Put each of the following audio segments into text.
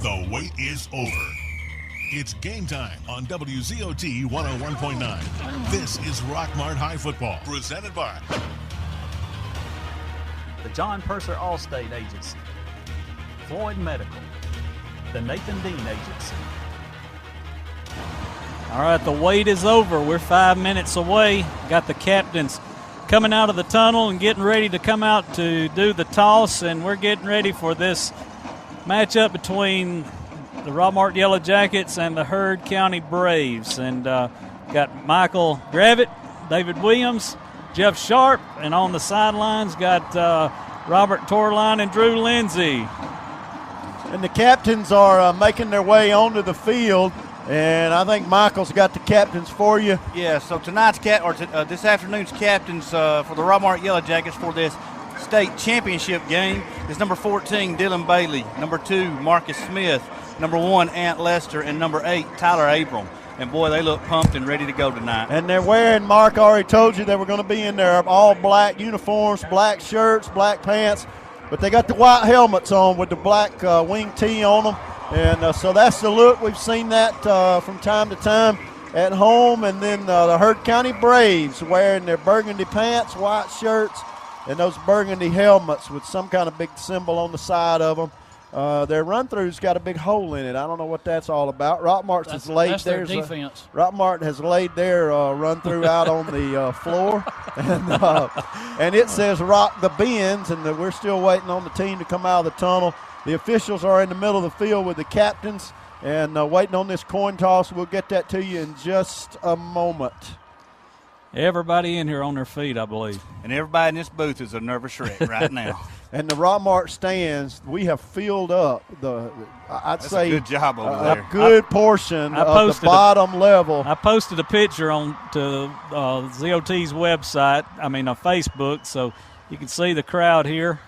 The wait is over. It's game time on WZOT 101.9. This is Rockmart High Football, presented by the John Purser Allstate Agency, Floyd Medical, the Nathan Dean Agency. All right, the wait is over. We're 5 minutes away. Got the captains coming out of the tunnel and getting ready to come out to do the toss, and we're getting ready for this matchup between the Rockmart Yellow Jackets and the Heard County Braves. And got Michael Gravitt, David Williams, Jeff Sharp, and on the sidelines got Robert Torline and Drew Lindsay. And the captains are making their way onto the field. And I think Michael's got the captains for you. Yeah, so tonight's this afternoon's captains for the Rockmart Yellow Jackets for this state championship game is number 14, Dylan Bailey, number 2, Marcus Smith, number 1, Ant Lester, and number 8, Tyler Abram. And, boy, they look pumped and ready to go tonight. And they're wearing, Mark already told you they were going to be in their all black uniforms, black shirts, black pants, but they got the white helmets on with the black wing tee on them. And so that's the look. We've seen that from time to time at home. And then the Heard County Braves wearing their burgundy pants, white shirts, and those burgundy helmets with some kind of big symbol on the side of them. Their run-through's got a big hole in it. I don't know what that's all about. Rockmart has laid their defense. Rockmart has laid their run-through out on the floor, and it says "Rock the Bends," and we're still waiting on the team to come out of the tunnel. The officials are in the middle of the field with the captains and waiting on this coin toss. We'll get that to you in just a moment. Everybody in here on their feet, I believe. And everybody in this booth is a nervous wreck right now. And the Rockmart stands, we have filled up That's a good job over there. A good portion of the bottom level. I posted a picture on to ZOT's website, on Facebook, so you can see the crowd here.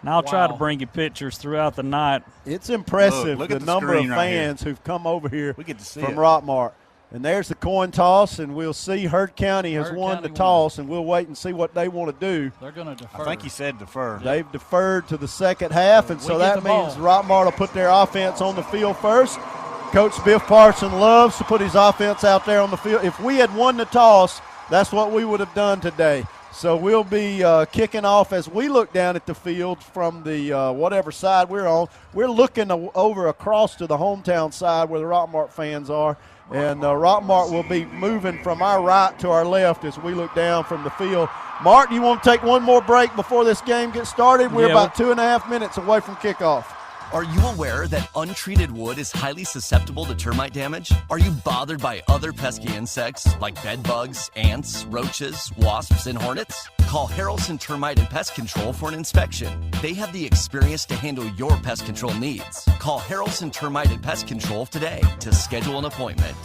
And I'll try to bring you pictures throughout the night. It's impressive, look the at the number of screen fans right who've come over here we get to see from it. Rockmart. And there's the coin toss, and we'll see Heard County has won the toss, and we'll wait and see what they want to do. They're going to defer. I think he said defer. They've deferred to the second half, and so that means Rockmart will put their offense on the field first. Coach Biff Parson loves to put his offense out there on the field. If we had won the toss, that's what we would have done today. So we'll be kicking off as we look down at the field from the whatever side we're on. We're looking over across to the hometown side where the Rockmart fans are. And Rockmart will be moving from our right to our left as we look down from the field. Mark, do you want to take one more break before this game gets started? We're about 2.5 minutes away from kickoff. Are you aware that untreated wood is highly susceptible to termite damage? Are you bothered by other pesky insects like bed bugs, ants, roaches, wasps, and hornets? Call Harrelson Termite and Pest Control for an inspection. They have the experience to handle your pest control needs. Call Harrelson Termite and Pest Control today to schedule an appointment.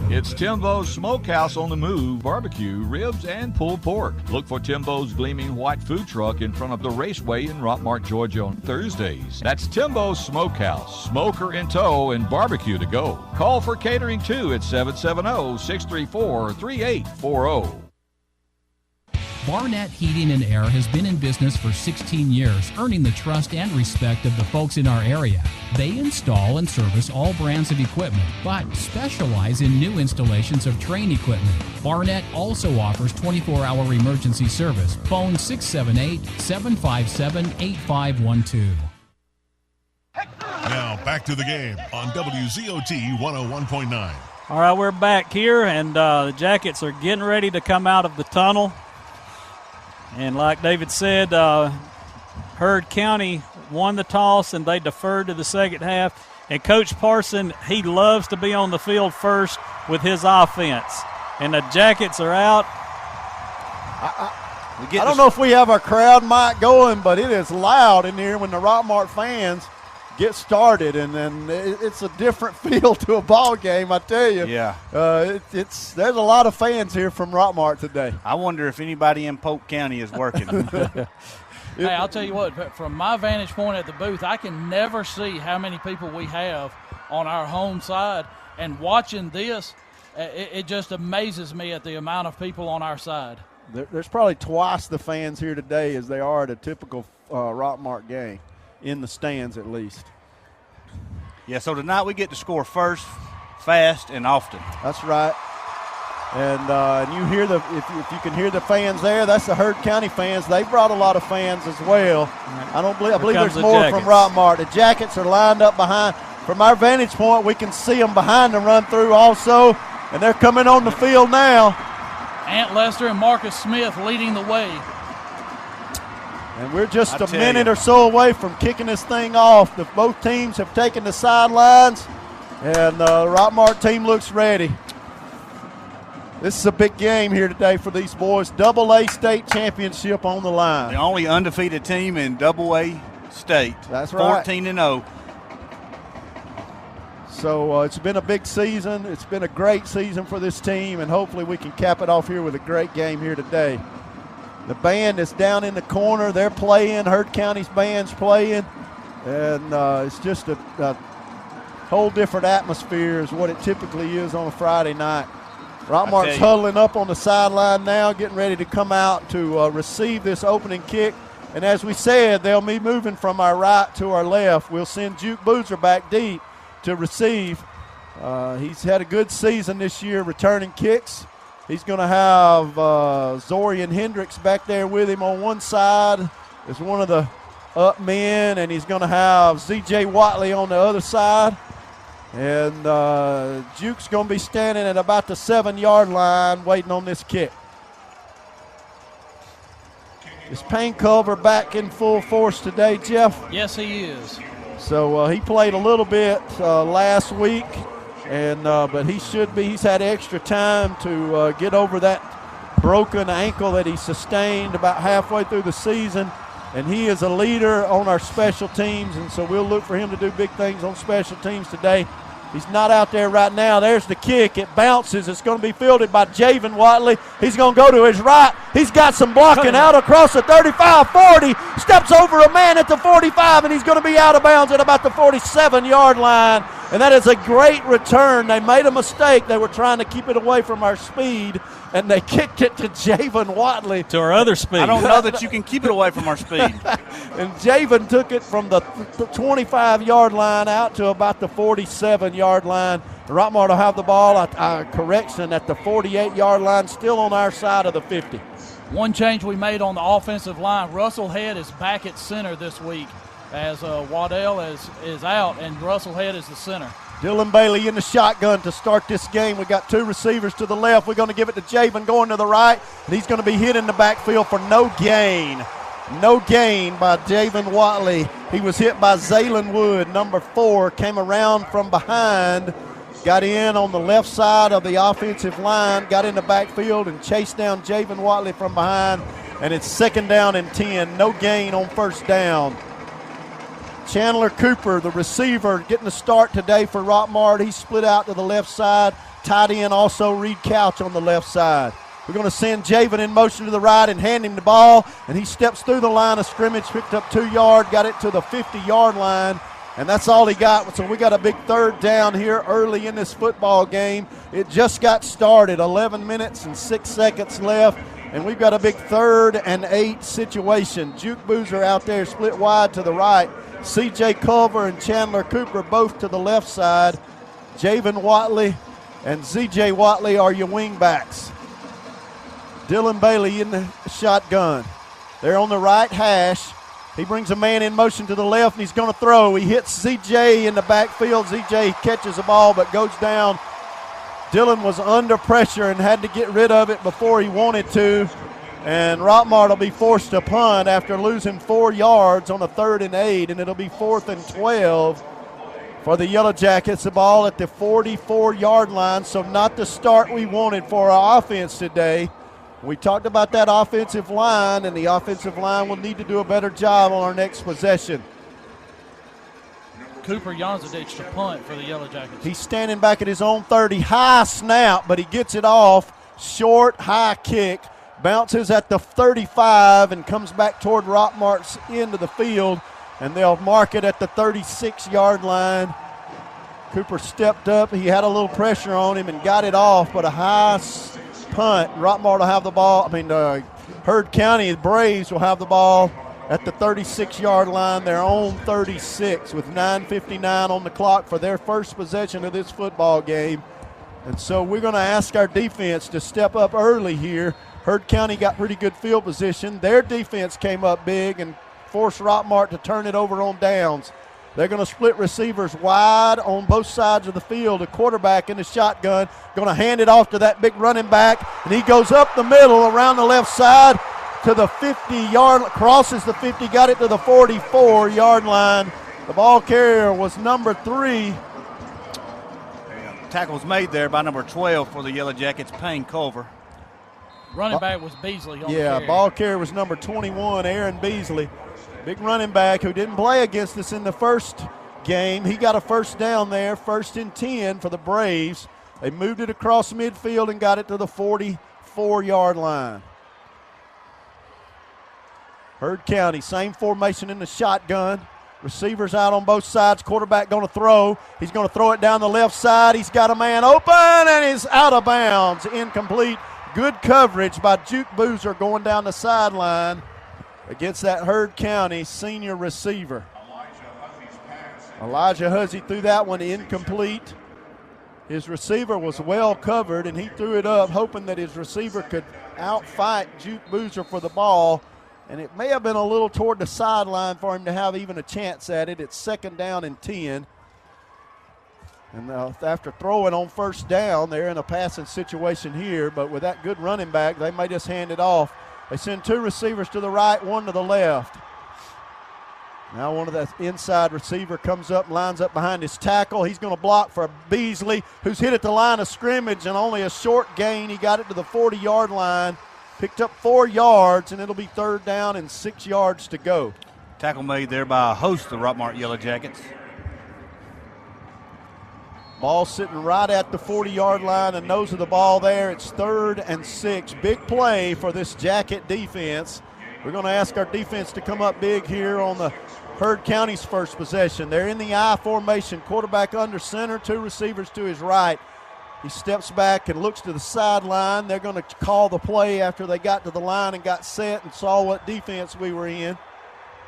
It's Timbo's Smokehouse on the Move, barbecue, ribs, and pulled pork. Look for Timbo's gleaming white food truck in front of the Raceway in Rockmart, Georgia on Thursdays. That's Timbo's Smokehouse, smoker in tow and barbecue to go. Call for catering too at 770-634-3840. Barnett Heating and Air has been in business for 16 years, earning the trust and respect of the folks in our area. They install and service all brands of equipment, but specialize in new installations of Trane equipment. Barnett also offers 24-hour emergency service. Phone 678-757-8512. Now back to the game on WZOT 101.9. All right, we're back here, and the Jackets are getting ready to come out of the tunnel. And like David said, Heard County won the toss, and they deferred to the second half. And Coach Parson, he loves to be on the field first with his offense. And the Jackets are out. I don't know if we have our crowd mic going, but it is loud in here when the Rockmart fans get started, and then it's a different feel to a ball game, I tell you. Yeah. There's a lot of fans here from Rockmart today. I wonder if anybody in Polk County is working. Hey, I'll tell you what, from my vantage point at the booth, I can never see how many people we have on our home side. And watching this, it just amazes me at the amount of people on our side. There's probably twice the fans here today as they are at a typical Rockmart game, in the stands at least. Yeah, so tonight we get to score first, fast, and often. That's right. And you hear if you can hear the fans there, that's the Heard County fans. They brought a lot of fans as well. I believe there's more from Rockmart. The Jackets are lined up behind. From our vantage point, we can see them behind the run through also, and they're coming on the field now. Ant Lester and Marcus Smith leading the way. And we're just a minute or so away from kicking this thing off. Both teams have taken the sidelines, and the Rockmart team looks ready. This is a big game here today for these boys. Double-A state championship on the line. The only undefeated team in Double-A state. That's right. 14-0. So it's been a big season. It's been a great season for this team, and hopefully we can cap it off here with a great game here today. The band is down in the corner. They're playing. Heard County's band's playing. And it's just a whole different atmosphere is what it typically is on a Friday night. Rockmart's huddling up on the sideline now, getting ready to come out to receive this opening kick. And as we said, they'll be moving from our right to our left. We'll send Juke Boozer back deep to receive. He's had a good season this year returning kicks. He's going to have Zorian Hendricks back there with him on one side as one of the up men, and he's going to have Z.J. Watley on the other side. And Juke's going to be standing at about the 7-yard line waiting on this kick. Is Payne Culver back in full force today, Jeff? Yes, he is. So he played a little bit last week, and but he should be. He's had extra time to get over that broken ankle that he sustained about halfway through the season. And he is a leader on our special teams, and so we'll look for him to do big things on special teams today. He's not out there right now. There's the kick. It bounces. It's going to be fielded by Javen Watley. He's going to go to his right. He's got some blocking out across the 35-40. Steps over a man at the 45, and he's going to be out of bounds at about the 47-yard line. And that is a great return. They made a mistake. They were trying to keep it away from our speed, and they kicked it to Javen Watley. To our other speed. I don't know that you can keep it away from our speed. And Javen took it from the 25-yard line out to about the 47-yard line. Rockmart will have the ball, correction, at the 48-yard line, still on our side of the 50. One change we made on the offensive line, Russell Head is back at center this week as Waddell is out, and Russell Head is the center. Dylan Bailey in the shotgun to start this game. We got two receivers to the left. We're going to give it to Javen going to the right, and he's going to be hit in the backfield for no gain. No gain by Javen Watley. He was hit by Zaylen Wood, number 4, came around from behind, got in on the left side of the offensive line, got in the backfield and chased down Javen Watley from behind, and it's 2nd down and 10. No gain on 1st down. Chandler Cooper, the receiver, getting the start today for Rockmart. He's split out to the left side. Tight end also Reed Couch on the left side. We're going to send Javen in motion to the right and hand him the ball, and he steps through the line of scrimmage, picked up 2 yards, got it to the 50-yard line, and that's all he got. So we got a big 3rd down here early in this football game. It just got started, 11 minutes and 6 seconds left, and we've got a big 3rd and 8 situation. Juke Boozer out there split wide to the right. C.J. Culver and Chandler Cooper both to the left side. Javen Watley and Z.J. Watley are your wing backs. Dylan Bailey in the shotgun. They're on the right hash. He brings a man in motion to the left, and he's going to throw. He hits Z.J. in the backfield. Z.J. catches the ball but goes down. Dylan was under pressure and had to get rid of it before he wanted to. And Rockmart will be forced to punt after losing 4 yards on a 3rd and 8, and it'll be 4th and 12 for the Yellow Jackets. The ball at the 44-yard line, so not the start we wanted for our offense today. We talked about that offensive line, and the offensive line will need to do a better job on our next possession. Cooper Janzadich to punt for the Yellow Jackets. He's standing back at his own 30. High snap, but he gets it off. Short, high kick. Bounces at the 35 and comes back toward Rockmart's end of the field, and they'll mark it at the 36-yard line. Cooper stepped up. He had a little pressure on him and got it off, but a high punt. Rockmart will have the ball. Heard County Braves will have the ball at the 36-yard line, their own 36, with 9:59 on the clock for their first possession of this football game. And so we're going to ask our defense to step up early here. Heard County got pretty good field position. Their defense came up big and forced Rockmart to turn it over on downs. They're going to split receivers wide on both sides of the field. The quarterback in the shotgun going to hand it off to that big running back, and he goes up the middle around the left side to the 50-yard, crosses the 50, got it to the 44-yard line. The ball carrier was number 3. Tackle was made there by number 12 for the Yellow Jackets, Payne Culver. Running back was Beasley on the Yeah, carry. ball carrier was number 21, Aaron Beasley. Big running back who didn't play against us in the first game. He got a first down there, 1st and 10 for the Braves. They moved it across midfield and got it to the 44-yard line. Heard County, same formation in the shotgun. Receivers out on both sides. Quarterback going to throw. He's going to throw it down the left side. He's got a man open and is out of bounds. Incomplete. Good coverage by Juke Boozer going down the sideline against that Heard County senior receiver. Elijah Huzzy threw that one incomplete. His receiver was well covered, and he threw it up hoping that his receiver could outfight Juke Boozer for the ball. And it may have been a little toward the sideline for him to have even a chance at it. It's 2nd down and 10. And after throwing on 1st down, they're in a passing situation here. But with that good running back, they may just hand it off. They send 2 receivers to the right, 1 to the left. Now one of the inside receiver comes up and lines up behind his tackle. He's going to block for Beasley, who's hit at the line of scrimmage, and only a short gain. He got it to the 40-yard line. Picked up 4 yards, and it'll be 3rd down and 6 yards to go. Tackle made there by a host of the Rockmart Yellow Jackets. Ball sitting right at the 40-yard line, and nose of the ball there. It's 3rd and 6. Big play for this Jacket defense. We're going to ask our defense to come up big here on the Heard County's first possession. They're in the I formation. Quarterback under center, 2 receivers to his right. He steps back and looks to the sideline. They're going to call the play after they got to the line and got set and saw what defense we were in.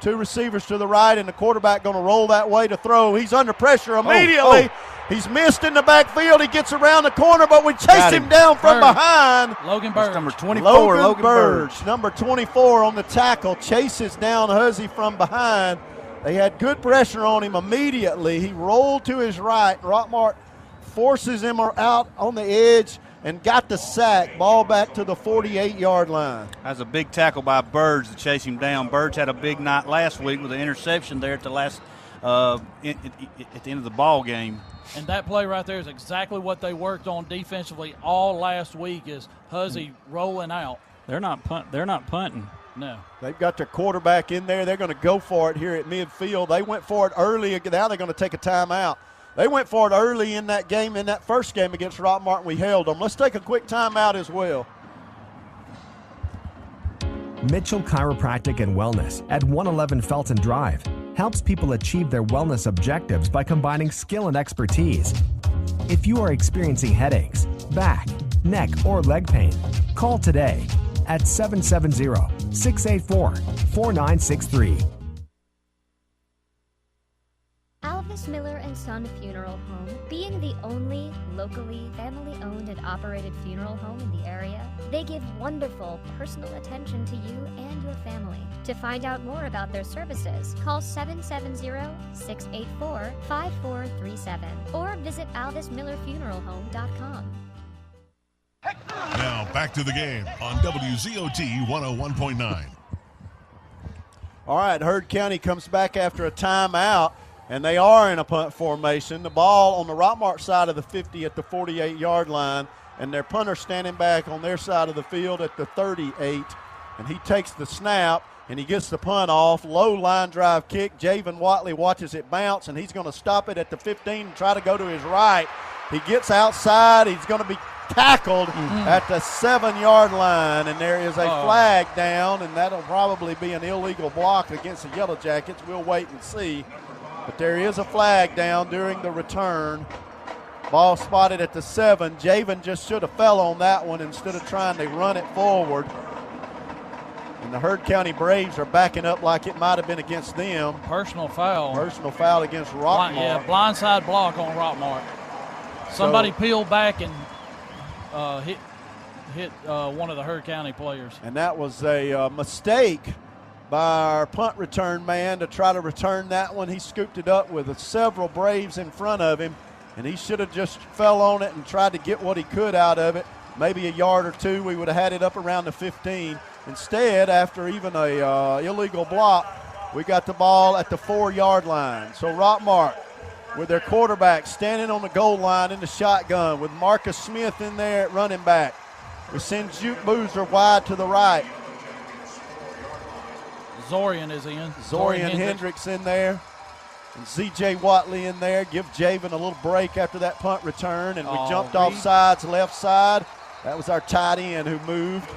2 receivers to the right, and the quarterback going to roll that way to throw. He's under pressure immediately. He's missed in the backfield. He gets around the corner, but we chased him down from behind. Logan Burge. Number 24, Logan Burge. Number 24 on the tackle, chases down Huzzy from behind. They had good pressure on him immediately. He rolled to his right. Rockmart forces him out on the edge and got the sack. Ball back to the 48-yard line. That's a big tackle by Burge to chase him down. Burge had a big night last week with an interception there at the last at the end of the ball game. And that play right there is exactly what they worked on defensively all last week, is Huzzy rolling out. They're not punting. No. They've got their quarterback in there. They're going to go for it here at midfield. They went for it early. Now they're going to take a timeout. They went for it early in that game, in that first game against Rockmart, and we held them. Let's take a quick timeout as well. Mitchell Chiropractic and Wellness at 111 Felton Drive helps people achieve their wellness objectives by combining skill and expertise. If you are experiencing headaches, back, neck, or leg pain, call today at 770-684-4963. Alvis Miller & Son Funeral Home, being the only locally family-owned and operated funeral home in the area, they give wonderful personal attention to you and your family. To find out more about their services, call 770-684-5437 or visit alvismillerfuneralhome.com. Now back to the game on WZOT 101.9. All right, Heard County comes back after a timeout, and they are in a punt formation. The ball on the Rockmart side of the 50 at the 48-yard line, and their punter standing back on their side of the field at the 38. And he takes the snap, and he gets the punt off. Low line drive kick. Javen Watley watches it bounce, and he's going to stop it at the 15 and try to go to his right. He gets outside. He's going to be tackled at the 7-yard line, and there is a flag down, and that'll probably be an illegal block against the Yellow Jackets. We'll wait and see. But there is a flag down during the return. Ball spotted at the 7. Javen just should have fell on that one instead of trying to run it forward. And the Heard County Braves are backing up like it might have been against them. Personal foul. Personal foul against Rockmart. Yeah, blindside block on Rockmart. Somebody peeled back and hit one of the Heard County players. And that was a mistake by our punt return man to try to return that one. He scooped it up with several Braves in front of him, and he should have just fell on it and tried to get what he could out of it. Maybe a yard or two, we would have had it up around the 15. Instead, after even a illegal block, we got the ball at the 4-yard line. So Rockmart with their quarterback standing on the goal line in the shotgun with Marcus Smith in there at running back. We send Juke Boozer wide to the right. Zorian is in. Zorian Hendricks in there. And Z.J. Watley in there. Give Javen a little break after that punt return. And we jumped off sides, left side. That was our tight end who moved.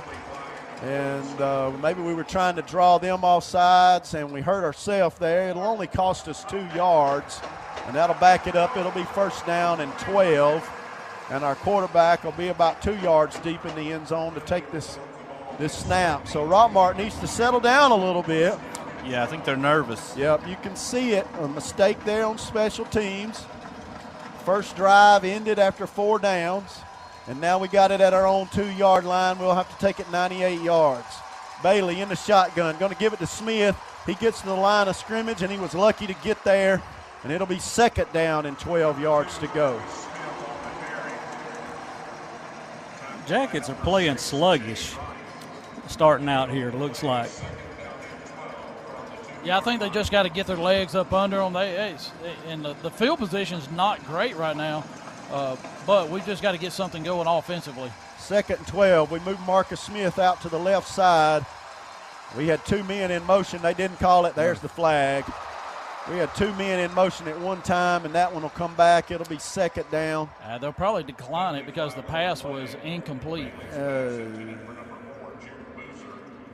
And maybe we were trying to draw them off sides, and we hurt ourselves there. It'll only cost us 2 yards, and that'll back it up. It'll be first down and 12, and our quarterback will be about 2 yards deep in the end zone to take this snap. So Rockmart needs to settle down a little bit. Yeah, I think they're nervous. Yep, you can see it. A mistake there on special teams. First drive ended after 4 downs. And now we got it at our own 2-yard line. We'll have to take it 98 yards. Bailey in the shotgun, going to give it to Smith. He gets to the line of scrimmage, and he was lucky to get there. And it'll be second down and 12 yards to go. Jackets are playing sluggish starting out here, it looks like. Yeah, I think they just got to get their legs up under them. And the field position's not great right now. But we just got to get something going offensively. Second and 12. We moved Marcus Smith out to the left side. We had 2 men in motion. They didn't call it. There's the flag. We had 2 men in motion at one time, and that one will come back. It'll be second down. They'll probably decline it because the pass was incomplete.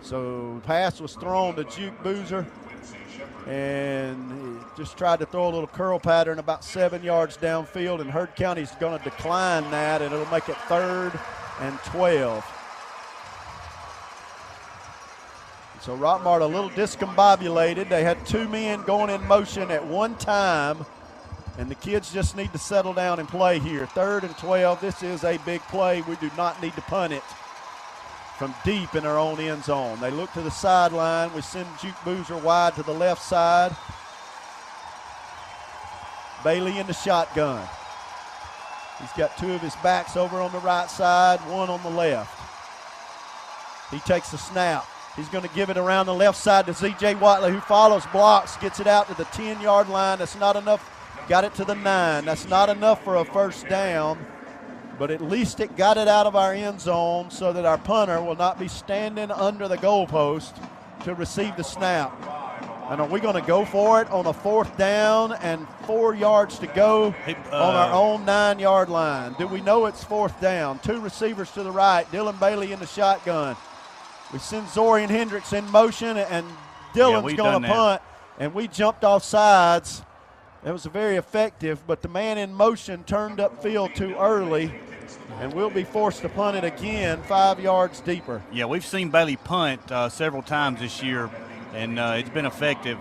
So pass was thrown to Juke Boozer, and he just tried to throw a little curl pattern about 7 yards downfield, and Heard County's going to decline that, and it'll make it 3rd and 12. So Rockmart a little discombobulated. They had 2 men going in motion at one time, and the kids just need to settle down and play here. 3rd and 12. This is a big play. We do not need to punt it from deep in our own end zone. They look to the sideline. We send Juke Boozer wide to the left side. Bailey in the shotgun. He's got 2 of his backs over on the right side, 1 on the left. He takes the snap. He's going to give it around the left side to Z.J. Watley, who follows, blocks, gets it out to the 10-yard line. That's not enough. Got it to the 9. That's not enough for a first down, but at least it got it out of our end zone so that our punter will not be standing under the goalpost to receive the snap. And are we going to go for it on a 4th down and 4 yards to go on our own 9-yard line? Do we know it's 4th down? 2 receivers to the right. Dylan Bailey in the shotgun. We send Zorian Hendricks in motion, and Dylan's going to punt. And we jumped off sides. It was very effective, but the man in motion turned upfield too early, and we'll be forced to punt it again 5 yards deeper. Yeah, we've seen Bailey punt several times this year, and it's been effective.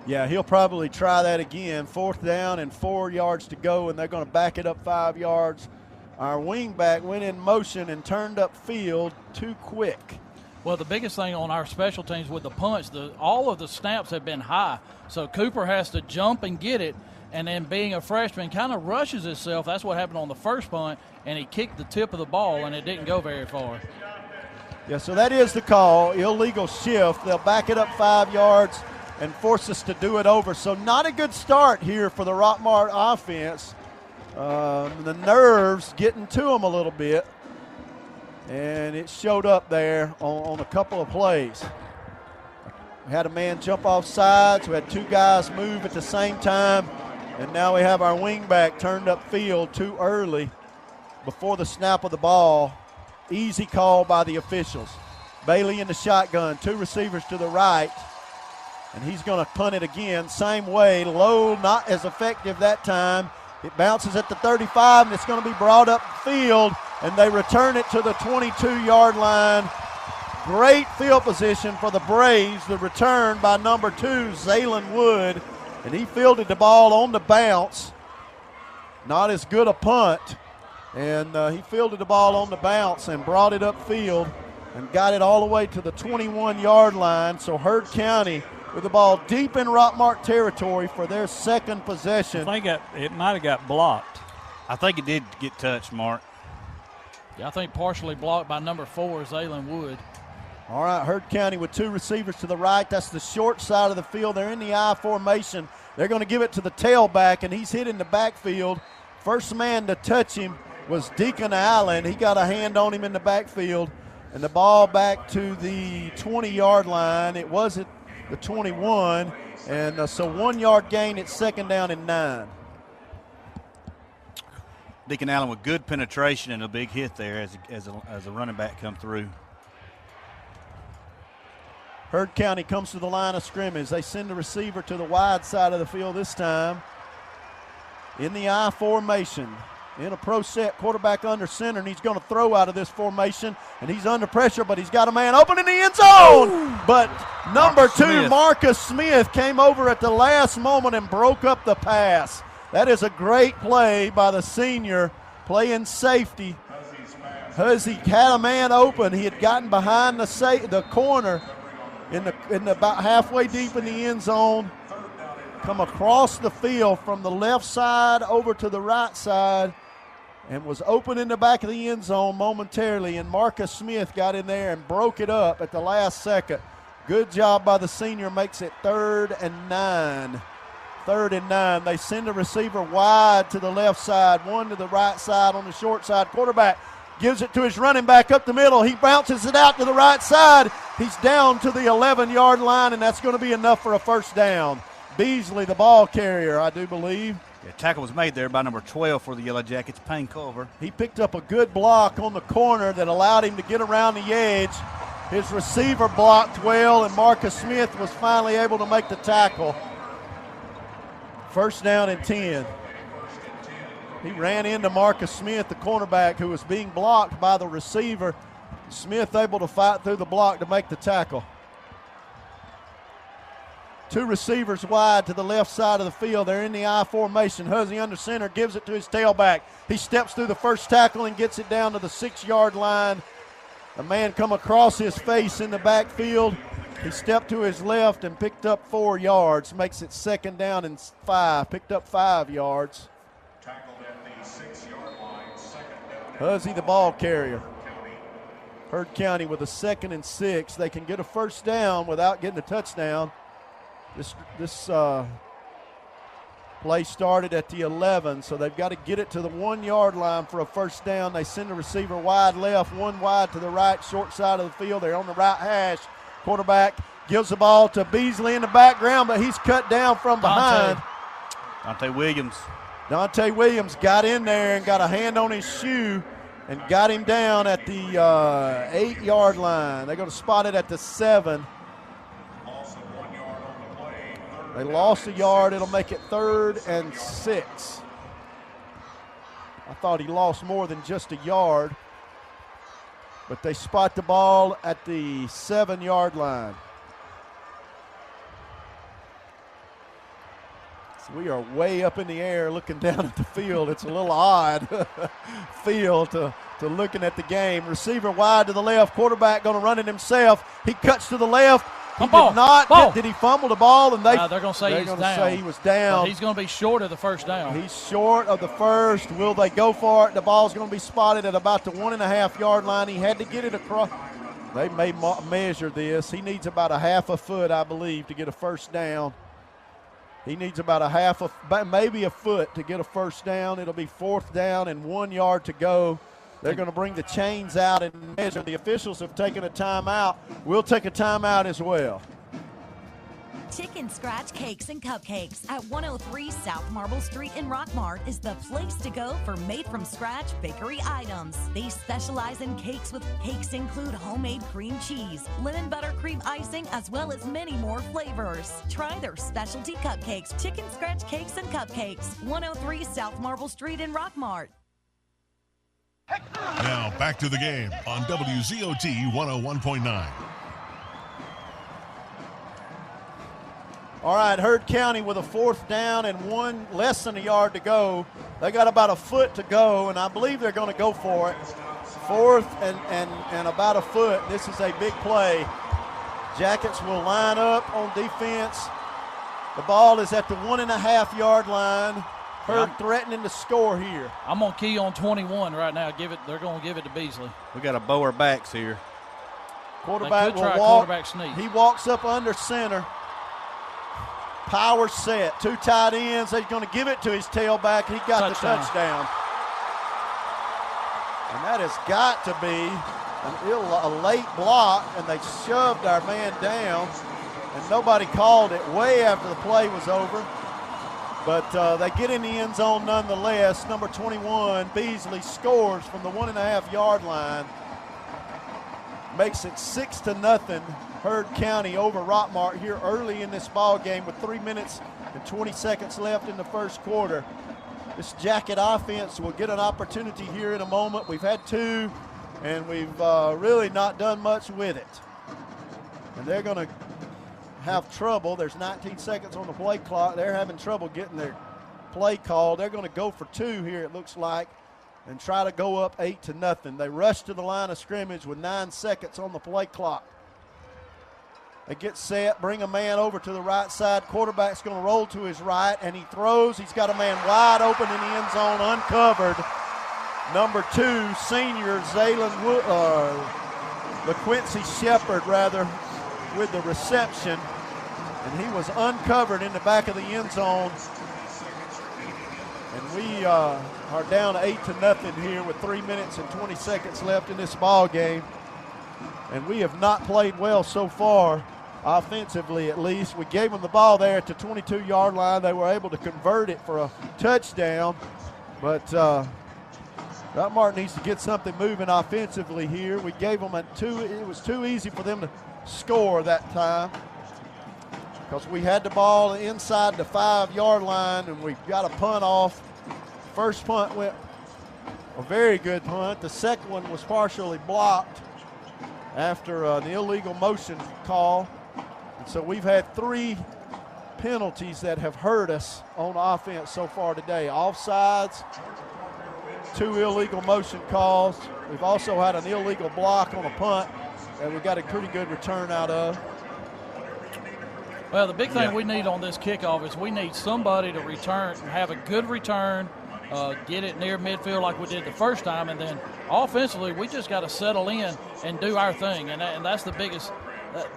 Yeah, he'll probably try that again. 4th down and 4 yards to go, and they're going to back it up 5 yards. Our wingback went in motion and turned upfield too quick. Well, the biggest thing on our special teams with the punts, all of the snaps have been high. So Cooper has to jump and get it, and then being a freshman kind of rushes himself. That's what happened on the first punt, and he kicked the tip of the ball, and it didn't go very far. Yeah, so that is the call, illegal shift. They'll back it up 5 yards and force us to do it over. So not a good start here for the Rockmart offense. The nerves getting to them a little bit. And it showed up there on a couple of plays. We had a man jump off sides. We had 2 guys move at the same time. And now we have our wingback turned upfield too early before the snap of the ball. Easy call by the officials. Bailey in the shotgun, 2 receivers to the right. And he's going to punt it again. Same way, low, not as effective that time. It bounces at the 35, and it's going to be brought up field. And they return it to the 22-yard line Great field position for the Braves. The return by number 2, Zaylen Wood, and he fielded the ball on the bounce. Not as good a punt, and he fielded the ball on the bounce and brought it upfield and got it all the way to the 21-yard line. So Heard County with the ball deep in Rockmart territory for their second possession. I think it might have got blocked. I think it did get touched, Mark. Yeah, I think partially blocked by number 4, Zaylen Wood. All right, Heard County with 2 receivers to the right. That's the short side of the field. They're in the I formation. They're going to give it to the tailback, and he's hit in the backfield. First man to touch him was Deacon Allen. He got a hand on him in the backfield, and the ball back to the 20-yard line. It was at the 21, and so 1 yard gain at second down and 9. Deacon Allen with good penetration and a big hit there as a running back come through. Heard County comes to the line of scrimmage. They send the receiver to the wide side of the field this time. In the I formation. In a pro set, quarterback under center, and he's going to throw out of this formation, and he's under pressure, but he's got a man open in the end zone. Ooh. But number 2, Marcus Smith, came over at the last moment and broke up the pass. That is a great play by the senior, playing safety. Huzzy had a man open. He had gotten behind the corner in the about halfway deep in the end zone. Come across the field from the left side over to the right side and was open in the back of the end zone momentarily, and Marcus Smith got in there and broke it up at the last second. Good job by the senior, makes it 3rd and 9. 3rd and 9. They send a receiver wide to the left side, one to the right side on the short side. Quarterback gives it to his running back up the middle. He bounces it out to the right side. He's down to the 11-yard line, and that's going to be enough for a first down. Beasley, the ball carrier, I do believe. Yeah, tackle was made there by number 12 for the Yellow Jackets, Payne Culver. He picked up a good block on the corner that allowed him to get around the edge. His receiver blocked well, and Marcus Smith was finally able to make the tackle. First down and 10. He ran into Marcus Smith, the cornerback, who was being blocked by the receiver. Smith able to fight through the block to make the tackle. 2 receivers wide to the left side of the field. They're in the I formation. Huzzy under center, gives it to his tailback. He steps through the first tackle and gets it down to the 6-yard line. A man come across his face in the backfield. He stepped to his left and picked up 4 yards. Makes it 2nd down and 5. Picked up 5 yards. Tackled at the 6-yard line, 2nd down. Huzzy, the ball carrier. Heard County with a 2nd and 6. They can get a first down without getting a touchdown. This play started at the 11, so they've got to get it to the 1-yard line for a first down. They send the receiver wide left, one wide to the right, short side of the field. They're on the right hash. Quarterback gives the ball to Beasley in the background, but he's cut down from behind. Dante Williams. Dante Williams got in there and got a hand on his shoe and got him down at the 8-yard line. They're going to spot it at the 7. They lost a yard. It'll make it 3rd and 6. I thought he lost more than just a yard, but they spot the ball at the 7-yard line. So we are way up in the air looking down at the field. It's a little odd feel to looking at the game. Receiver wide to the left. Quarterback going to run it himself. He cuts to the left. He did not. Did he fumble the ball? And they're going to say he was down. But he's going to be short of the first down. He's short of the first. Will they go for it? The ball's going to be spotted at about the 1.5-yard line. He had to get it across. They may measure this. He needs about a half a foot, I believe, to get a first down. He needs about maybe a foot to get a first down. It'll be 4th down and 1 yard to go. They're going to bring the chains out and measure. The officials have taken a timeout. We'll take a timeout as well. Chicken Scratch Cakes and Cupcakes at 103 South Marble Street in Rockmart is the place to go for made-from-scratch bakery items. They specialize in cakes include homemade cream cheese, lemon buttercream icing, as well as many more flavors. Try their specialty cupcakes, Chicken Scratch Cakes and Cupcakes, 103 South Marble Street in Rockmart. Now back to the game on WZOT 101.9. All right, Heard County with a 4th down and less than a yard to go. They got about a foot to go, and I believe they're going to go for it. 4th and about a foot. This is a big play. Jackets will line up on defense. The ball is at the 1.5 yard line. Heard threatening to score here. I'm on key on 21 right now. They're going to give it to Beasley. We got to bow our backs here. Quarterback will walk. Quarterback sneak. He walks up under center. Power set. 2 tight ends. He's going to give it to his tailback. He got the touchdown. And that has got to be a late block, and they shoved our man down, and nobody called it way after the play was over. But they get in the end zone nonetheless. Number 21, Beasley, scores from the 1.5 yard line. Makes it 6-0. Heard County over Rockmart here early in this ball game with 3 minutes and 20 seconds left in the first quarter. This Jacket offense will get an opportunity here in a moment. We've had 2, and we've really not done much with it. And they're going to have trouble. There's 19 seconds on the play clock. They're having trouble getting their play called. They're going to go for 2 here, it looks like, and try to go up 8-0. They rush to the line of scrimmage with 9 seconds on the play clock. They get set, bring a man over to the right side. Quarterback's going to roll to his right, and he throws. He's got a man wide open in the end zone, uncovered. Number 2, senior LaQuincy Shepard, with the reception. And he was uncovered in the back of the end zone. And we are down 8-0 here with 3 minutes and 20 seconds left in this ball game. And we have not played well so far, offensively at least. We gave them the ball there at the 22-yard line. They were able to convert it for a touchdown. But Rockmart needs to get something moving offensively here. We gave them it was too easy for them to score that time because we had the ball inside the 5-yard line, and we got a punt off. First punt went a very good punt. The second one was partially blocked after the illegal motion call. And so we've had 3 penalties that have hurt us on offense so far today. Offsides, 2 illegal motion calls. We've also had an illegal block on a punt that we got a pretty good return out of. Well, the big thing we need on this kickoff is we need somebody to return, have a good return, get it near midfield like we did the first time, and then offensively we just got to settle in and do our thing, and that's the biggest.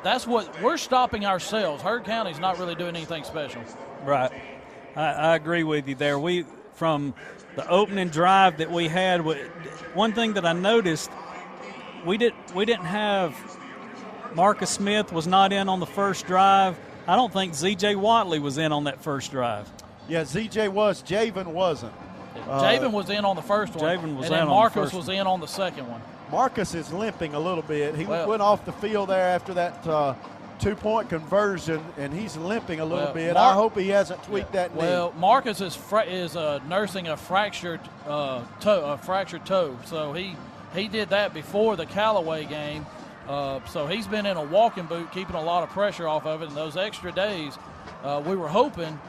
That's what we're stopping ourselves. Heard County's not really doing anything special. Right, I agree with you there. From the opening drive that we had, one thing that I noticed, we didn't have Marcus Smith was not in on the first drive. I don't think Z.J. Watley was in on that first drive. Yeah, Z.J. was. Javen wasn't. Javen was in on the first one. Javen was and in then on Marcus the first was in on the second one. Marcus is limping a little bit. He went off the field there after that 2-point conversion, and he's limping a little bit. I hope he hasn't tweaked that knee. Well, Marcus is nursing a fractured toe. So he did that before the Callaway game. So he's been in a walking boot, keeping a lot of pressure off of it. And those extra days, we were hoping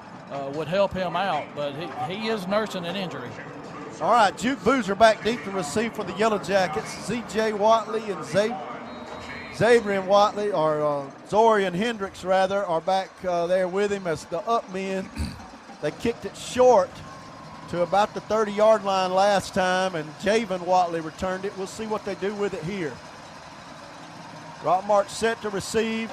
would help him out, but he is nursing an injury. All right, Juke Boozer back deep to receive for the Yellow Jackets. Z.J. Watley and Zabrian Watley, or Zorian Hendricks rather, are back there with him as the up men. They kicked it short to about the 30-yard line last time, and Javen Watley returned it. We'll see what they do with it here. Rockmart set to receive.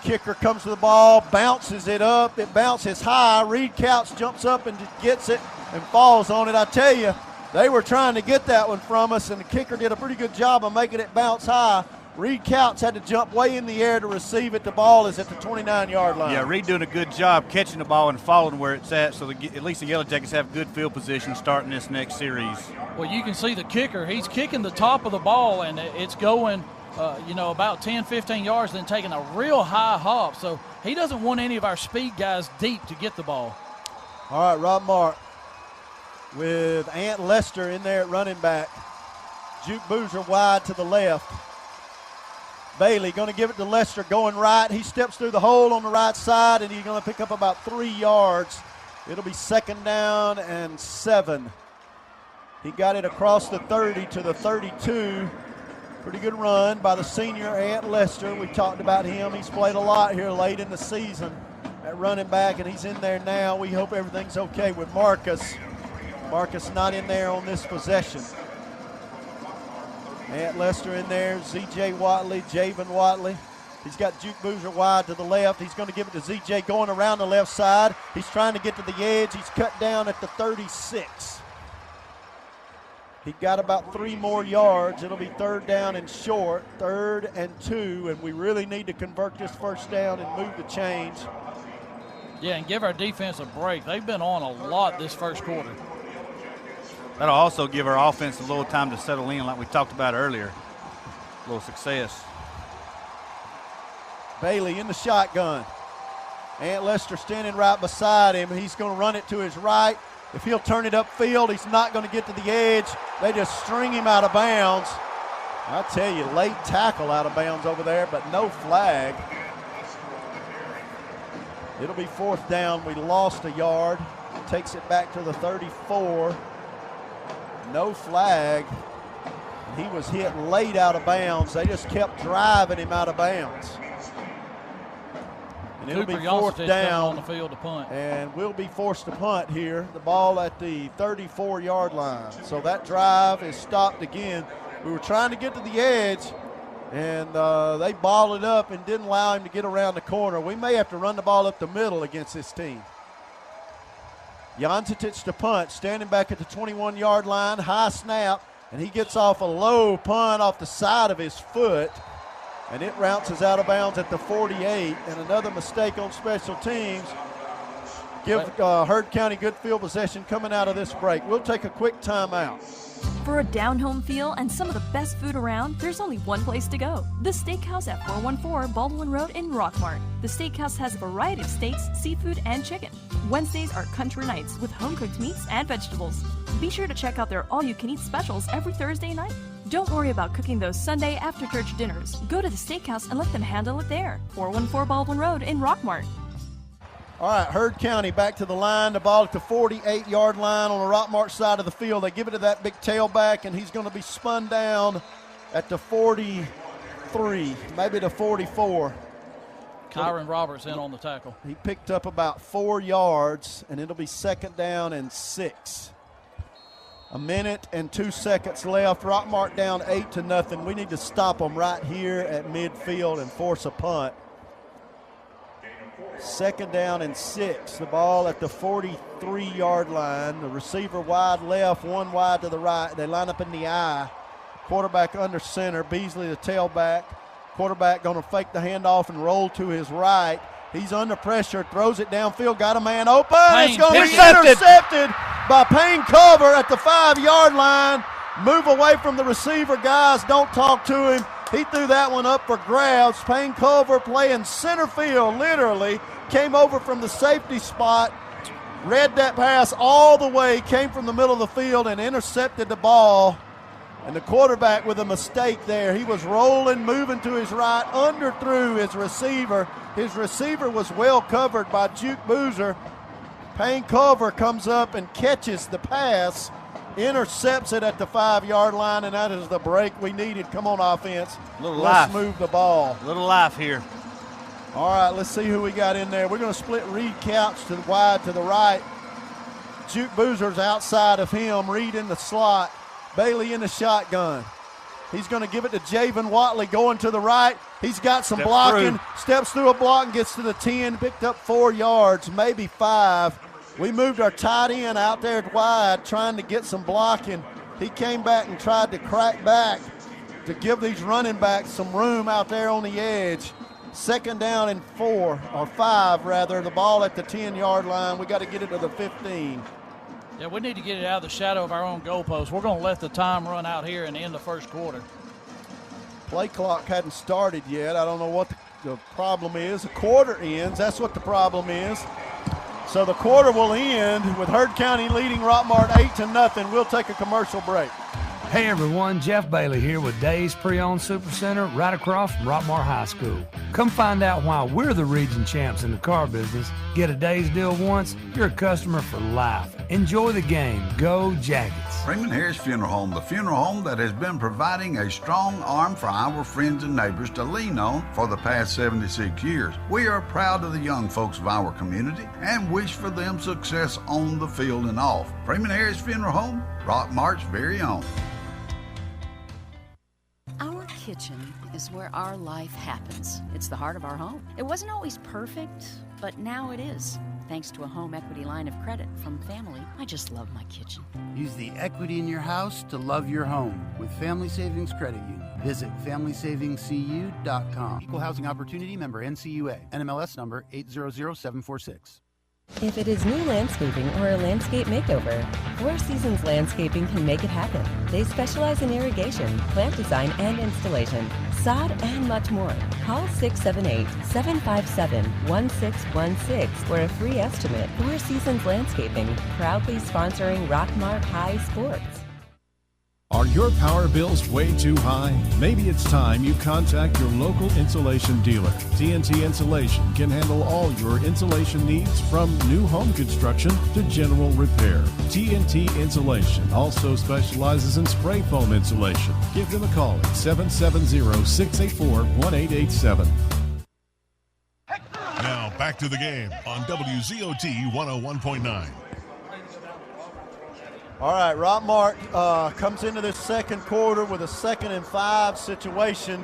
Kicker comes to the ball, bounces it up. It bounces high. Reed Couch jumps up and gets it and falls on it. I tell you, they were trying to get that one from us, and the kicker did a pretty good job of making it bounce high. Reed Couch had to jump way in the air to receive it. The ball is at the 29-yard line. Yeah, Reed doing a good job catching the ball and following where it's at, so at least the Yellow Jackets have good field position starting this next series. Well, you can see the kicker. He's kicking the top of the ball, and it's going about 10, 15 yards, then taking a real high hop. So he doesn't want any of our speed guys deep to get the ball. All right, Rockmart with Ant Lester in there at running back. Juke Boozer wide to the left. Bailey going to give it to Lester going right. He steps through the hole on the right side, and he's going to pick up about 3 yards. It'll be 2nd down and 7. He got it across the 30 to the 32. Pretty good run by the senior Ant Lester. We talked about him. He's played a lot here late in the season at running back, and he's in there now. We hope everything's okay with Marcus. Marcus not in there on this possession. Ant Lester in there, Z.J. Watley, Javen Watley. He's got Juke Boozer wide to the left. He's going to give it to Z.J. going around the left side. He's trying to get to the edge. He's cut down at the 36. He got about 3 more yards. It'll be 3rd down and short, 3rd and 2, and we really need to convert this 1st down and move the chains. Yeah, and give our defense a break. They've been on a lot this 1st quarter. That'll also give our offense a little time to settle in like we talked about earlier. A little success. Bailey in the shotgun. Ant Lester standing right beside him. He's going to run it to his right. If he'll turn it upfield, he's not going to get to the edge. They just string him out of bounds. I tell you, late tackle out of bounds over there, but no flag. It'll be 4th down. We lost a yard. Takes it back to the 34. No flag. He was hit late out of bounds. They just kept driving him out of bounds. And it'll be 4th down on the field to punt. And we'll be forced to punt here. The ball at the 34-yard line. So that drive is stopped again. We were trying to get to the edge, and they balled it up and didn't allow him to get around the corner. We may have to run the ball up the middle against this team. Jancetic to punt, standing back at the 21-yard line, high snap, and he gets off a low punt off the side of his foot, and it bounces out of bounds at the 48, and another mistake on special teams. Give Heard County good field possession coming out of this break. We'll take a quick timeout. For a down-home feel and some of the best food around, there's only one place to go. The Steakhouse at 414 Baldwin Road in Rockmart. The Steakhouse has a variety of steaks, seafood, and chicken. Wednesdays are country nights with home-cooked meats and vegetables. Be sure to check out their all-you-can-eat specials every Thursday night. Don't worry about cooking those Sunday after-church dinners. Go to the Steakhouse and let them handle it there. 414 Baldwin Road in Rockmart. All right, Heard County back to the line. The ball at the 48-yard line on the Rockmart side of the field. They give it to that big tailback, and he's going to be spun down at the 43, maybe the 44. Kyron Roberts in on the tackle. He picked up about 4 yards, and it'll be 2nd down and 6. 1 minute and 2 seconds left. Rockmart down 8-0. We need to stop them right here at midfield and force a punt. 2nd down and 6. The ball at the 43-yard line. The receiver wide left, one wide to the right. They line up in the I. Quarterback under center. Beasley the tailback. Quarterback going to fake the handoff and roll to his right. He's under pressure, throws it downfield, got a man open. It's going to be intercepted by Payne Culver at the 5-yard line. Move away from the receiver, guys. Don't talk to him. He threw that one up for grabs. Payne Culver playing center field, literally. Came over from the safety spot, read that pass all the way, came from the middle of the field and intercepted the ball. And the quarterback with a mistake there. He was rolling, moving to his right, underthrew his receiver. His receiver was well covered by Juke Boozer. Payne Culver comes up and catches the pass, intercepts it at the 5-yard line, and that is the break we needed. Come on, offense. Let's move the ball. A little life here. All right, let's see who we got in there. We're going to split Reed Couch to the wide to the right. Juke Boozer's outside of him. Reed in the slot. Bailey in the shotgun. He's going to give it to Javen Watley going to the right. He's got some blocking. Steps through a block and gets to the 10. Picked up 4 yards, maybe 5. We moved our tight end out there wide trying to get some blocking. He came back and tried to crack back to give these running backs some room out there on the edge. 2nd down and 4, or 5 rather. The ball at the 10-yard line. We got to get it to the 15. Yeah, we need to get it out of the shadow of our own goalpost. We're going to let the time run out here and end the 1st quarter. Play clock hadn't started yet. I don't know what the problem is. The quarter ends. That's what the problem is. So the quarter will end with Heard County leading Rockmart 8-0. We'll take a commercial break. Hey everyone, Jeff Bailey here with Days Pre-Owned Supercenter right across from Rockmart High School. Come find out why we're the region champs in the car business. Get a Days deal once, you're a customer for life. Enjoy the game. Go Jackets. Freeman Harris Funeral Home, the funeral home that has been providing a strong arm for our friends and neighbors to lean on for the past 76 years. We are proud of the young folks of our community and wish for them success on the field and off. Freeman Harris Funeral Home, Rockmart's very own. Our kitchen is where our life happens. It's the heart of our home. It wasn't always perfect, but now it is. Thanks to a home equity line of credit from family, I just love my kitchen. Use the equity in your house to love your home with Family Savings Credit Union. Visit FamilySavingsCU.com. Equal Housing Opportunity Member NCUA. NMLS number 800746. If it is new landscaping or a landscape makeover, Four Seasons Landscaping can make it happen. They specialize in irrigation, plant design and installation, sod, and much more. Call 678-757-1616 for a free estimate. Four Seasons Landscaping, proudly sponsoring Rockmart High Sports. Are your power bills way too high? Maybe it's time you contact your local insulation dealer. TNT Insulation can handle all your insulation needs from new home construction to general repair. TNT Insulation also specializes in spray foam insulation. Give them a call at 770-684-1887. Now back to the game on WZOT 101.9. All right, Rockmart comes into this second quarter with a 2nd and 5 situation.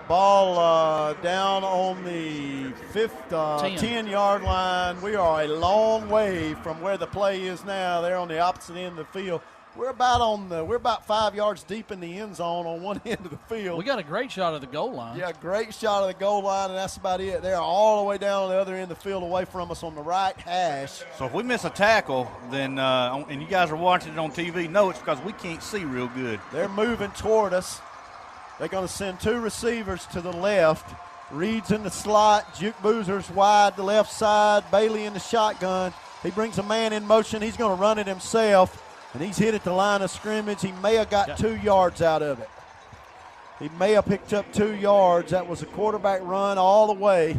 Ball down on the 10-yard line. We are a long way from where the play is now. They're on the opposite end of the field. We're about 5 yards deep in the end zone on one end of the field. We got a great shot of the goal line. Yeah, great shot of the goal line, and that's about it. They're all the way down on the other end of the field away from us on the right hash. So if we miss a tackle, then and you guys are watching it on TV, know it's because we can't see real good. They're moving toward us. They're going to send 2 receivers to the left. Reed's in the slot. Juke Boozer's wide the left side. Bailey in the shotgun. He brings a man in motion. He's going to run it himself. And he's hit at the line of scrimmage. He may have got 2 yards out of it. He may have picked up 2 yards. That was a quarterback run all the way.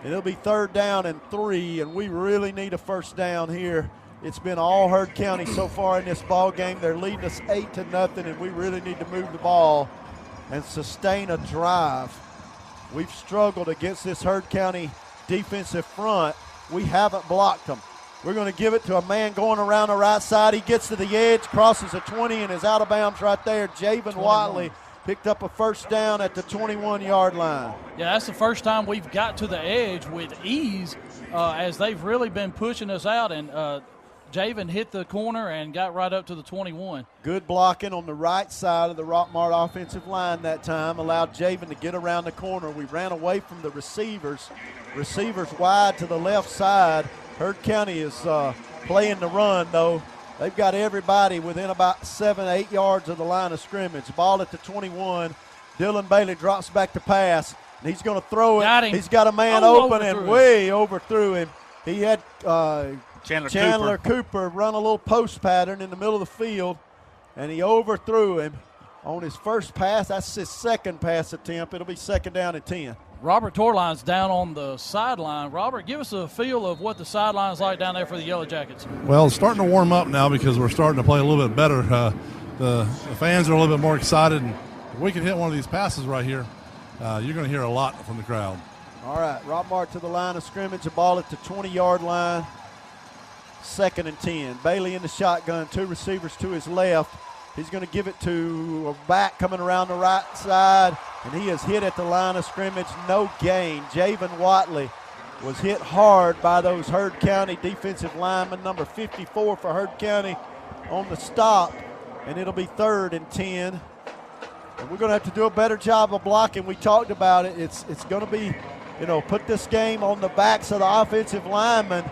And it'll be 3rd down and 3, and we really need a first down here. It's been all Heard County so far in this ball game. They're leading us 8-0, and we really need to move the ball and sustain a drive. We've struggled against this Heard County defensive front. We haven't blocked them. We're going to give it to a man going around the right side. He gets to the edge, crosses the 20, and is out of bounds right there. Javen Watley picked up a first down at the 21-yard line. Yeah, that's the first time we've got to the edge with ease as they've really been pushing us out. And Javen hit the corner and got right up to the 21. Good blocking on the right side of the Rockmart offensive line that time. Allowed Javen to get around the corner. We ran away from the receivers. Receivers wide to the left side. Heard County is playing the run, though. They've got everybody within about 7-8 yards of the line of scrimmage. Ball at the 21. Dylan Bailey drops back to pass, and he's going to throw it. Got him. He's got a man open and way overthrew him. He had Chandler Cooper run a little post pattern in the middle of the field, and he overthrew him on his first pass. That's his second pass attempt. It'll be 2nd down and 10. Robert Torline's down on the sideline. Robert, give us a feel of what the sideline's like down there for the Yellow Jackets. Well, it's starting to warm up now because we're starting to play a little bit better. The fans are a little bit more excited, and if we can hit one of these passes right here, you're going to hear a lot from the crowd. All right, Rockmart to the line of scrimmage, the ball at the 20-yard line, 2nd and 10. Bailey in the shotgun, 2 receivers to his left. He's going to give it to a back coming around the right side, and he is hit at the line of scrimmage. No gain. Javen Watley was hit hard by those Heard County defensive linemen, number 54 for Heard County on the stop, and it'll be 3rd and 10. And we're going to have to do a better job of blocking. We talked about it. It's going to be, put this game on the backs of the offensive linemen,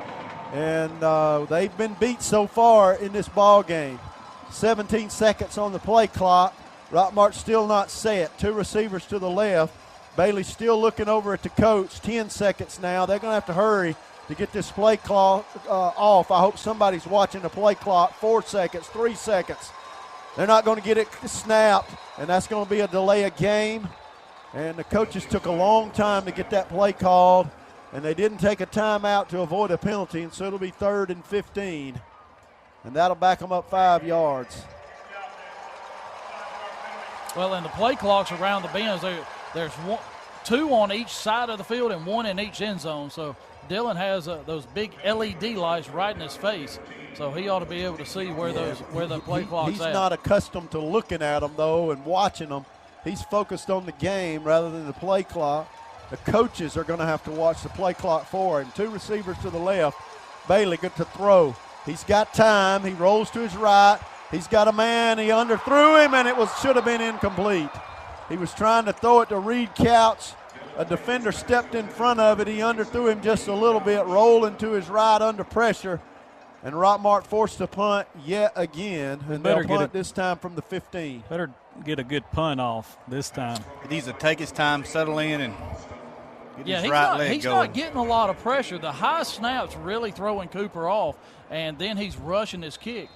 and they've been beat so far in this ball game. 17 seconds on the play clock. Rockmart still not set. 2 receivers to the left. Bailey still looking over at the coach. 10 seconds now. They're going to have to hurry to get this play clock off. I hope somebody's watching the play clock. 4 seconds, 3 seconds. They're not going to get it snapped, and that's going to be a delay of game. And the coaches took a long time to get that play called, and they didn't take a timeout to avoid a penalty, and so it'll be 3rd and 15. And that'll back them up 5 yards. Well, and the play clocks around the bends, there's 2 on each side of the field and 1 in each end zone. So Dylan has those big LED lights right in his face. So he ought to be able to see where the play clock's He's at. not accustomed to looking at them, though, and watching them. He's focused on the game rather than the play clock. The coaches are going to have to watch the play clock for him. 2 receivers to the left. Bailey good to throw. He's got time. He rolls to his right. He's got a man. He underthrew him, and it should have been incomplete. He was trying to throw it to Reed Couch. A defender stepped in front of it. He underthrew him just a little bit, rolling to his right under pressure. And Rockmart forced a punt yet again, and they'll punt this time from the 15. Better get a good punt off this time. He needs to take his time, settle in, and get his right leg going. He's not getting a lot of pressure. The high snap's really throwing Cooper off, and then he's rushing his kick.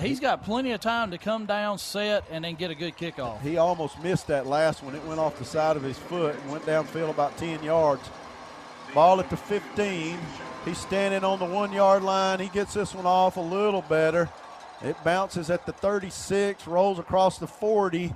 He's got plenty of time to come down, set, and then get a good kickoff. He almost missed that last one. It went off the side of his foot and went downfield about 10 yards. Ball at the 15. He's standing on the 1-yard line. He gets this one off a little better. It bounces at the 36, rolls across the 40,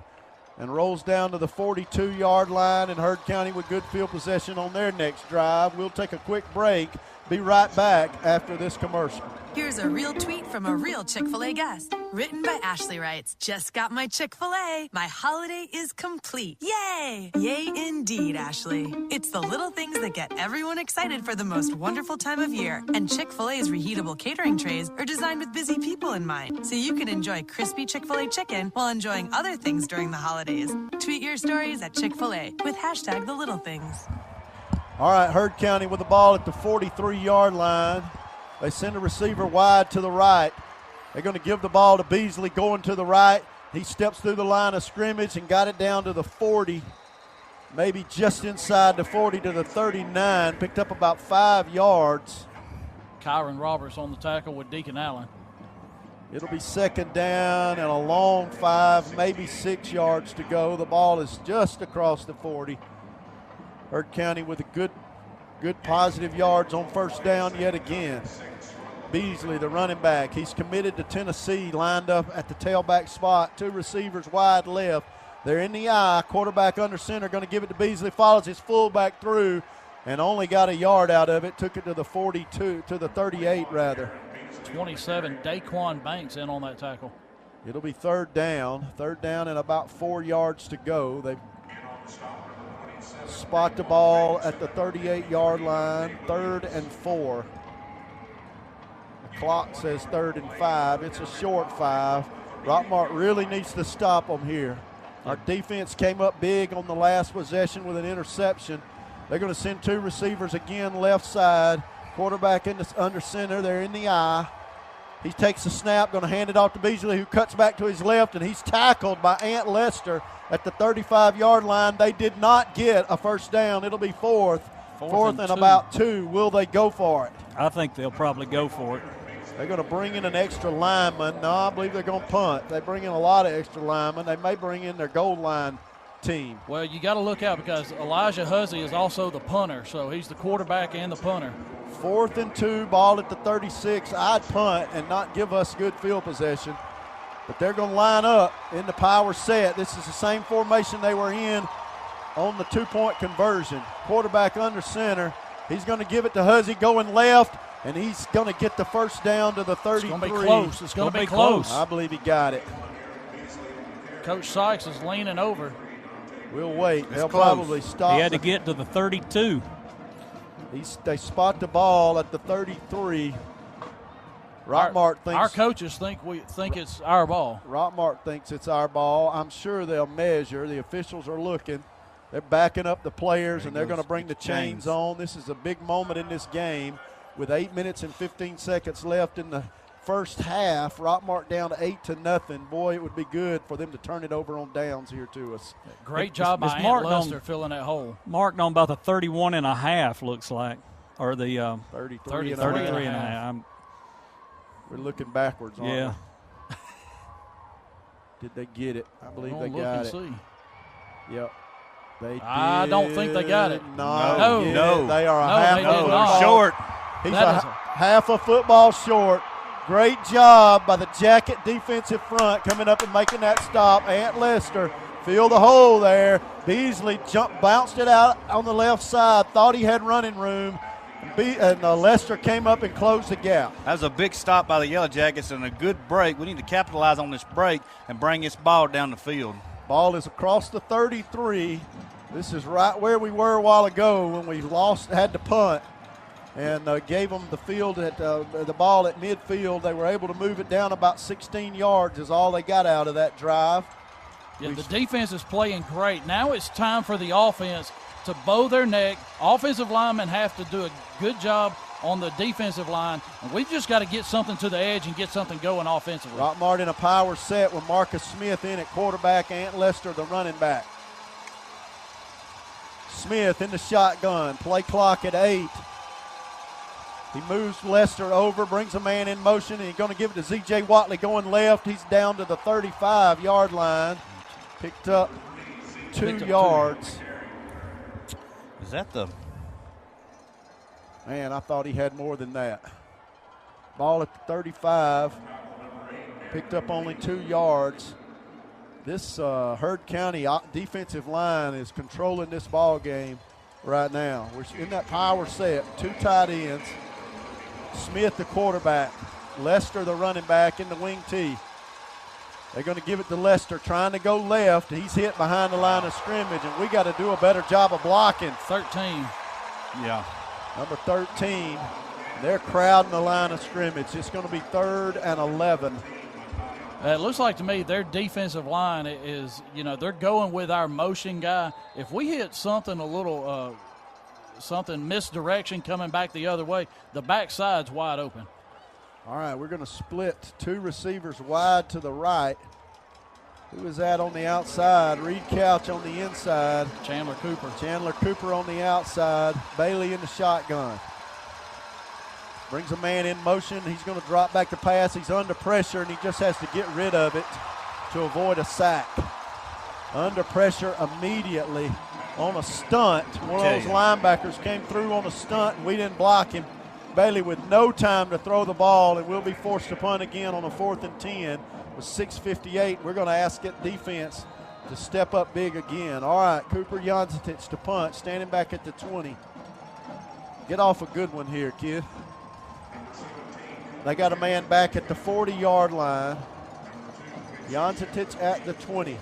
and rolls down to the 42-yard line, and Heard County with good field possession on their next drive. We'll take a quick break. Be right back after this commercial. Here's a real tweet from a real Chick-fil-A guest. Written by Ashley writes, just got my Chick-fil-A. My holiday is complete. Yay! Yay indeed, Ashley. It's the little things that get everyone excited for the most wonderful time of year. And Chick-fil-A's reheatable catering trays are designed with busy people in mind, so you can enjoy crispy Chick-fil-A chicken while enjoying other things during the holidays. Tweet your stories at Chick-fil-A with hashtag the little things. All right, Heard County with the ball at the 43-yard line. They send a receiver wide to the right. They're going to give the ball to Beasley going to the right. He steps through the line of scrimmage and got it down to the 40, maybe just inside the 40 to the 39, picked up about 5 yards. Kyron Roberts on the tackle with Deacon Allen. It'll be 2nd down and a long 5, maybe 6 yards to go. The ball is just across the 40. Heard County with a good positive yards on 1st down yet again. Beasley, the running back, he's committed to Tennessee, lined up at the tailback spot. 2 receivers wide left. They're in the eye. Quarterback under center, going to give it to Beasley. Follows his fullback through and only got a yard out of it. Took it to the 42, to the 38 rather. 27, Daquan Banks in on that tackle. It'll be 3rd down. 3rd down and about 4 yards to go. They spot the ball at the 38-yard line. 3rd and 4. The clock says 3rd and 5. It's a short 5. Rockmart really needs to stop them here. Our defense came up big on the last possession with an interception. They're going to send 2 receivers again left side. Quarterback under center. They're in the eye. He takes the snap, going to hand it off to Beasley, who cuts back to his left, and he's tackled by Ant Lester at the 35-yard line. They did not get a 1st down. It'll be 4th and about 2. Will they go for it? I think they'll probably go for it. They're going to bring in an extra lineman. No, I believe they're going to punt. They bring in a lot of extra linemen. They may bring in their goal line team. Well, you got to look out because Elijah Huzzy is also the punter, so he's the quarterback and the punter. 4th and 2, ball at the 36. I'd punt and not give us good field possession. But they're going to line up in the power set. This is the same formation they were in on the 2-point conversion. Quarterback under center. He's going to give it to Huzzy going left, and he's going to get the 1st down to the 33. It's going to be close. It's going to be close. I believe he got it. Coach Sykes is leaning over. We'll wait. They'll probably stop. He had to get to the 32. They spot the ball at the 33. Rockmart thinks our coaches think it's our ball. Rockmart thinks it's our ball. I'm sure they'll measure. The officials are looking. They're backing up the players, and they're going to bring the chains on. This is a big moment in this game with 8 minutes and 15 seconds left in the first half. Rockmart down 8-0. Boy, it would be good for them to turn it over on downs here to us. Great job by Ant Lester filling that hole. Marked on about the 31.5, looks like, or the 33 and a half. We're looking backwards, aren't we? Did they get it? I believe they Look got and it. see. Yep. They I don't think they got it. No. They are a No, half they a did football not. Short. He's That is half a football short. Great job by the Jacket defensive front coming up and making that stop. Ant Lester filled the hole there. Beasley bounced it out on the left side, thought he had running room. And Lester came up and closed the gap. That was a big stop by the Yellow Jackets and a good break. We need to capitalize on this break and bring this ball down the field. Ball is across the 33. This is right where we were a while ago when we had to punt and gave them the field at the ball at midfield. They were able to move it down about 16 yards is all they got out of that drive. Yeah, the defense is playing great. Now it's time for the offense to bow their neck. Offensive linemen have to do a good job on the defensive line, and we've just got to get something to the edge and get something going offensively. Rockmart in a power set with Marcus Smith in at quarterback, Ant Lester the running back. Smith in the shotgun, play clock at 8. He moves Lester over, brings a man in motion, and he's going to give it to Z.J. Watley going left. He's down to the 35-yard line. Picked up 2 yards. Is that the... Man, I thought he had more than that. Ball at the 35. Picked up only 2 yards. This Heard County defensive line is controlling this ball game right now. We're in that power set, 2 tight ends. Smith the quarterback, Lester the running back in the wing tee. They're going to give it to Lester, trying to go left. He's hit behind the line of scrimmage, and we got to do a better job of blocking. 13. Yeah. Number 13. They're crowding the line of scrimmage. It's going to be 3rd and 11. It looks like to me their defensive line is, they're going with our motion guy. If we hit something a little, something misdirection coming back the other way, the backside's wide open. All right, we're going to split 2 receivers wide to the right. Who is that on the outside? Reed Couch on the inside. Chandler Cooper on the outside. Bailey in the shotgun. Brings a man in motion. He's going to drop back the pass. He's under pressure, and he just has to get rid of it to avoid a sack. Under pressure immediately on a stunt. One of those linebackers came through on a stunt, and we didn't block him. Bailey with no time to throw the ball, and we'll be forced to punt again on a 4th and 10 with 6:58. We're going to ask it defense to step up big again. All right, Cooper Jansitic to punt, standing back at the 20. Get off a good one here, kid. They got a man back at the 40-yard line. Jansitic at the 20.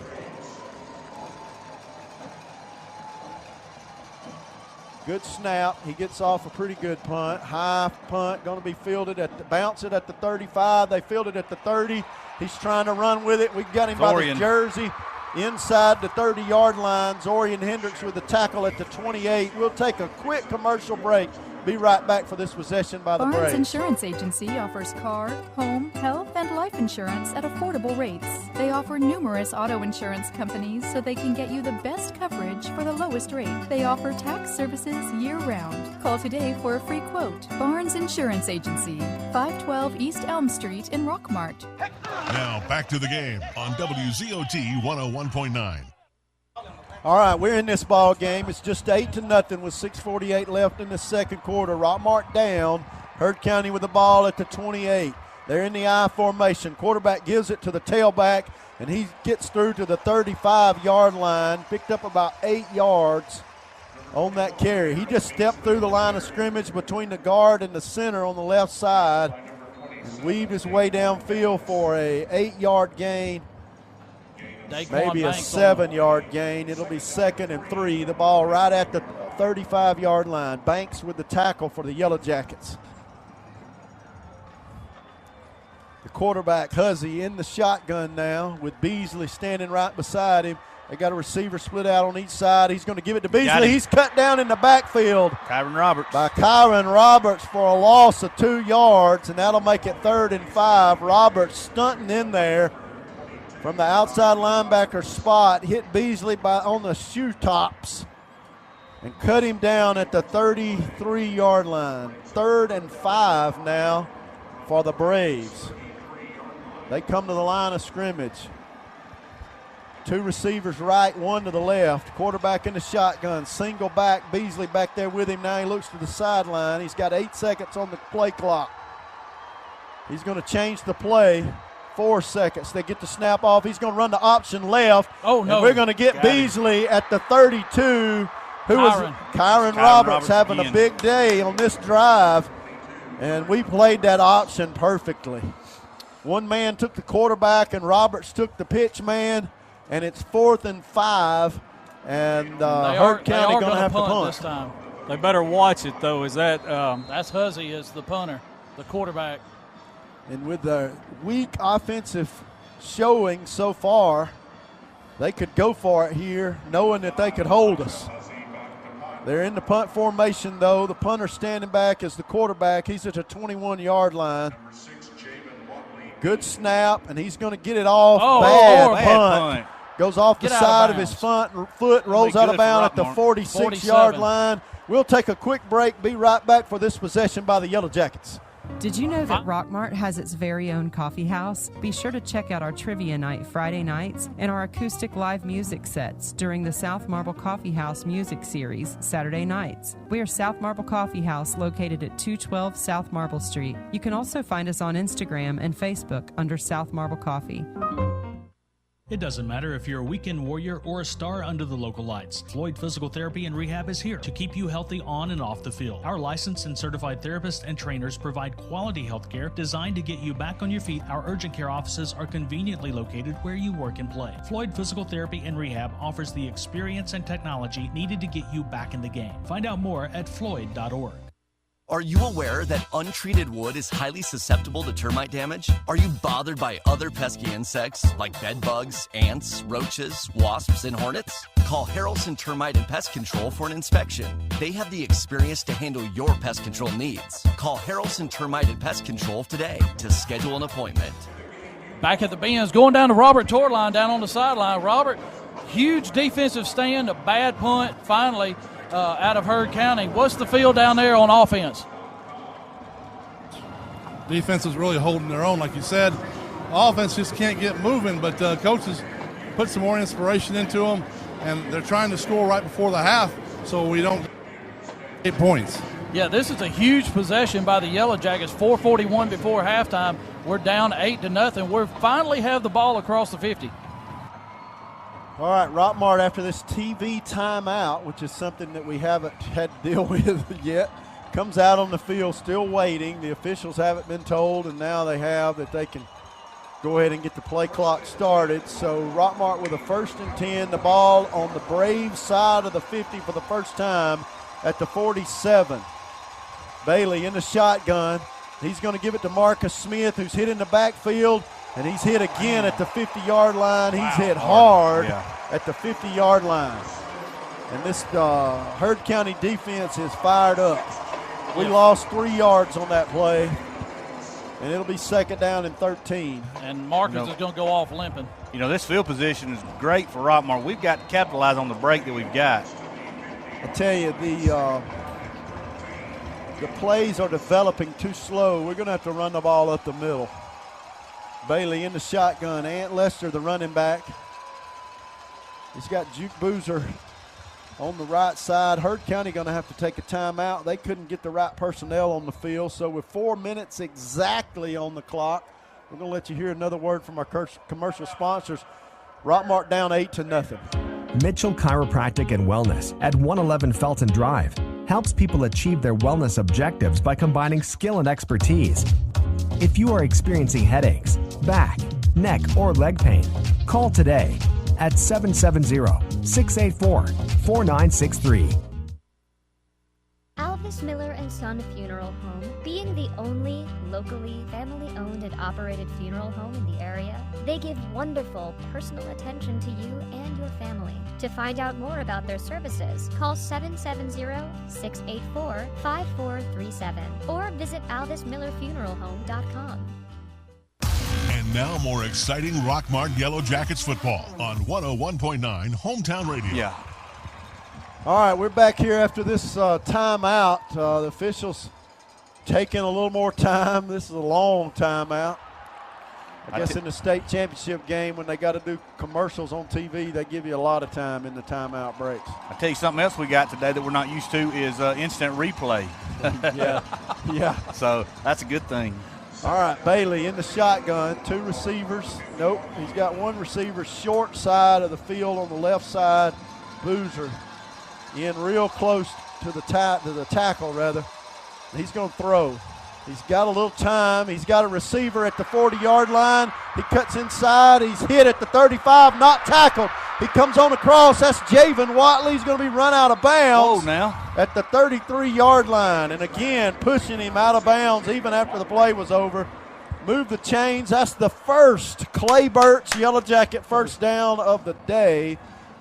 Good snap. He gets off a pretty good punt. High punt, going to be fielded bounce it at the 35. They field it at the 30. He's trying to run with it. We got him by the jersey inside the 30-yard line. Zorian Hendricks with the tackle at the 28. We'll take a quick commercial break. Be right back for this possession by the Barnes Braves. Insurance Agency offers car, home, health, and life insurance at affordable rates. They offer numerous auto insurance companies so they can get you the best coverage for the lowest rate. They offer tax services year-round. Call today for a free quote. Barnes Insurance Agency, 512 East Elm Street in Rockmart. Now back to the game on WZOT 101.9. All right, we're in this ball game. It's just 8-0 with 6:48 left in the second quarter. Rockmart down. Heard County with the ball at the 28. They're in the I formation. Quarterback gives it to the tailback, and he gets through to the 35-yard line. Picked up about 8 yards on that carry. He just stepped through the line of scrimmage between the guard and the center on the left side and weaved his way downfield for a 8-yard gain. Maybe a 7-yard gain. It'll be 2nd and 3. The ball right at the 35-yard line. Banks with the tackle for the Yellow Jackets. The quarterback, Huzzy, in the shotgun now with Beasley standing right beside him. They got a receiver split out on each side. He's going to give it to Beasley. He's cut down in the backfield. Kyron Roberts. By Kyron Roberts for a loss of 2 yards, and that'll make it 3rd and 5. Roberts stunting in there from the outside linebacker spot, hit Beasley on the shoe tops and cut him down at the 33-yard line. 3rd and 5 now for the Braves. They come to the line of scrimmage. Two receivers right, one to the left. Quarterback in the shotgun, single back. Beasley back there with him. Now he looks to the sideline. He's got 8 seconds on the play clock. He's going to change the play. 4 seconds. They get the snap off. He's going to run the option left. Oh, no. And we're going to get Beasley at the 32. Kyron Roberts having a big day on this drive. And we played that option perfectly. One man took the quarterback and Roberts took the pitch man. And it's 4th and 5. And Hurt County going to have to punt this time. They better watch it, though. Is that that's Huzzy as the punter, the quarterback. And with the weak offensive showing so far, they could go for it here, knowing that they could hold us. They're in the punt formation, though. The punter standing back as the quarterback. He's at the 21-yard line. Good snap, and he's going to get it off. Bad punt. Goes off the side of his foot, rolls out of bounds at the 46-yard line. We'll take a quick break, be right back for this possession by the Yellow Jackets. Did you know that Rockmart has its very own coffee house? Be sure to check out our trivia night Friday nights and our acoustic live music sets during the South Marble Coffee House music series Saturday nights. We are South Marble Coffee House located at 212 South Marble Street. You can also find us on Instagram and Facebook under South Marble Coffee. It doesn't matter if you're a weekend warrior or a star under the local lights. Floyd Physical Therapy and Rehab is here to keep you healthy on and off the field. Our licensed and certified therapists and trainers provide quality health care designed to get you back on your feet. Our urgent care offices are conveniently located where you work and play. Floyd Physical Therapy and Rehab offers the experience and technology needed to get you back in the game. Find out more at floyd.org. Are you aware that untreated wood is highly susceptible to termite damage? Are you bothered by other pesky insects like bed bugs, ants, roaches, wasps, and hornets? Call Harrelson Termite and Pest Control for an inspection. They have the experience to handle your pest control needs. Call Harrelson Termite and Pest Control today to schedule an appointment. Back at the Benz, going down to Robert Torline down on the sideline. Robert, huge defensive stand, a bad punt, finally. Out of Herd County. What's the feel down there on offense? Defense is really holding their own, like you said. Offense just can't get moving, but coaches put some more inspiration into them, and they're trying to score right before the half so we don't get 8 points. Yeah, this is a huge possession by the Yellow Jackets. 4:41 before halftime. We're down 8-0. We finally have the ball across the 50. All right, Rockmart, after this TV timeout, which is something that we haven't had to deal with yet, comes out on the field still waiting. The officials haven't been told, and now they have that they can go ahead and get the play clock started. So Rockmart with a 1st and 10, the ball on the Braves side of the 50 for the first time at the 47. Bailey in the shotgun. He's going to give it to Marcus Smith, who's hit in the backfield. And he's hit again at the 50-yard line. He's hit hard at the 50-yard line. And this Herd County defense is fired up. We lost 3 yards on that play, and it'll be 2nd down and 13. And Marcus is going to go off limping. You know, this field position is great for Rockmart. We've got to capitalize on the break that we've got. I tell you, the plays are developing too slow. We're going to have to run the ball up the middle. Bailey in the shotgun. Ant Lester, the running back. He's got Juke Boozer on the right side. Herd County going to have to take a timeout. They couldn't get the right personnel on the field. So with 4 minutes exactly on the clock, we're going to let you hear another word from our commercial sponsors. Rockmart down 8-0. Mitchell Chiropractic and Wellness at 111 Felton Drive helps people achieve their wellness objectives by combining skill and expertise. If you are experiencing headaches, back, neck, or leg pain, call today at 770-684-4963. Alvis Miller and Son Funeral Home, being the only locally family-owned and operated funeral home in the area, they give wonderful personal attention to you and your family. To find out more about their services, call 770-684-5437 or visit alvismillerfuneralhome.com. And now more exciting Rockmart Yellow Jackets football on 101.9 Hometown Radio. Yeah. All right, we're back here after this timeout. The officials taking a little more time. This is a long timeout. I guess in the state championship game, when they got to do commercials on TV, they give you a lot of time in the timeout breaks. I tell you something else we got today that we're not used to is instant replay. Yeah. So that's a good thing. All right, Bailey in the shotgun, 2 receivers. Nope, he's got 1 receiver short side of the field on the left side. Boozer in real close to the tackle, rather. He's going to throw. He's got a little time. He's got a receiver at the 40-yard line. He cuts inside. He's hit at the 35, not tackled. He comes on across. That's Javen Watley. He's going to be run out of bounds at the 33-yard line. And again, pushing him out of bounds even after the play was over. Move the chains. That's the first Clay Burt's Yellow Jacket first down of the day.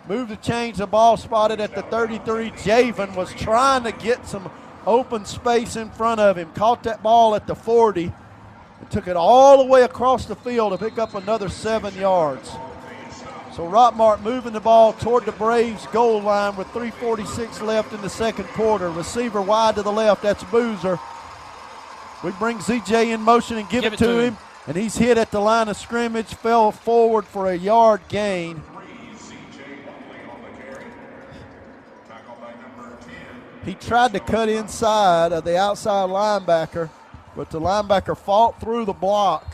Move the chains. The ball spotted at the 33. Javen was trying to get some open space in front of him. Caught that ball at the 40 and took it all the way across the field to pick up another 7 yards. So Rockmart moving the ball toward the Braves goal line with 3:46 left in the second quarter. Receiver wide to the left, that's Boozer. We bring ZJ in motion and give it to him. And he's hit at the line of scrimmage, fell forward for a yard gain. He tried to cut inside of the outside linebacker, but the linebacker fought through the block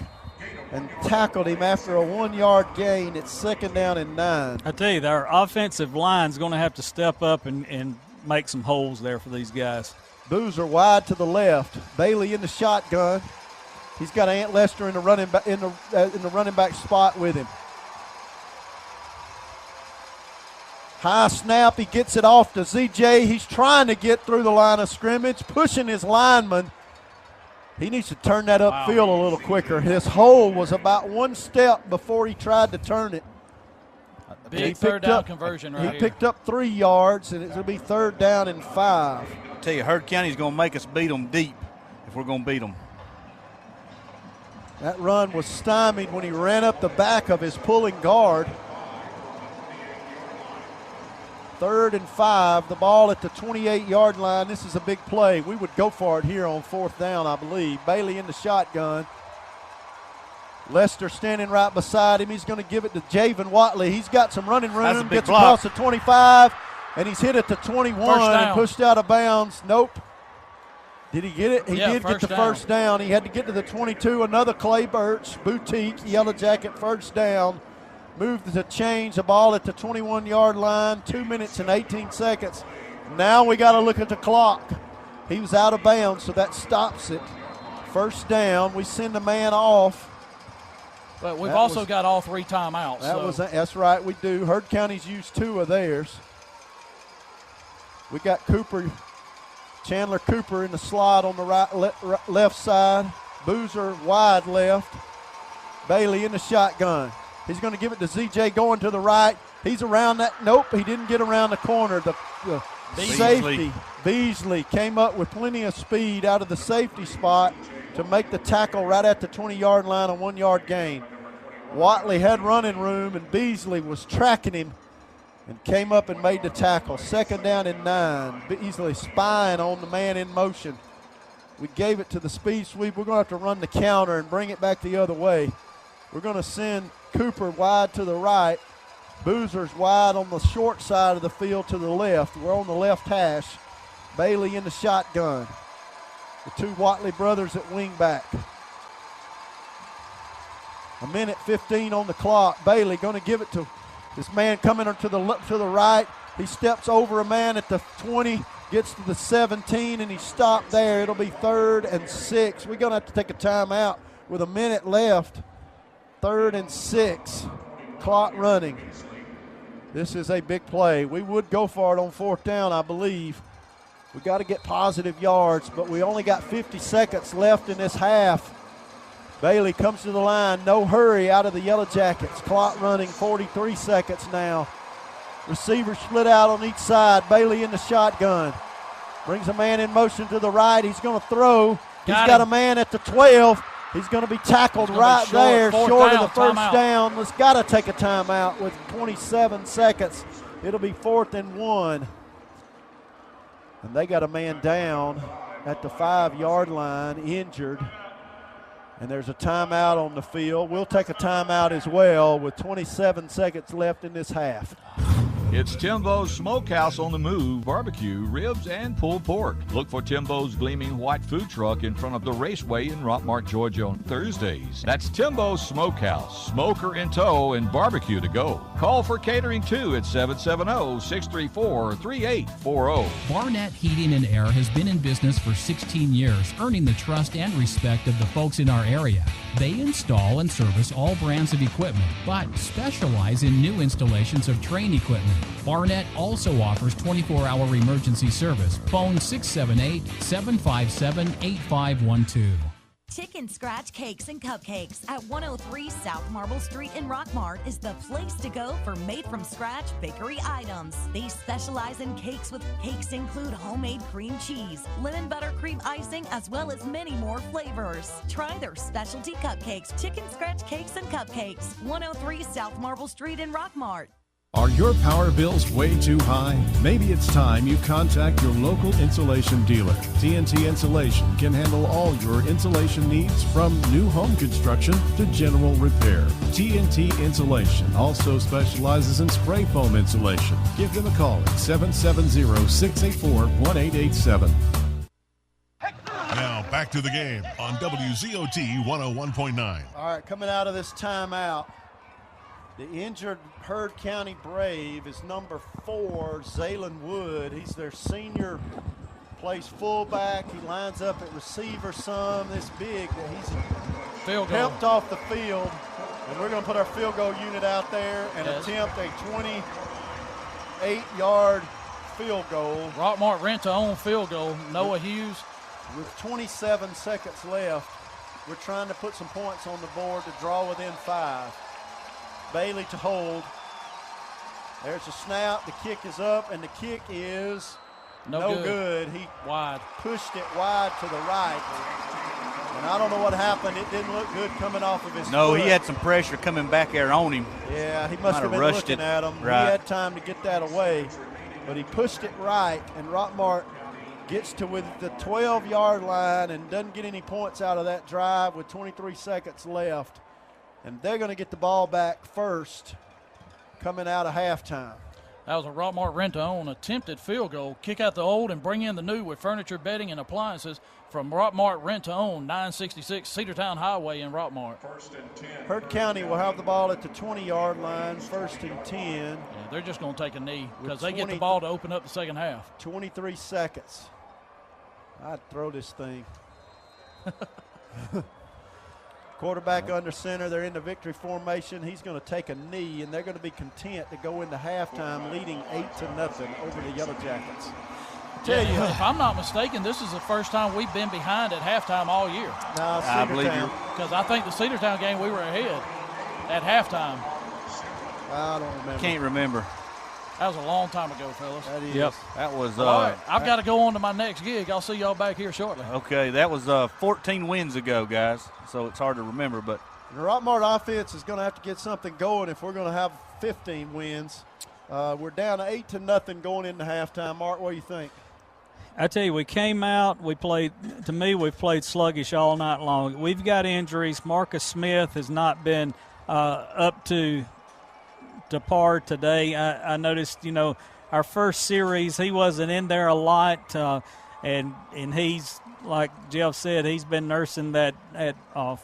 and tackled him after a 1-yard gain. It's 2nd down and 9. I tell you, our offensive line's going to have to step up and make some holes there for these guys. Boozer wide to the left. Bailey in the shotgun. He's got Ant Lester in the running back spot with him. High snap, he gets it off to ZJ. He's trying to get through the line of scrimmage, pushing his lineman. He needs to turn that upfield a little quicker. His hole was about 1 step before he tried to turn it. Big third down conversion right here. He picked up 3 yards, and it's going to be 3rd down and 5. I tell you, Heard County's going to make us beat them deep if we're going to beat them. That run was stymied when he ran up the back of his pulling guard. 3rd and 5, the ball at the 28-yard line. This is a big play. We would go for it here on 4th down, I believe. Bailey in the shotgun. Lester standing right beside him. He's going to give it to Javen Watley. He's got some running room. Gets across the 25, and he's hit at the 21 and pushed out of bounds. Nope. Did he get it? He did get the first down. He had to get to the 22. Another Clay Birch, Boutique, Yellow Jacket first down. Moved the change, the ball at the 21-yard line, 2 minutes and 18 seconds. Now we got to look at the clock. He was out of bounds, so that stops it. First down, we send the man off. But we've also got all 3 timeouts. That's right, we do. Heard County's used 2 of theirs. We got Chandler Cooper in the slot on the left side. Boozer wide left. Bailey in the shotgun. He's going to give it to ZJ going to the right. He's around that. Nope, he didn't get around the corner. The safety, Beasley, came up with plenty of speed out of the safety spot to make the tackle right at the 20-yard line, a 1-yard gain. Watley had running room, and Beasley was tracking him and came up and made the tackle. 2nd down and 9. Beasley spying on the man in motion. We gave it to the speed sweep. We're going to have to run the counter and bring it back the other way. We're going to send Cooper wide to the right. Boozer's wide on the short side of the field to the left. We're on the left hash. Bailey in the shotgun. The 2 Watley brothers at wing back. 1:15 on the clock. Bailey going to give it to this man coming to the right. He steps over a man at the 20, gets to the 17, and he stopped there. It'll be 3rd and 6. We're going to have to take a timeout with a minute left. 3rd and 6. Clock running. This is a big play. We would go for it on 4th down, I believe. We got to get positive yards, but we only got 50 seconds left in this half. Bailey comes to the line. No hurry out of the Yellow Jackets. Clock running, 43 seconds now. Receivers split out on each side. Bailey in the shotgun. Brings a man in motion to the right. He's going to throw. He's got a man at the 12. He's going to be tackled right there, short of the first down. Let's got to take a timeout with 27 seconds. It'll be 4th and 1. And they got a man down at the 5-yard line, injured. And there's a timeout on the field. We'll take a timeout as well with 27 seconds left in this half. It's Timbo's Smokehouse on the move, barbecue, ribs, and pulled pork. Look for Timbo's gleaming white food truck in front of the Raceway in Rockmart, Georgia on Thursdays. That's Timbo's Smokehouse, smoker in tow and barbecue to go. Call for catering too at 770-634-3840. Barnett Heating and Air has been in business for 16 years, earning the trust and respect of the folks in our area. They install and service all brands of equipment, but specialize in new installations of train equipment. Barnett also offers 24-hour emergency service. Phone 678-757-8512. Chicken Scratch Cakes and Cupcakes at 103 South Marble Street in Rockmart is the place to go for made-from-scratch bakery items. They specialize in cakes include homemade cream cheese, lemon buttercream icing, as well as many more flavors. Try their specialty cupcakes, Chicken Scratch Cakes and Cupcakes, 103 South Marble Street in Rockmart. Are your power bills way too high? Maybe it's time you contact your local insulation dealer. TNT Insulation can handle all your insulation needs from new home construction to general repair. TNT Insulation also specializes in spray foam insulation. Give them a call at 770-684-1887. Now back to the game on WZOT 101.9. All right, coming out of this timeout, the injured Heard County Brave is number 4, Zaylen Wood. He's their senior, plays fullback. He lines up at receiver some. This big that he's helped off the field. And we're going to put our field goal unit out there and attempt a 28-yard field goal. Rockmart rent-to-own field goal. Noah Hughes. With 27 seconds left, we're trying to put some points on the board to draw within 5. Bailey to hold. There's a snap. The kick is up, and the kick is no good. He pushed it wide to the right. And I don't know what happened. It didn't look good coming off of his foot. He had some pressure coming back there on him. Yeah, he must have been looking at him. Right. He had time to get that away, but he pushed it right, and Rockmart gets to with the 12-yard line and doesn't get any points out of that drive with 23 seconds left. And they're going to get the ball back first coming out of halftime. That was a Rockmart rent-to-own attempted field goal. Kick out the old and bring in the new with furniture, bedding, and appliances from Rockmart rent-to-own, 966 Cedartown Highway in Rockmart. Heard County will have the ball at the 20-yard line, 1st and 10. Yeah, they're just going to take a knee because they get the ball to open up the second half. 23 seconds. I'd throw this thing. Quarterback under center. They're in the victory formation. He's going to take a knee, and they're going to be content to go into halftime leading 8-0 over the Yellow Jackets. If I'm not mistaken, this is the first time we've been behind at halftime all year. No, I believe you. Because I think the Cedartown game we were ahead at halftime. I don't remember. Can't remember. That was a long time ago, fellas. That is. Yep. That was. All right, I've got to go on to my next gig. I'll see y'all back here shortly. Okay, that was 14 wins ago, guys. So it's hard to remember, but the Rockmart offense is going to have to get something going if we're going to have 15 wins. We're down to 8-0 going into halftime. Mark, what do you think? I tell you, we came out, we've played sluggish all night long. We've got injuries. Marcus Smith has not been up to par today. I noticed, our first series, he wasn't in there a lot, and he's, like Jeff said, he's been nursing that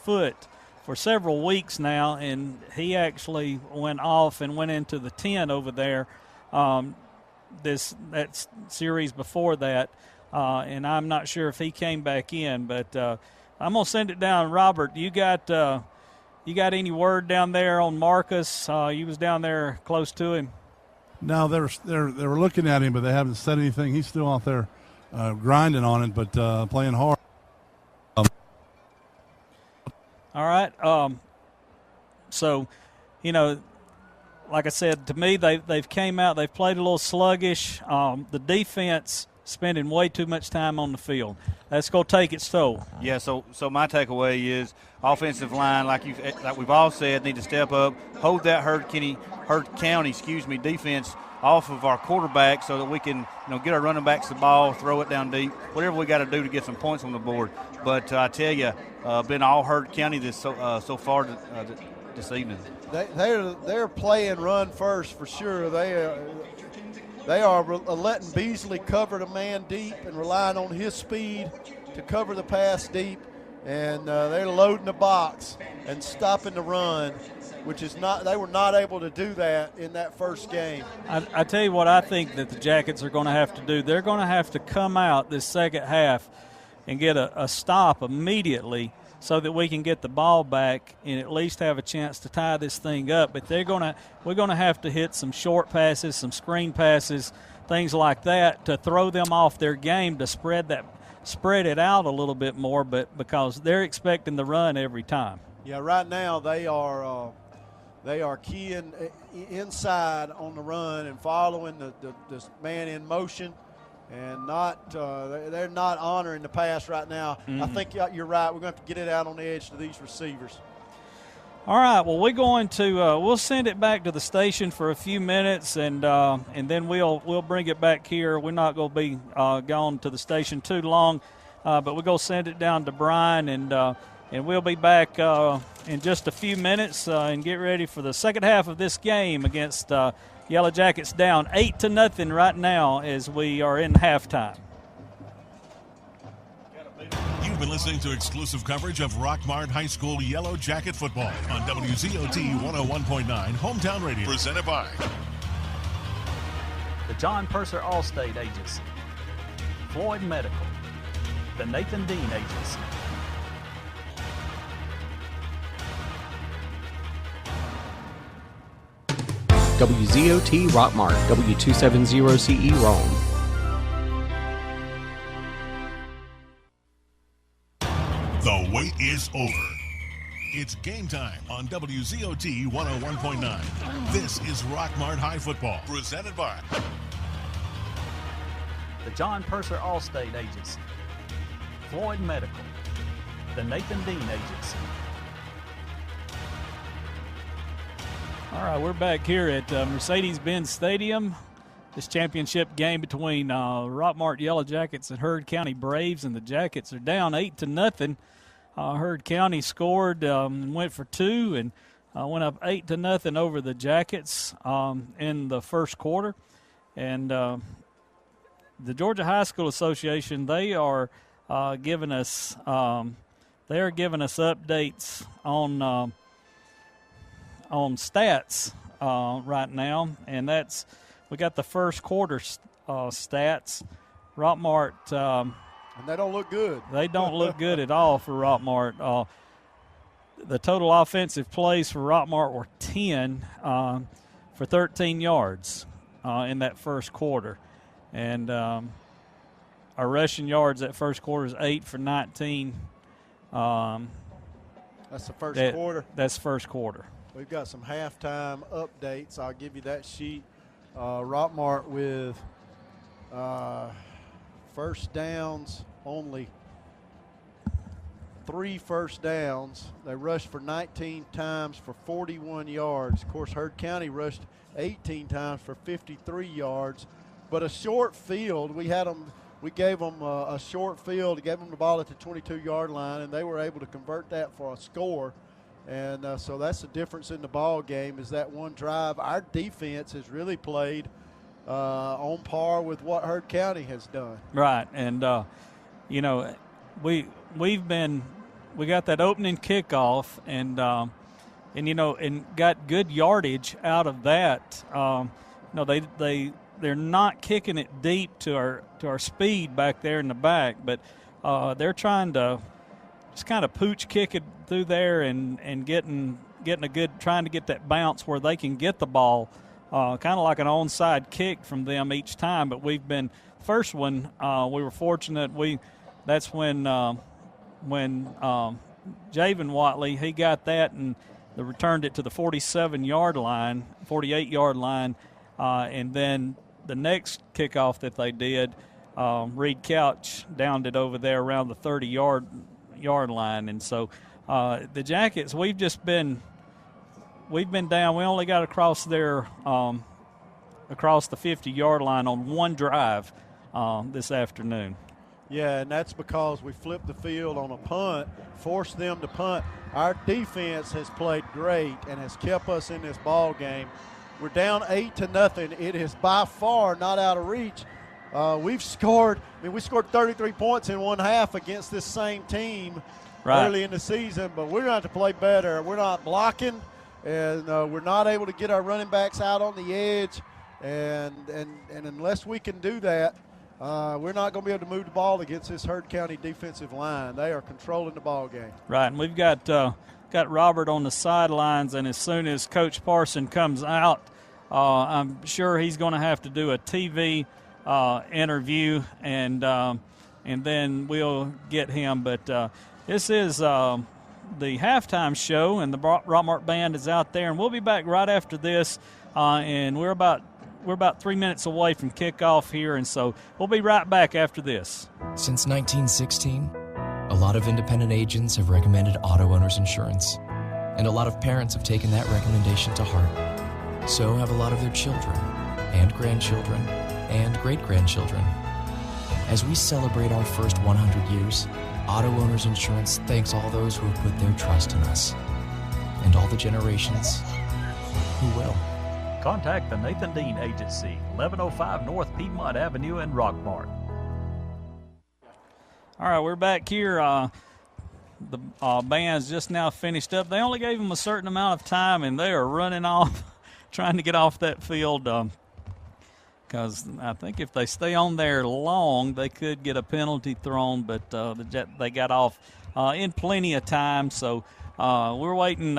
foot for several weeks now, and he actually went off and went into the tent over there that series before that, and I'm not sure if he came back in, but I'm going to send it down. Robert, you got any word down there on Marcus? You was down there close to him. No, they were looking at him, but they haven't said anything. He's still out there grinding on it, but playing hard. All right. So, like I said, to me, they've came out. They've played a little sluggish. The defense spending way too much time on the field. That's going to take its toll. Yeah. So my takeaway is offensive line, like we've all said, need to step up, hold that Heard County defense off of our quarterback so that we can, get our running backs the ball, throw it down deep, whatever we got to do to get some points on the board. But I tell you, been all Hurd County so far this evening. They're playing run first for sure. They are letting Beasley cover the man deep and relying on his speed to cover the pass deep, and they're loading the box and stopping the run, which is not. They were not able to do that in that first game. I tell you what I think that the Jackets are going to have to do. They're going to have to come out this second half and get a stop immediately so that we can get the ball back and at least have a chance to tie this thing up. But we're going to have to hit some short passes, some screen passes, things like that to throw them off their game to spread it out a little bit more, but because they're expecting the run every time. Yeah, right now they are keying inside on the run and following the man in motion. And they're not honoring the pass right now. Mm-hmm. I think you're right. We're going to have to get it out on the edge to these receivers. All right. Well, we're going to we'll send it back to the station for a few minutes, and then we'll bring it back here. We're not going to be gone to the station too long, but we're going to send it down to Brian, and we'll be back in just a few minutes and get ready for the second half of this game against. Yellow Jackets down 8-0 right now as we are in halftime. You've been listening to exclusive coverage of Rockmart High School Yellow Jacket football on WZOT 101.9 Hometown Radio, presented by the John Purser Allstate Agency, Floyd Medical, the Nathan Dean Agency, WZOT Rockmart, W270CE Rome. The wait is over. It's game time on WZOT 101.9. This is Rockmart High Football, presented by the John Purser Allstate Agency, Floyd Medical, the Nathan Dean Agency. All right, we're back here at Mercedes-Benz Stadium. This championship game between Rockmart Yellow Jackets and Hurd County Braves, and the Jackets are down 8-0. Hurd County scored and went for two and went up 8-0 over the Jackets in the first quarter. And the Georgia High School Association, they are giving us updates on stats right now, and we got the first quarter stats. Rockmart, and they don't look good. They don't look good at all for Rockmart. The total offensive plays for Rockmart were 10 for 13 yards in that first quarter, and our rushing yards that first quarter is 8 for 19. That's the first quarter. That's first quarter. We've got some halftime updates. I'll give you that sheet. Rockmart with first downs, only 3 first downs. They rushed for 19 times for 41 yards. Of course, Hurd County rushed 18 times for 53 yards. But a short field, we gave them a short field, gave them the ball at the 22-yard line, and they were able to convert that for a score. And so that's the difference in the ball game is that one drive. Our defense has really played on par with what Hurd County has done. Right, and we got that opening kickoff, and got good yardage out of that. They're not kicking it deep to our speed back there in the back, but they're trying to just kind of pooch kick it through there and getting trying to get that bounce where they can get the ball, kind of like an onside kick from them each time. But first one, we were fortunate. That's when Javen Watley, he got that and they returned it to the 48-yard line, and then the next kickoff that they did, Reed Couch downed it over there around the 30-yard line. And so the Jackets, we've been down. We only got across there across the 50-yard line on one drive this afternoon. Yeah, and that's because we flipped the field on a punt, forced them to punt. Our defense has played great and has kept us in this ball game. We're down 8-0. It is by far not out of reach. We scored 33 points in one half against this same team early in the season, but we're going to have to play better. We're not blocking, and we're not able to get our running backs out on the edge, and unless we can do that, we're not going to be able to move the ball against this Heard County defensive line. They are controlling the ball game. Right, and we've got Robert on the sidelines, and as soon as Coach Parson comes out, I'm sure he's going to have to do a TV interview, and then we'll get him. But this is the halftime show, and the Rockmart Band is out there, and we'll be back right after this, and we're about 3 minutes away from kickoff here, and so we'll be right back after this. Since 1916, a lot of independent agents have recommended auto owners insurance, and a lot of parents have taken that recommendation to heart. So have a lot of their children, and grandchildren, and great-grandchildren. As we celebrate our first 100 years, Auto Owners Insurance thanks all those who have put their trust in us, and all the generations who will. Contact the Nathan Dean Agency, 1105 North Piedmont Avenue in Rockmart. All right, we're back here. The band's just now finished up. They only gave them a certain amount of time, and they are running off, trying to get off that field, because I think if they stay on there long, they could get a penalty thrown, but they got off in plenty of time. So we're waiting.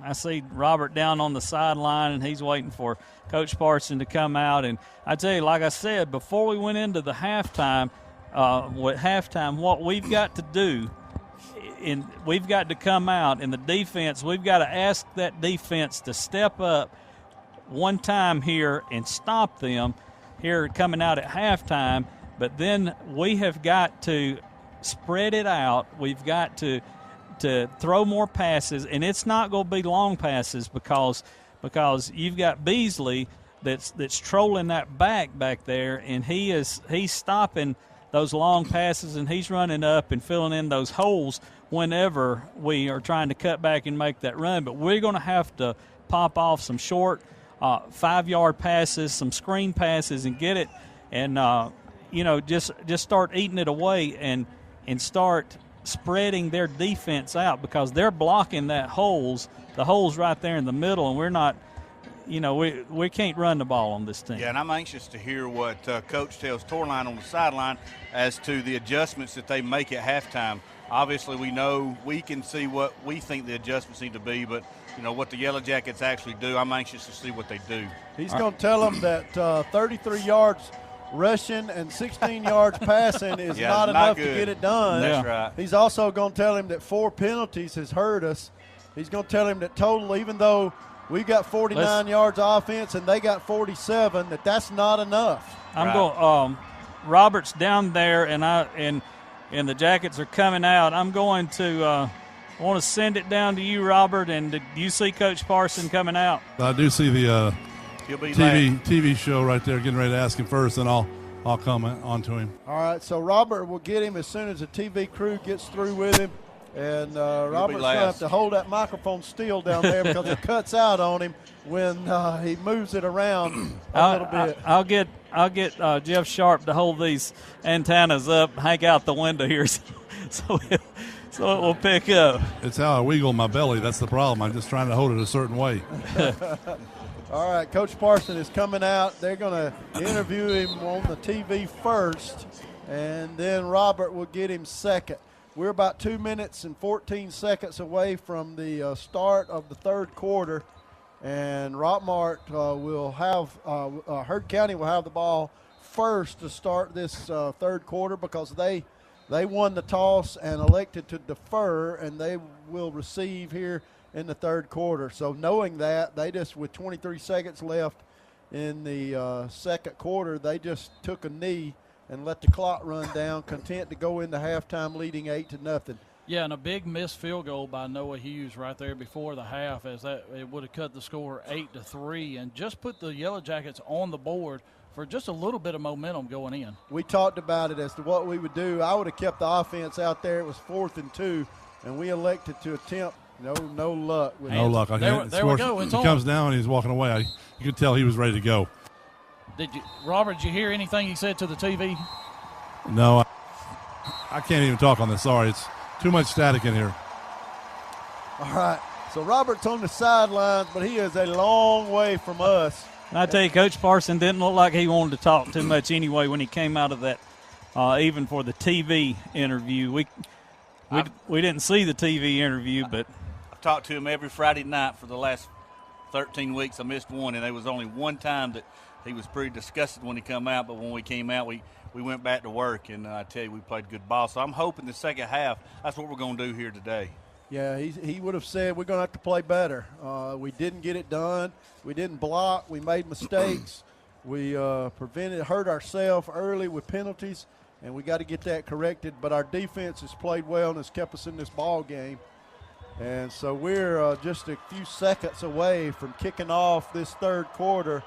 I see Robert down on the sideline, and he's waiting for Coach Parson to come out. And I tell you, like I said, before we went into the halftime, what we've got to do, we've got to come out, and the defense, we've got to ask that defense to step up one time here and stop them here coming out at halftime. But then we have got to spread it out. We've got to throw more passes, and it's not going to be long passes because you've got Beasley that's trolling that back there, and he's stopping those long passes, and he's running up and filling in those holes whenever we are trying to cut back and make that run. But we're going to have to pop off some short 5-yard passes, some screen passes, and get it, and just start eating it away and start spreading their defense out, because they're blocking the holes right there in the middle, and we're not, we can't run the ball on this team. Yeah, and I'm anxious to hear what Coach tells Torline on the sideline as to the adjustments that they make at halftime. Obviously, we can see what we think the adjustments need to be, but what the Yellow Jackets actually do, I'm anxious to see what they do. He's going to tell them that 33 yards rushing and 16 yards passing is not enough to get it done. That's right. He's also going to tell him that 4 penalties has hurt us. He's going to tell him that total, even though we got 49 yards offense and they got 47, that's not enough. I'm going. Robert's down there, and the Jackets are coming out. I'm going to want to send it down to you, Robert. And do you see Coach Parson coming out? I do see the TV show right there, getting ready to ask him first, and I'll comment on to him. All right, so Robert will get him as soon as the TV crew gets through with him. And Robert's going to have to hold that microphone still down there because it cuts out on him when he moves it around a little bit. I'll get Jeff Sharp to hold these antennas up, hang out the window here, so it will pick up. It's how I wiggle my belly. That's the problem. I'm just trying to hold it a certain way. All right, Coach Parson is coming out. They're going to interview him on the TV first, and then Robert will get him second. We're about 2 minutes and 14 seconds away from the start of the third quarter, and Rockmart will have Heard County will have the ball first to start this third quarter because they won the toss and elected to defer, and they will receive here in the third quarter. So knowing that, they just, with 23 seconds left in the second quarter, they just took a knee and let the clock run down, content to go into halftime leading 8-0. Yeah, and a big missed field goal by Noah Hughes right there before the half, as that it would have cut the score 8-3 and just put the Yellow Jackets on the board for just a little bit of momentum going in. We talked about it as to what we would do. I would have kept the offense out there. It was 4th and 2, and we elected to attempt. No luck. No luck. There we go. It's he on. comes down and he's walking away. You could tell he was ready to go. Robert, did you hear anything he said to the TV? No, I can't even talk on this. Sorry, it's too much static in here. All right. So Robert's on the sidelines, but he is a long way from us. I tell you, Coach Parson didn't look like he wanted to talk too much anyway when he came out of that, even for the TV interview. We didn't see the TV interview, but I've talked to him every Friday night for the last 13 weeks. I missed one, and there was only one time that he was pretty disgusted when he come out, but when we came out, we went back to work, and I tell you, we played good ball. So I'm hoping the second half, that's what we're going to do here today. Yeah, he would have said we're going to have to play better. We didn't get it done. We didn't block. We made mistakes. We hurt ourselves early with penalties, and we got to get that corrected. But our defense has played well and has kept us in this ball game. And so we're just a few seconds away from kicking off this third quarter.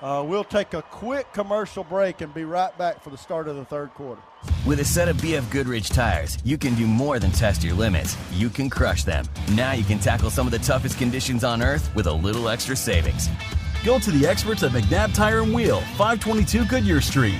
We'll take a quick commercial break and be right back for the start of the third quarter. With a set of BF Goodrich tires, you can do more than test your limits. You can crush them. Now you can tackle some of the toughest conditions on Earth with a little extra savings. Go to the experts at McNabb Tire and Wheel, 522 Goodyear Street.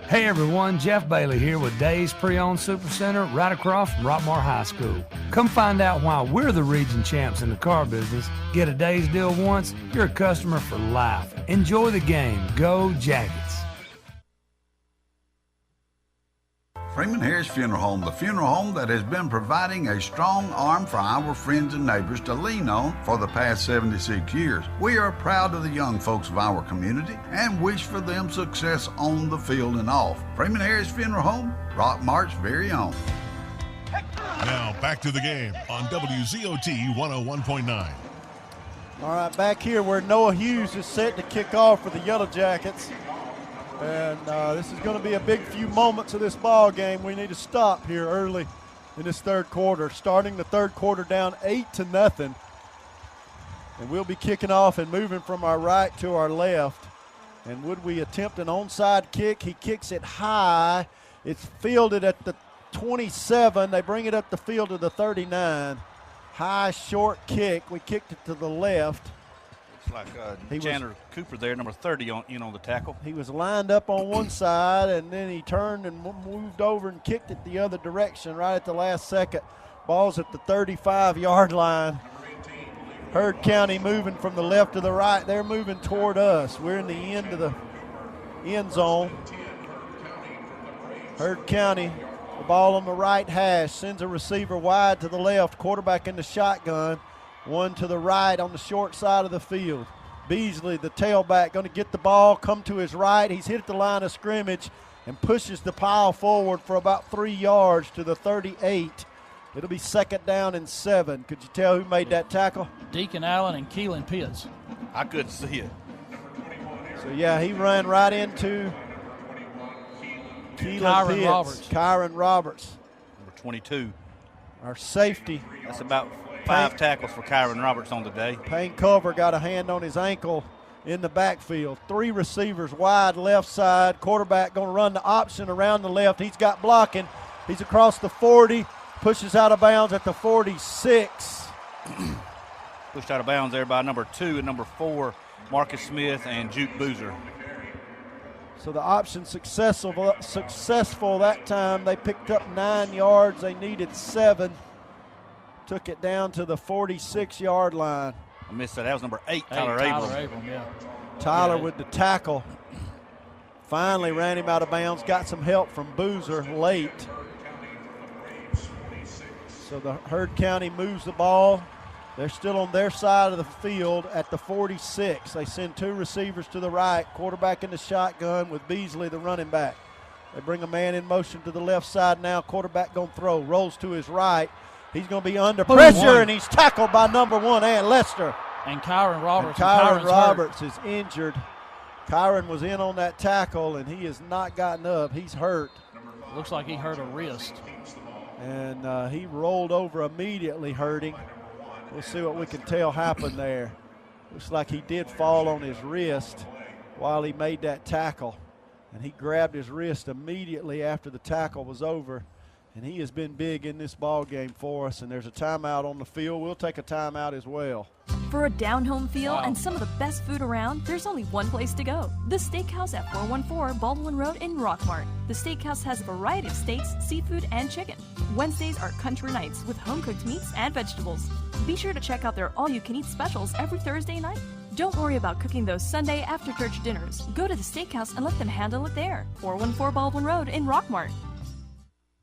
Hey everyone, Jeff Bailey here with Days Pre-Owned Supercenter right across from Rockmart High School. Come find out why we're the region champs in the car business. Get a Days deal once, you're a customer for life. Enjoy the game. Go Jackets. Freeman Harris Funeral Home, the funeral home that has been providing a strong arm for our friends and neighbors to lean on for the past 76 years. We are proud of the young folks of our community and wish for them success on the field and off. Freeman Harris Funeral Home, Rockmart's very own. Now back to the game on WZOT 101.9. All right, back here where Noah Hughes is set to kick off for the Yellow Jackets. And this is going to be a big few moments of this ball game. We need to stop here early in this third quarter, starting the third quarter down 8-0. And we'll be kicking off and moving from our right to our left. And would we attempt an onside kick? He kicks it high. It's fielded at the 27. They bring it up the field to the 39. High, short kick. We kicked it to the left. Like Chandler Cooper there, number 30 on the tackle. He was lined up on one side, and then he turned and moved over and kicked it the other direction right at the last second. Ball's at the 35-yard line. Heard County moving from the left to the right. They're moving toward us. We're in the end of the end zone. Heard County, the ball on the right hash, sends a receiver wide to the left, quarterback in the shotgun. One to the right on the short side of the field. Beasley, the tailback, going to get the ball, come to his right. He's hit the line of scrimmage and pushes the pile forward for about 3 yards to the 38. It'll be 2nd down and 7. Could you tell who made that tackle? Deacon Allen and Keelan Pitts. I couldn't see it. So, yeah, he ran right into Keelan Pitts. Kyron Roberts. Number 22. Our safety. That's about 5 tackles for Kyron Roberts on the day. Payne Culver got a hand on his ankle in the backfield. 3 receivers wide left side. Quarterback going to run the option around the left. He's got blocking. He's across the 40. Pushes out of bounds at the 46. Pushed out of bounds there by number 2 and number 4, Marcus Smith and Juke Boozer. So the option successful that time. They picked up 9 yards. They needed 7. Took it down to the 46-yard line. I missed that. That was number 8, Tyler Abram. Yeah. Tyler with the tackle. Finally ran him out of bounds. Got some help from Boozer late. So the Heard County moves the ball. They're still on their side of the field at the 46. They send 2 receivers to the right. Quarterback in the shotgun with Beasley, the running back. They bring a man in motion to the left side now. Quarterback going to throw. Rolls to his right. He's going to be under pressure, and he's tackled by number 1, Ant Lester. And Kyron Roberts. Kyron Roberts is injured. Kyron was in on that tackle, and he has not gotten up. He's hurt. Looks like he hurt a wrist. And he rolled over immediately, hurting. We'll see what we can tell happened there. Looks like he did fall on his wrist while he made that tackle. And he grabbed his wrist immediately after the tackle was over. And he has been big in this ball game for us. And there's a timeout on the field. We'll take a timeout as well. For a down-home feel and some of the best food around, there's only one place to go. The Steakhouse at 414 Baldwin Road in Rockmart. The Steakhouse has a variety of steaks, seafood, and chicken. Wednesdays are country nights with home-cooked meats and vegetables. Be sure to check out their all-you-can-eat specials every Thursday night. Don't worry about cooking those Sunday after-church dinners. Go to the Steakhouse and let them handle it there. 414 Baldwin Road in Rockmart.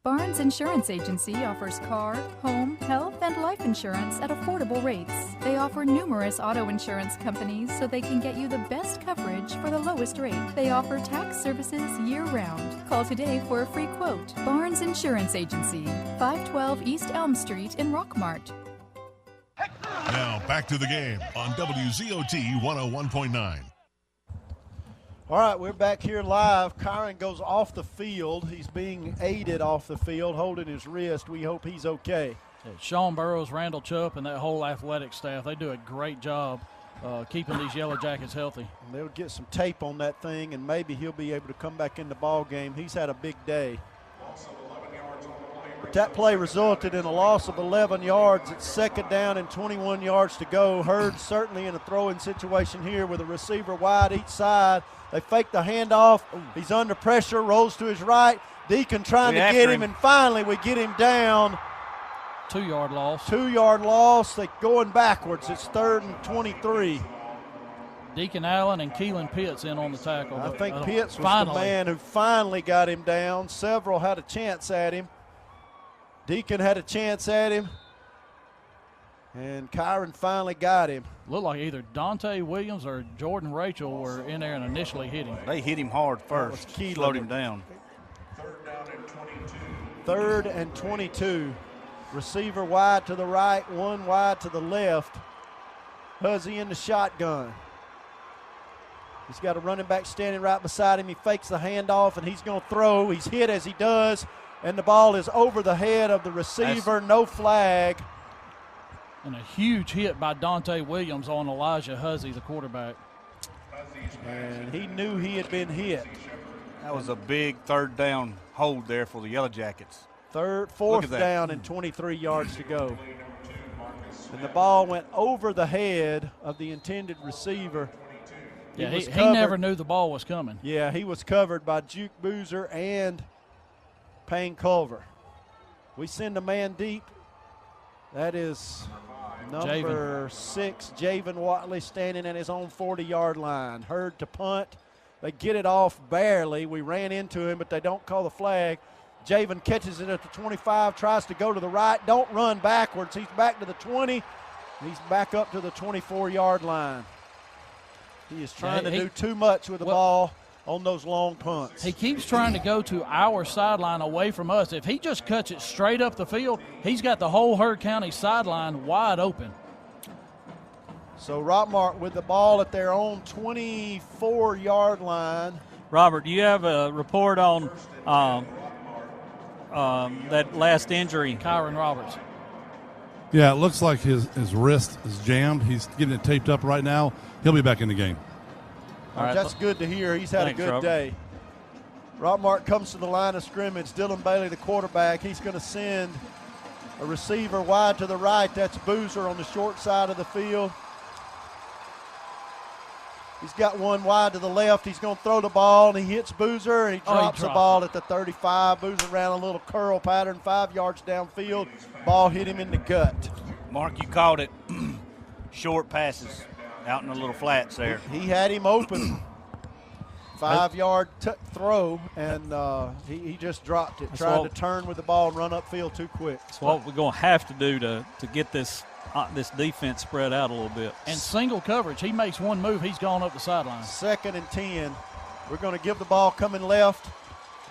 Barnes Insurance Agency offers car, home, health, and life insurance at affordable rates. They offer numerous auto insurance companies so they can get you the best coverage for the lowest rate. They offer tax services year-round. Call today for a free quote. Barnes Insurance Agency, 512 East Elm Street in Rockmart. Now back to the game on WZOT 101.9. All right, we're back here live. Kyron goes off the field. He's being aided off the field, holding his wrist. We hope he's okay. Sean Burrows, Randall Chupp, and that whole athletic staff, they do a great job keeping these Yellow Jackets healthy. And they'll get some tape on that thing, and maybe he'll be able to come back in the ball game. He's had a big day. But that play resulted in a loss of 11 yards. It's second down and 21 yards to go. Hurd certainly in a throwing situation here with a receiver wide each side. They fake the handoff. He's under pressure, rolls to his right. Deacon trying to get him, and finally we get him down. 2-yard loss. 2-yard loss. They're going backwards. It's 3rd and 23. Deacon Allen and Keelan Pitts in on the tackle. I think Pitts was the man who finally got him down. Several had a chance at him. Deacon had a chance at him. And Kyron finally got him. Looked like either Dante Williams or Jordan Rachel were in there and initially hit him. They hit him hard first, slowed him down. 3rd and 22. Receiver wide to the right, one wide to the left. Huzzy in the shotgun. He's got a running back standing right beside him. He fakes the handoff, and he's going to throw. He's hit as he does, and the ball is over the head of the receiver. No flag. And a huge hit by Dante Williams on Elijah Huzzy, the quarterback. And he knew he had been hit. That was a big 3rd down hold there for the Yellow Jackets. 4th down and 23 yards to go. And the ball went over the head of the intended receiver. Yeah, he never knew the ball was coming. Yeah, he was covered by Juke Boozer and Payne Culver. We send a man deep. That is number 6, Javen Watley, standing at his own 40-yard line. Hurd to punt. They get it off barely. We ran into him, but they don't call the flag. Javen catches it at the 25, tries to go to the right. Don't run backwards. He's back to the 20. He's back up to the 24-yard line. He is trying to do too much with the ball on those long punts. He keeps trying to go to our sideline away from us. If he just cuts it straight up the field, he's got the whole Hurd County sideline wide open. So Rockmart with the ball at their own 24-yard line. Robert, do you have a report on that last injury? Kyron Roberts. Yeah, it looks like his wrist is jammed. He's getting it taped up right now. He'll be back in the game. All right, that's good to hear. He's had a good day. Rockmart comes to the line of scrimmage. Dylan Bailey, the quarterback. He's going to send a receiver wide to the right. That's Boozer on the short side of the field. He's got one wide to the left. He's going to throw the ball, and he hits Boozer, and he drops the ball at the 35. Boozer ran a little curl pattern 5 yards downfield. Ball hit him in the gut. Mark, you called it. Short passes out in the little flats there. He had him open. 5-yard throw, and he just dropped it, trying to turn with the ball and run upfield too quick. That's what we're going to have to do to get this defense spread out a little bit. And single coverage. He makes one move, he's gone up the sideline. 2nd and 10. We're going to give the ball coming left.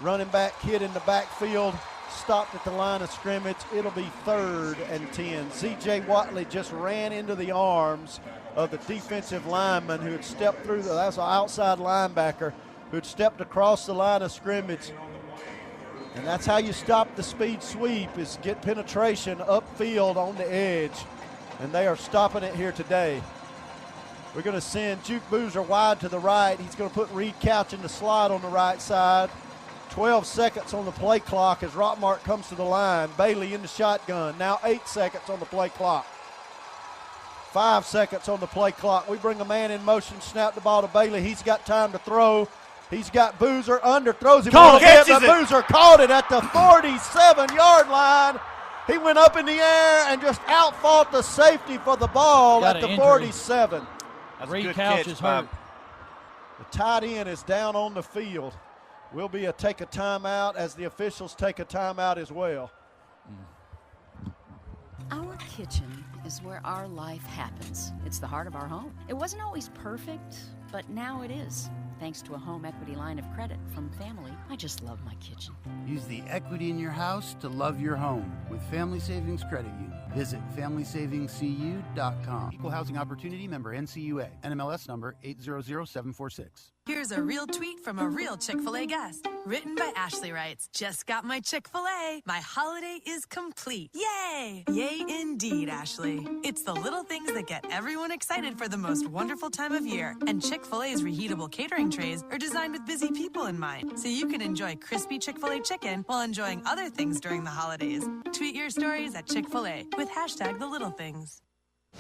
Running back hit in the backfield. stopped at the line of scrimmage. It'll be 3rd and 10. Z.J. Watley just ran into the arms of the defensive lineman who had stepped through. That's an outside linebacker who had stepped across the line of scrimmage. And that's how you stop the speed sweep, is get penetration upfield on the edge. And they are stopping it here today. We're going to send Juke Boozer wide to the right. He's going to put Reed Couch in the slot on the right side. 12 seconds on the play clock as Rockmart comes to the line. Bailey in the shotgun. Now 8 seconds on the play clock. 5 seconds on the play clock. We bring a man in motion, snap the ball to Bailey. He's got time to throw. He's got Boozer under, throws him a little bit, but Boozer caught it at the 47-yard line. He went up in the air and just outfought the safety for the ball at the 47. Reed Couch is hurt. The tight end is down on the field. Will be take a timeout as the officials take a timeout as well. Our kitchen is where our life happens. It's the heart of our home. It wasn't always perfect, but now it is. Thanks to a home equity line of credit from Family, I just love my kitchen. Use the equity in your house to love your home with Family Savings Credit Union. Visit FamilySavingsCU.com. Equal Housing Opportunity member NCUA. NMLS number 800746. Here's a real tweet from a real Chick-fil-A guest. Written by Ashley writes, just got my Chick-fil-A. My holiday is complete. Yay! Yay indeed, Ashley. It's the little things that get everyone excited for the most wonderful time of year. And Chick-fil-A's reheatable catering trays are designed with busy people in mind, so you can enjoy crispy Chick-fil-A chicken while enjoying other things during the holidays. Tweet your stories at Chick-fil-A with hashtag the little things.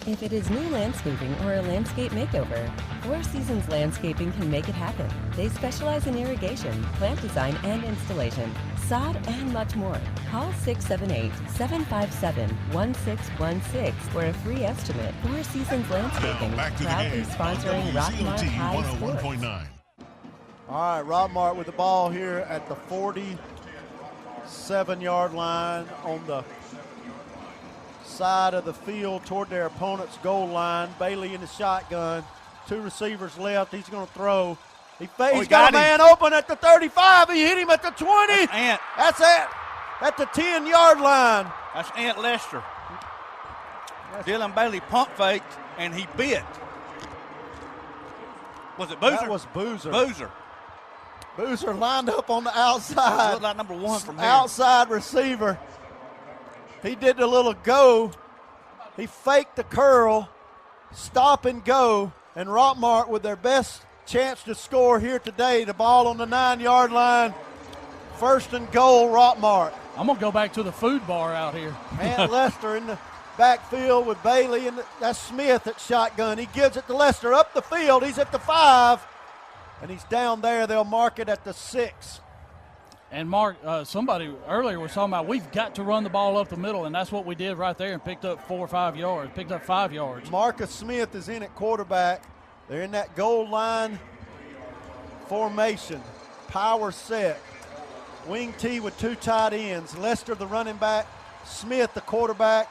If it is new landscaping or a landscape makeover, Four Seasons Landscaping can make it happen. They specialize in irrigation, plant design and installation, sod, and much more. Call 678-757-1616 for a free estimate. Four Seasons Landscaping, proudly sponsoring Rockmart High Sports. 101.9. All right, Rockmart with the ball here at the 47-yard line on the side of the field toward their opponent's goal line. Bailey in the shotgun. 2 receivers left. He's going to throw. He's got a man open at the 35. He hit him at the 20. That's it. At the 10-yard line. That's Ant Lester. Dylan Bailey pump faked, and he bit. Was it Boozer? That was Boozer. Boozer lined up on the outside. Looked like number 1 from here. Outside receiver. He did the little go. He faked the curl, stop and go, and Rockmart with their best chance to score here today. The ball on the 9-yard line. 1st and goal, Rockmart. I'm going to go back to the food bar out here. And Lester in the backfield with Bailey, and that's Smith at shotgun. He gives it to Lester up the field. He's at the 5, and he's down there. They'll mark it at the 6. And Mark, somebody earlier was talking about we've got to run the ball up the middle, and that's what we did right there and picked up 4 or 5 yards, picked up 5 yards. Marcus Smith is in at quarterback. They're in that goal line formation, power set. Wing T with 2 tight ends. Lester the running back, Smith the quarterback.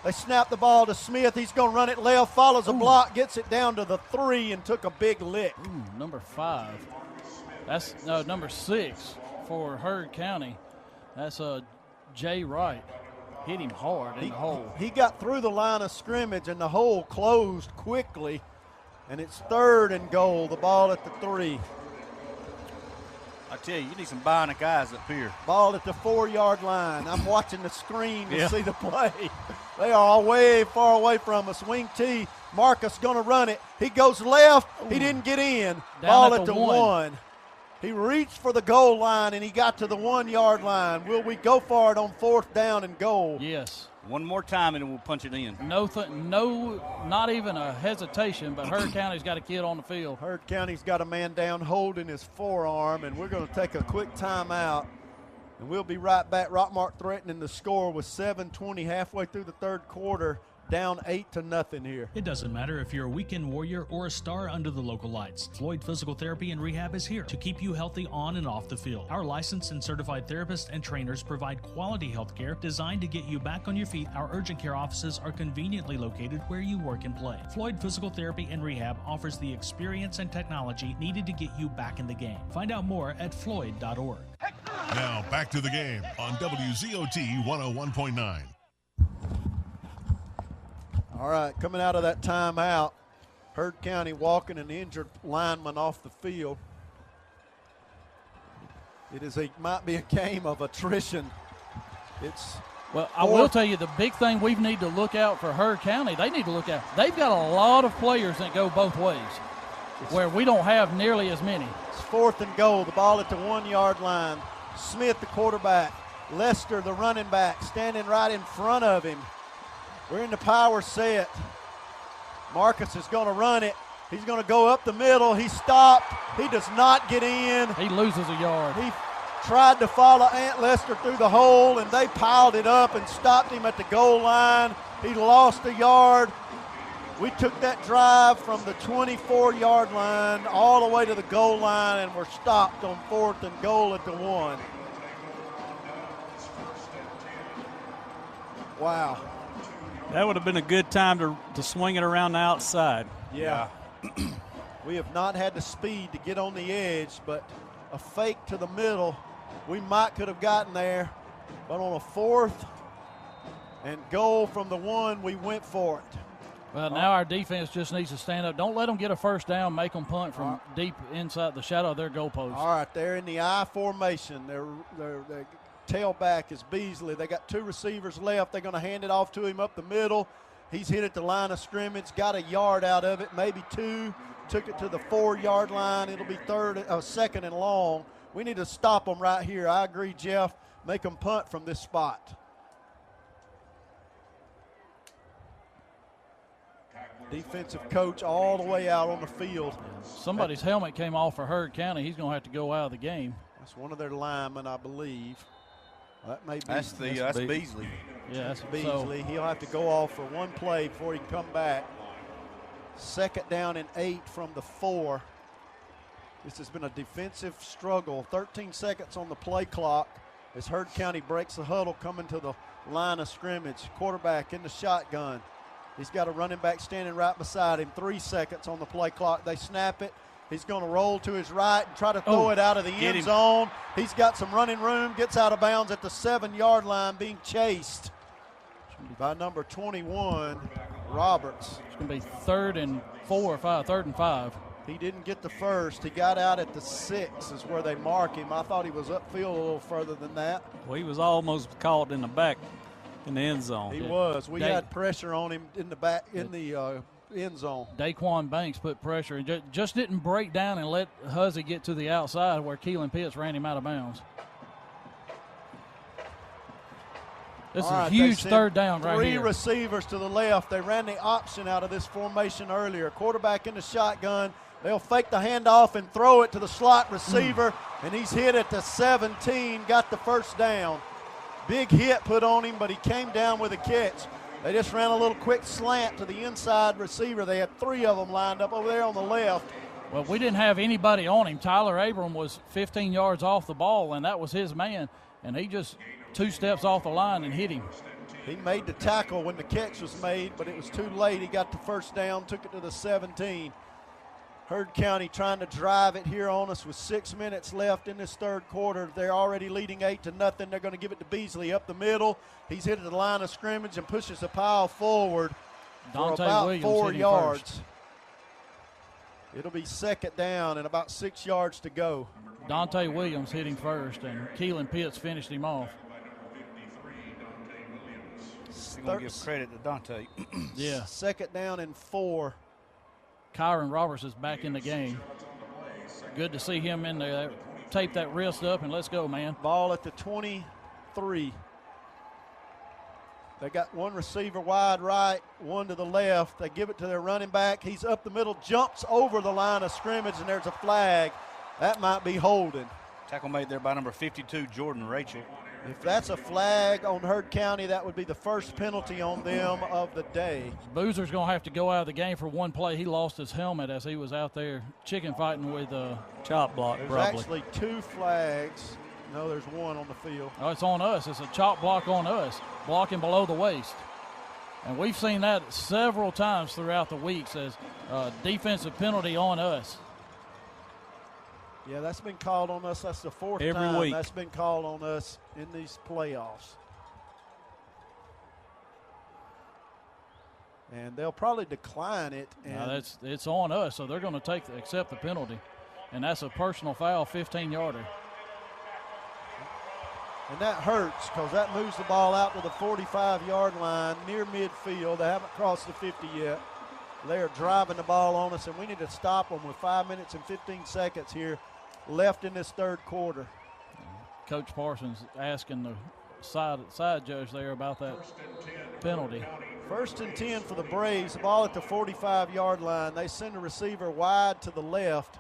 They snap the ball to Smith. He's going to run it left, follows a block, gets it down to the 3 and took a big lick. Number 5. That's number 6. For Heard County, that's Jay Wright. Hit him hard in the hole. He got through the line of scrimmage, and the hole closed quickly, and it's 3rd and goal. The ball at the 3. I tell you need some bionic eyes up here. Ball at the 4-yard line. I'm watching the screen to see the play. They are all way far away from us. Wing T, Marcus going to run it. He goes left. He didn't get in. Ball at the 1. He reached for the goal line, and he got to the 1-yard line. Will we go for it on 4th down and goal? Yes. One more time, and we'll punch it in. No, not even a hesitation, but Heard County's got a kid on the field. Heard County's got a man down holding his forearm, and we're going to take a quick timeout, and we'll be right back. Rockmart threatening to score with 7:20 halfway through the 3rd quarter. down 8-0 here. It doesn't matter if you're a weekend warrior or a star under the local lights. Floyd Physical Therapy and Rehab is here to keep you healthy on and off the field. Our licensed and certified therapists and trainers provide quality health care designed to get you back on your feet. Our urgent care offices are conveniently located where you work and play. Floyd Physical Therapy and Rehab offers the experience and technology needed to get you back in the game. Find out more at floyd.org. Now back to the game on WZOT 101.9. All right, coming out of that timeout, Heard County walking an injured lineman off the field. Might be a game of attrition. Well, I will tell you, the big thing we need to look out for Heard County, they've got a lot of players that go both ways, where we don't have nearly as many. It's 4th and goal, the ball at the 1-yard line. Smith, the quarterback. Lester, the running back, standing right in front of him. We're in the power set. Marcus is going to run it. He's going to go up the middle. He stopped. He does not get in. He loses a yard. He tried to follow Ant Lester through the hole, and they piled it up and stopped him at the goal line. He lost a yard. We took that drive from the 24-yard line all the way to the goal line, and we're stopped on 4th and goal at the 1. Wow. That would have been a good time to swing it around the outside. Yeah. We have not had the speed to get on the edge, but a fake to the middle, we could have gotten there. But on a 4th and goal from the 1, we went for it. Well, now our defense just needs to stand up. Don't let them get a first down, make them punt from deep inside the shadow of their goalpost. All right, they're in the I formation. Their tailback is Beasley. They got 2 receivers left. They're going to hand it off to him up the middle. He's hit at the line of scrimmage, got a yard out of it, maybe 2. Took it to the 4-yard line. It'll be 2nd and long. We need to stop them right here. I agree, Jeff. Make them punt from this spot. Defensive coach all the way out on the field. Somebody's helmet came off for Heard County. He's going to have to go out of the game. That's one of their linemen, I believe. That may be. That's Beasley. Yeah, that's Beasley. He'll have to go off for one play before he can come back. 2nd down and 8 from the 4. This has been a defensive struggle. 13 seconds on the play clock as Heard County breaks the huddle coming to the line of scrimmage. Quarterback in the shotgun. He's got a running back standing right beside him. 3 seconds on the play clock. They snap it. He's going to roll to his right and try to throw it out of the end zone. He's got some running room. Gets out of bounds at the 7-yard line, being chased by number 21, Roberts. It's going to be 3rd and 4 or 5, 3rd and 5. He didn't get the first. He got out at the 6 is where they mark him. I thought he was upfield a little further than that. Well, he was almost caught in the back in the end zone. He was. We had pressure on him in the back in the end zone. Daquan Banks put pressure and just didn't break down and let Huzzy get to the outside where Keelan Pitts ran him out of bounds. This is a huge 3rd down right here. 3 receivers to the left. They ran the option out of this formation earlier. Quarterback in the shotgun. They'll fake the handoff and throw it to the slot receiver, and he's hit at the 17, got the first down. Big hit put on him, but he came down with a catch. They just ran a little quick slant to the inside receiver. They had 3 of them lined up over there on the left. Well, we didn't have anybody on him. Tyler Abram was 15 yards off the ball, and that was his man, and he just 2 steps off the line and hit him. He made the tackle when the catch was made, but it was too late. He got the first down, took it to the 17. Heard County trying to drive it here on us with 6 minutes left in this 3rd quarter. They're already leading 8-0. They're going to give it to Beasley up the middle. He's hit at the line of scrimmage and pushes the pile forward for about Williams 4 yards. First. It'll be 2nd down and about 6 yards to go. Dante Williams hit him first, and Keelan Pitts finished him off. We're going to give credit to Dante. Yeah. 2nd down and 4. Kyron Roberts is back in the game. Good to see him in there. Tape that wrist up and let's go, man. Ball at the 23. They got 1 receiver wide right, 1 to the left. They give it to their running back. He's up the middle, jumps over the line of scrimmage, and there's a flag. That might be holding. Tackle made there by number 52, Jordan Rachel. If that's a flag on Heard County, that would be the first penalty on them of the day. Boozer's going to have to go out of the game for one play. He lost his helmet as he was out there chicken fighting with chop block. There's probably. actually 2 flags. No, there's 1 on the field. Oh, it's on us. It's a chop block on us, blocking below the waist. And we've seen that several times throughout the weeks as a defensive penalty on us. Yeah, that's been called on us. That's the 4th Every time week. that's been called on us in these playoffs. And they'll probably decline it. And Now it's on us, so they're going to accept the penalty. And that's a personal foul, 15-yarder. And that hurts because that moves the ball out to the 45-yard line near midfield. They haven't crossed the 50 yet. They are driving the ball on us, and we need to stop them with 5 minutes and 15 seconds here left in this third quarter. Coach Parsons asking the side judge there about that penalty. 1st and 10 for the Braves. The ball at the 45-yard line. They send a receiver wide to the left.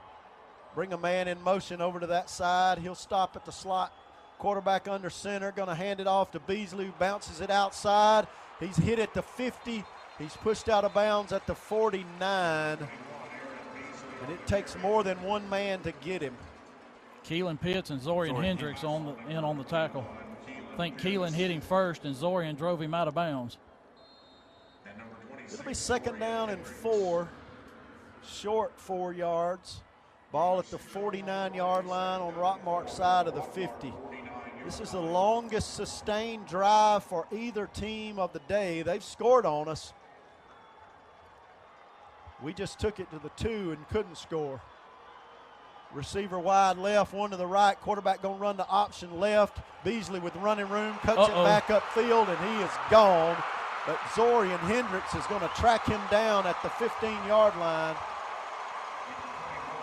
Bring a man in motion over to that side. He'll stop at the slot. Quarterback under center. Going to hand it off to Beasley, who bounces it outside. He's hit at the 50. He's pushed out of bounds at the 49. And it takes more than one man to get him. Keelan Pitts and Zorian Hendricks on the tackle. I think Keelan hit him first, and Zorian drove him out of bounds. It'll be 2nd down and 4. Short 4 yards. Ball at the 49-yard line on Rockmart's side of the 50. This is the longest sustained drive for either team of the day. They've scored on us. We just took it to the 2 and couldn't score. Receiver wide left, 1 to the right. Quarterback going to run the option left. Beasley with running room, cuts it back upfield, and he is gone. But Zorian Hendricks is going to track him down at the 15-yard line.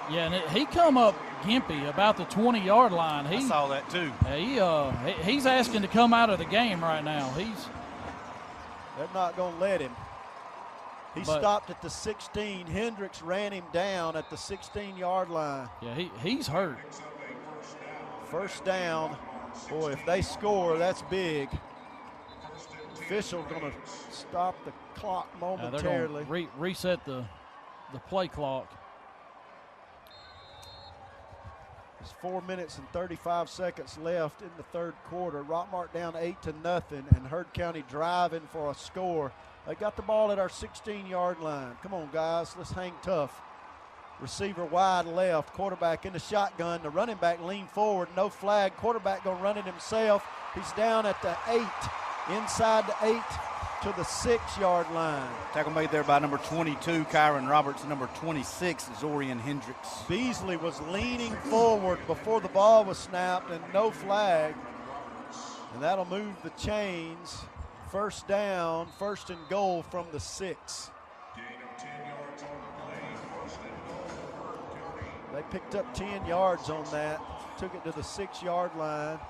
Yeah, and he come up gimpy about the 20-yard line. I saw that too. He's asking to come out of the game right now. They're not going to let him. He stopped at the 16. Hendricks ran him down at the 16-yard line. Yeah, he's hurt. 1st down. Boy, if they score, that's big. Official going to stop the clock momentarily. They're going to reset the play clock. There's 4 minutes and 35 seconds left in the third quarter. Rockmart down 8-0, and Heard County driving for a score. They got the ball at our 16-yard line. Come on, guys, let's hang tough. Receiver wide left, quarterback in the shotgun. The running back lean forward, no flag. Quarterback gonna run it himself. He's down at the 8, inside the 8 to the 6-yard line. Tackle made there by number 22, Kyron Roberts, and number 26, Zorian Hendricks. Beasley was leaning forward before the ball was snapped, and no flag. And that'll move the chains. 1st down, 1st and goal from the 6. They picked up 10 yards on that, took it to the 6-yard line.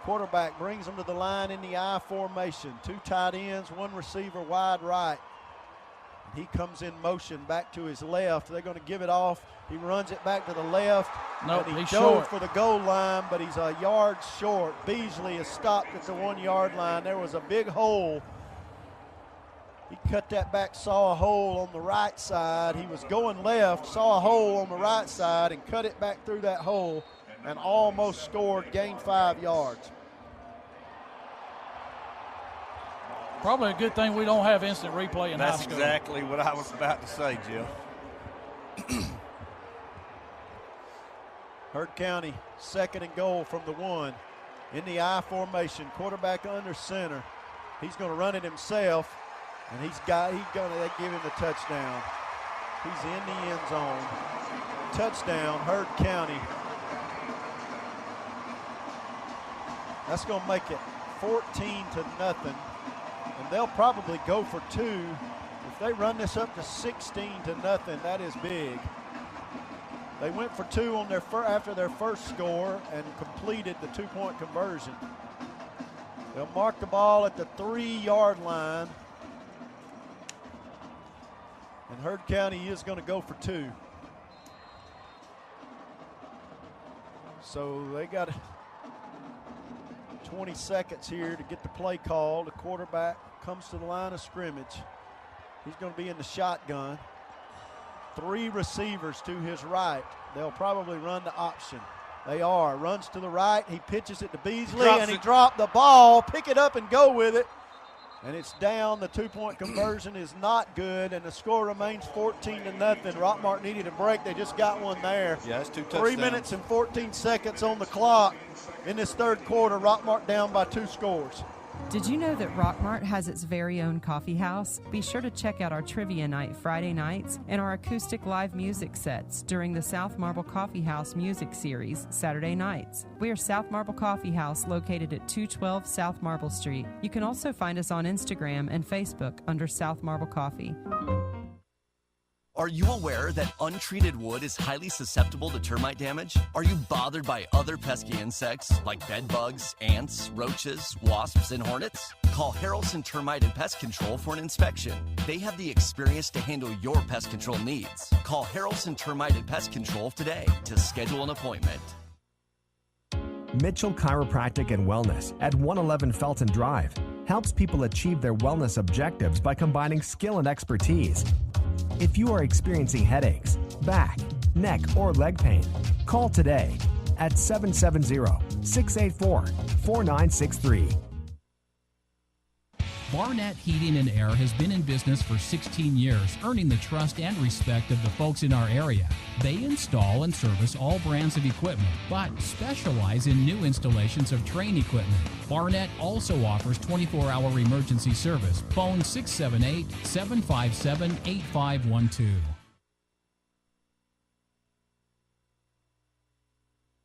Quarterback brings them to the line in the I formation. 2 tight ends, 1 receiver wide right. And he comes in motion back to his left. They're going to give it off. He runs it back to the left. Nope, and he he's dove short for the goal line, but he's a yard short. Beasley is stopped at the 1-yard line. There was a big hole. He cut that back, saw a hole on the right side. He was going left, saw a hole on the right side, and cut it back through that hole and almost scored, gained 5 yards. Probably a good thing we don't have instant replay in high school. That's exactly what I was about to say, Jeff. Heard County, 2nd and goal from the 1. In the I formation, quarterback under center. He's going to run it himself, and they give him the touchdown. He's in the end zone. Touchdown, Heard County. That's going to make it 14-0, and they'll probably go for 2. If they run this up to 16-0, that is big. They went for 2 on after their first score and completed the 2-point conversion. They'll mark the ball at the 3-yard line. And Heard County is going to go for 2. So they got to 20 seconds here to get the play call. The quarterback comes to the line of scrimmage. He's going to be in the shotgun. 3 receivers to his right. They'll probably run the option. They are. Runs to the right. He pitches it to Beasley, and he dropped the ball. Pick it up and go with it. And it's down. The 2-point conversion is not good, and the score remains 14-0. Rockmart needed a break. They just got one there. Yeah, that's 2 touchdowns. 3 minutes and 14 seconds on the clock in this third quarter. Rockmart down by 2 scores. Did you know that Rockmart has its very own coffee house? Be sure to check out our trivia night Friday nights and our acoustic live music sets during the South Marble Coffee House music series Saturday nights. We are South Marble Coffee House located at 212 South Marble Street. You can also find us on Instagram and Facebook under South Marble Coffee. Are you aware that untreated wood is highly susceptible to termite damage? Are you bothered by other pesky insects like bed bugs, ants, roaches, wasps, and hornets? Call Harrelson Termite and Pest Control for an inspection. They have the experience to handle your pest control needs. Call Harrelson Termite and Pest Control today to schedule an appointment. Mitchell Chiropractic and Wellness at 111 Felton Drive helps people achieve their wellness objectives by combining skill and expertise. If you are experiencing headaches, back, neck, or leg pain, call today at 770-684-4963. Barnett Heating and Air has been in business for 16 years, earning the trust and respect of the folks in our area. They install and service all brands of equipment, but specialize in new installations of train equipment. Barnett also offers 24-hour emergency service. Phone 678-757-8512.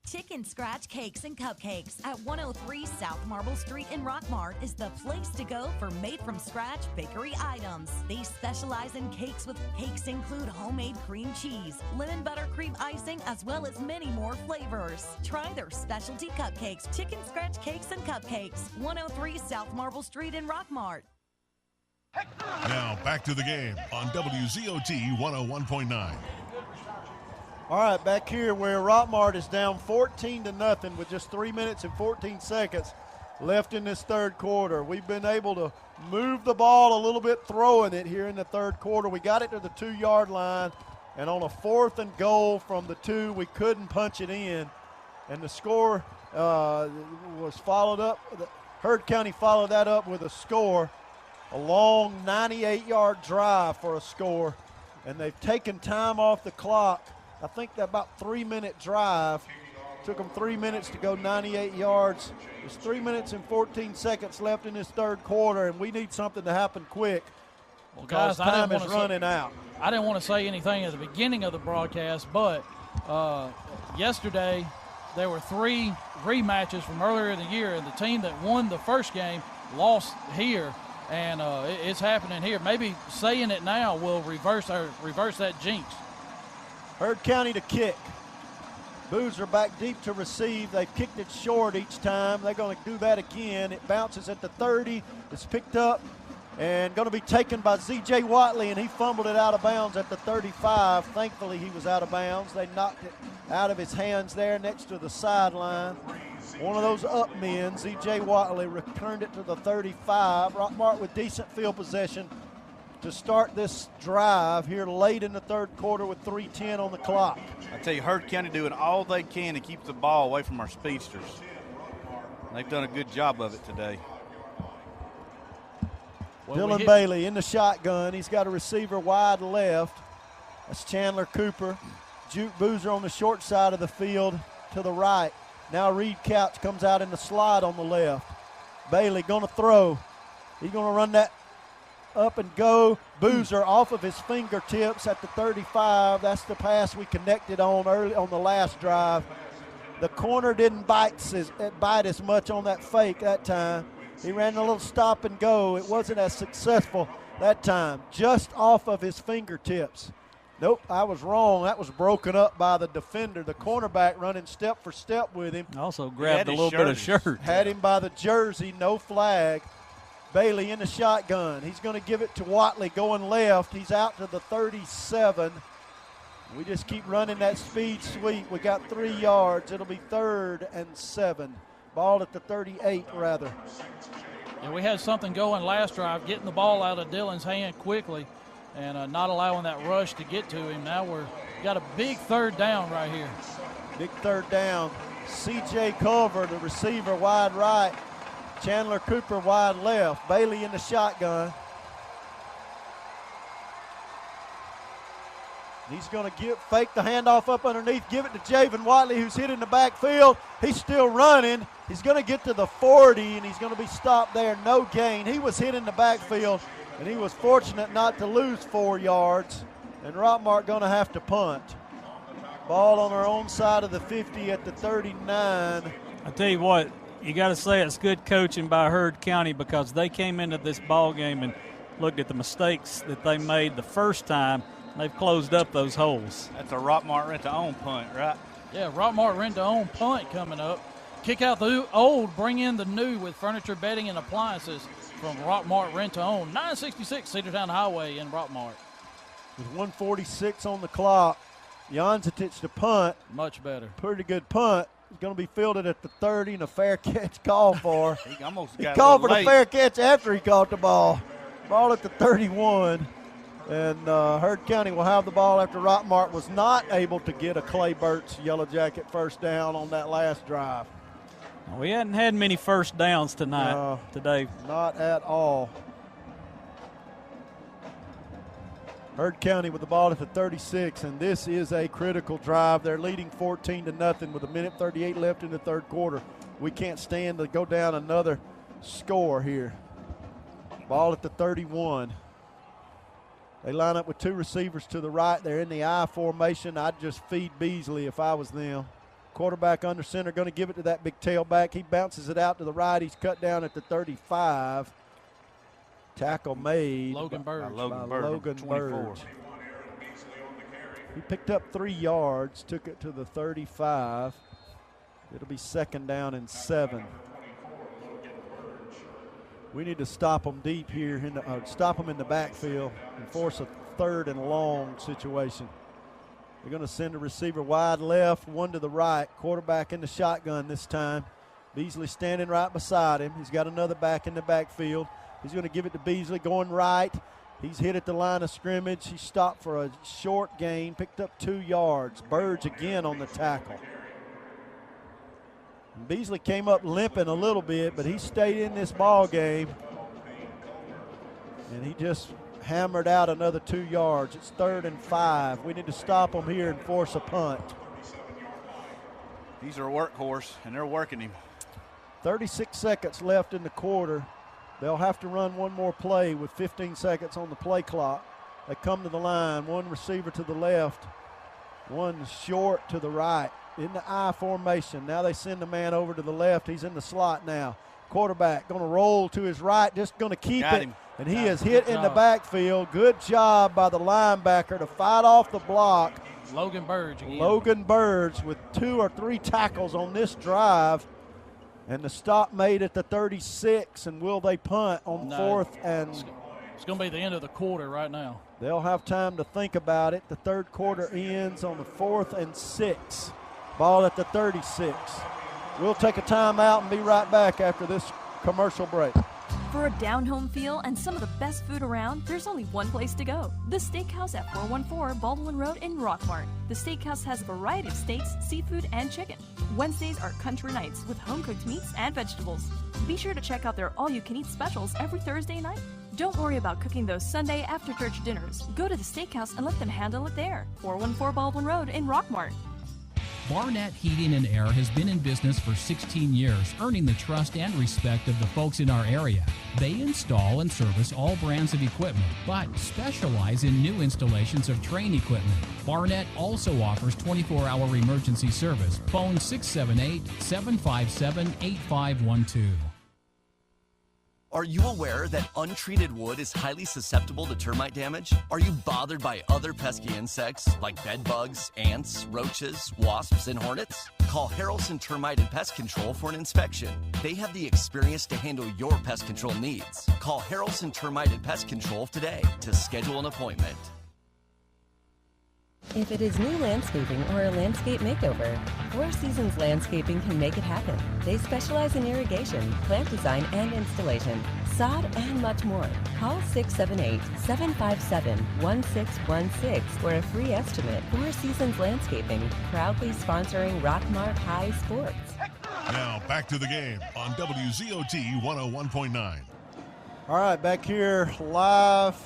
Chicken Scratch Cakes and Cupcakes at 103 South Marble Street in Rockmart is the place to go for made-from-scratch bakery items. They specialize in cakes with cakes include homemade cream cheese, lemon buttercream icing, as well as many more flavors. Try their specialty cupcakes, Chicken Scratch Cakes and Cupcakes, 103 South Marble Street in Rockmart. Now back to the game on WZOT 101.9. All right, back here where Rockmart is down 14-0 with just 3 minutes and 14 seconds left in this third quarter. We've been able to move the ball a little bit, throwing it here in the third quarter. We got it to the 2-yard line, and on a 4th and goal from the 2, we couldn't punch it in. And the score was followed up. Heard County followed that up with a score, a long 98-yard drive for a score, and they've taken time off the clock. I think that about 3-minute drive took them 3 minutes to go 98 yards. There's 3 minutes and 14 seconds left in this third quarter, and we need something to happen quick because time is running out. I didn't want to say anything at the beginning of the broadcast, but yesterday there were 3 rematches from earlier in the year, and the team that won the first game lost here, and it's happening here. Maybe saying it now will reverse that jinx. Heard County to kick. Boozer back deep to receive. They've kicked it short each time. They're going to do that again. It bounces at the 30. It's picked up and going to be taken by Z.J. Watley, and he fumbled it out of bounds at the 35. Thankfully, he was out of bounds. They knocked it out of his hands there next to the sideline. One of those up men, Z.J. Watley, returned it to the 35. Rockmart with decent field possession to start this drive here late in the third quarter with 3:10 on the clock. I tell you, Heard County doing all they can to keep the ball away from our speedsters. They've done a good job of it today. Dylan Bailey in the shotgun. He's got a receiver wide left. That's Chandler Cooper. Juke Boozer on the short side of the field to the right. Now Reed Couch comes out in the slot on the left. Bailey going to throw. He's going to run that up and go. Boozer off of his fingertips at the 35. That's the pass we connected on early on the last drive. The corner didn't bite as much on that fake that time. He ran a little stop and go. It wasn't as successful that time. Just off of his fingertips. Nope, I was wrong. That was broken up by the defender. The cornerback running step for step with him. Also grabbed a little bit of shirt. Had him by the jersey, no flag. Bailey in the shotgun. He's going to give it to Watley going left. He's out to the 37. We just keep running that speed sweep. We got 3 yards. It'll be 3rd and 7. Ball at the 38, rather. Yeah, we had something going last drive, getting the ball out of Dylan's hand quickly and not allowing that rush to get to him. Now we're got a big third down right here. Big third down. C.J. Culver, the receiver, wide right. Chandler Cooper wide left. Bailey in the shotgun. He's going to fake the handoff up underneath, give it to Javen Watley, who's hit in the backfield. He's still running. He's going to get to the 40, and he's going to be stopped there. No gain. He was hit in the backfield, and he was fortunate not to lose 4 yards. And Rockmart going to have to punt. Ball on our own side of the 50 at the 39. I tell you what, you got to say it's good coaching by Heard County, because they came into this ball game and looked at the mistakes that they made the first time. They've closed up those holes. That's a Rockmart rent-to-own punt, right? Yeah, Rockmart rent-to-own punt coming up. Kick out the old, bring in the new with furniture, bedding, and appliances from Rockmart rent-to-own. 966 Cedartown Highway in Rockmart. With 1:46 on the clock, Janzetic to punt. Much better. Pretty good punt. It's going to be fielded at the 30 and a fair catch call for. He almost he got called for late. the fair catch after he caught the ball. Ball at the 31. And Heard County will have the ball after Rockmart was not able to get a Clay Burt's Yellow Jacket first down on that last drive. We hadn't had many first downs today. Not at all. Heard County with the ball at the 36, and this is a critical drive. They're leading 14-0 with 1:38 left in the third quarter. We can't stand to go down another score here. Ball at the 31. They line up with 2 receivers to the right. They're in the I formation. I'd just feed Beasley if I was them. Quarterback under center, going to give it to that big tailback. He bounces it out to the right. He's cut down at the 35. Tackle made Logan Burge. by Logan Burge. He picked up 3 yards, took it to the 35. It'll be second down and 7. We need to stop them deep here, stop them in the backfield and force a third and long situation. They're going to send a receiver wide left, one to the right. Quarterback in the shotgun this time. Beasley standing right beside him. He's got another back in the backfield. He's going to give it to Beasley going right. He's hit at the line of scrimmage. He stopped for a short gain, picked up 2 yards. Burge again on the tackle. And Beasley came up limping a little bit, but he stayed in this ball game. And he just hammered out another 2 yards. It's 3rd and 5. We need to stop him here and force a punt. He's our workhorse, and they're working him. 36 seconds left in the quarter. They'll have to run one more play with 15 seconds on the play clock. They come to the line, one receiver to the left, one short to the right. In the I formation. Now they send the man over to the left. He's in the slot now. Quarterback going to roll to his right, just going to keep it. And he is hit in the backfield. Good job by the linebacker to fight off the block. Logan Burge again. Logan Burge with 2 or 3 tackles on this drive. And the stop made at the 36. And will they punt on 4th and... It's going to be the end of the quarter right now. They'll have time to think about it. The third quarter ends on the 4th and 6. Ball at the 36. We'll take a timeout and be right back after this commercial break. For a down-home feel and some of the best food around, there's only one place to go. The Steakhouse at 414 Baldwin Road in Rockmart. The Steakhouse has a variety of steaks, seafood, and chicken. Wednesdays are country nights with home-cooked meats and vegetables. Be sure to check out their all-you-can-eat specials every Thursday night. Don't worry about cooking those Sunday after-church dinners. Go to the Steakhouse and let them handle it there. 414 Baldwin Road in Rockmart. Barnett Heating and Air has been in business for 16 years, earning the trust and respect of the folks in our area. They install and service all brands of equipment, but specialize in new installations of train equipment. Barnett also offers 24-hour emergency service. Phone 678-757-8512. Are you aware that untreated wood is highly susceptible to termite damage? Are you bothered by other pesky insects like bed bugs, ants, roaches, wasps, and hornets? Call Harrelson Termite and Pest Control for an inspection. They have the experience to handle your pest control needs. Call Harrelson Termite and Pest Control today to schedule an appointment. If it is new landscaping or a landscape makeover, Four Seasons Landscaping can make it happen. They specialize in irrigation, plant design and installation, sod, and much more. Call 678-757-1616 for a free estimate. Four Seasons Landscaping, proudly sponsoring Rockmart High Sports. Now back to the game on WZOT 101.9. All right, back here live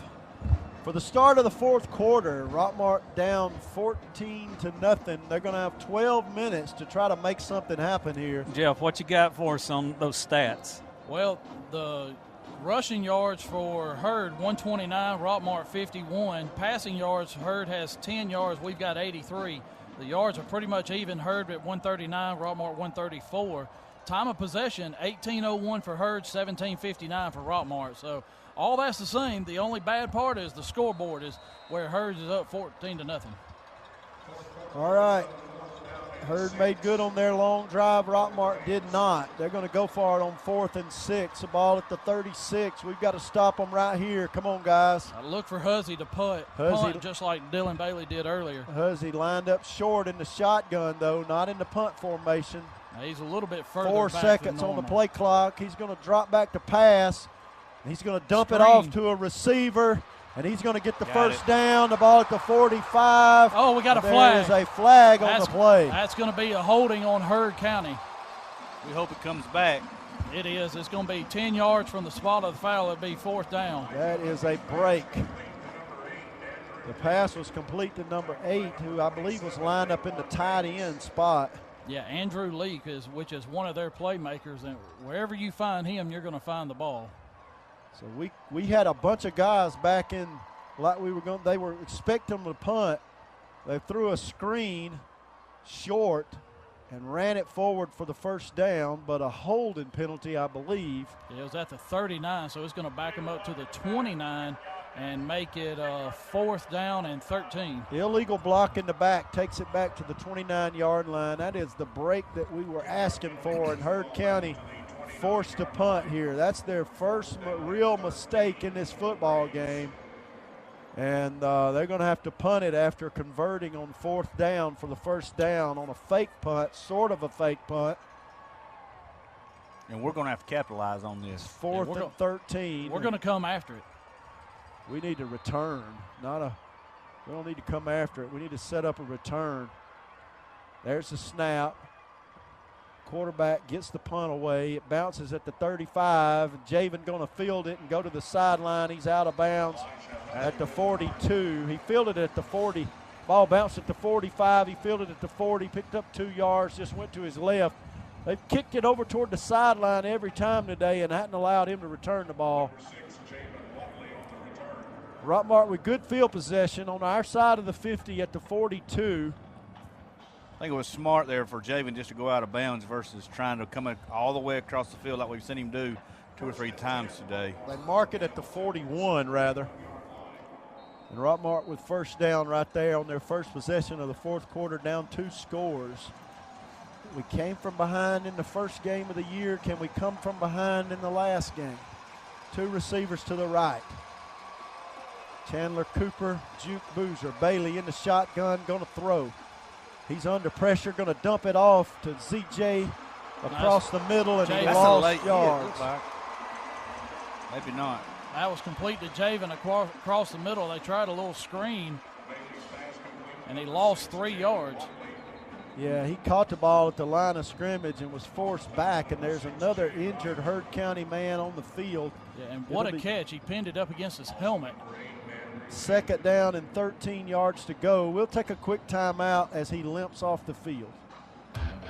for the start of the fourth quarter. Rockmart down 14-0. They're going to have 12 minutes to try to make something happen here. Jeff, what you got for us on those stats? Well, the rushing yards for Hurd, 129, Rockmart 51. Passing yards, Hurd has 10 yards, we've got 83. The yards are pretty much even. Hurd at 139, Rockmart 134. Time of possession, 18:01 for Hurd, 17:59 for Rockmart. So all that's the same. The only bad part is the scoreboard is where Hurd is up 14-0. All right. Hurd made good on their long drive. Rockmart did not. They're going to go for it on 4th and 6. The ball at the 36. We've got to stop them right here. Come on, guys. I look for Huzzy to punt just like Dylan Bailey did earlier. Huzzy lined up short in the shotgun, though, not in the punt formation. Now he's a little bit further 4 back seconds than on the normal. play clock. He's going to drop back to pass. He's going to dump it off to a receiver. And he's going to get the first down. The ball at the 45. Oh, we got a There flag. is a flag on the play. That's going to be a holding on Hurd County. We hope it comes back. It is. It's going to be 10 yards from the spot of the foul. It'll be 4th down. That is a break. The pass was complete to number 8, who I believe was lined up in the tight end spot. Yeah, Andrew Leak, which is one of their playmakers. And wherever you find him, you're going to find the ball. So we had a bunch of guys back in like they were expecting them to punt. They threw a screen short and ran it forward for the first down, but a holding penalty, I believe. Yeah, it was at the 39, so it's going to back them up to the 29 and make it 4th down and 13. Illegal block in the back takes it back to the 29-yard line. That is the break that we were asking for, and Hurd County forced to punt here. That's their first real mistake in this football game. And they're going to have to punt it after converting on 4th down for the first down on a fake punt, sort of a fake punt. And we're going to have to capitalize on this. 4th and 13. We're going to come after it. We need to return, we don't need to come after it. We need to set up a return. There's the snap. Quarterback gets the punt away. It bounces at the 35. Javen going to field it and go to the sideline. He's out of bounds at the 42. He fielded it at the 40. Ball bounced at the 45. He fielded it at the 40, picked up 2 yards, just went to his left. They've kicked it over toward the sideline every time today and hadn't allowed him to return the ball. Rockmart with good field possession on our side of the 50 at the 42. I think it was smart there for Javen just to go out of bounds versus trying to come all the way across the field like we've seen him do 2 or 3 times today. They mark it at the 41, rather. And Rockmart with first down right there on their first possession of the fourth quarter, down 2 scores. We came from behind in the first game of the year. Can we come from behind in the last game? 2 receivers to the right. Chandler Cooper, Juke Boozer. Bailey in the shotgun, going to throw. He's under pressure, going to dump it off to ZJ across the middle, and he lost yards. Maybe not. That was complete to Javen across the middle. They tried a little screen, and he lost 3 yards. Yeah, he caught the ball at the line of scrimmage and was forced back, and there's another injured Hurd County man on the field. Yeah, and what a catch. He pinned it up against his helmet. 2nd down and 13 yards to go. We'll take a quick timeout as he limps off the field.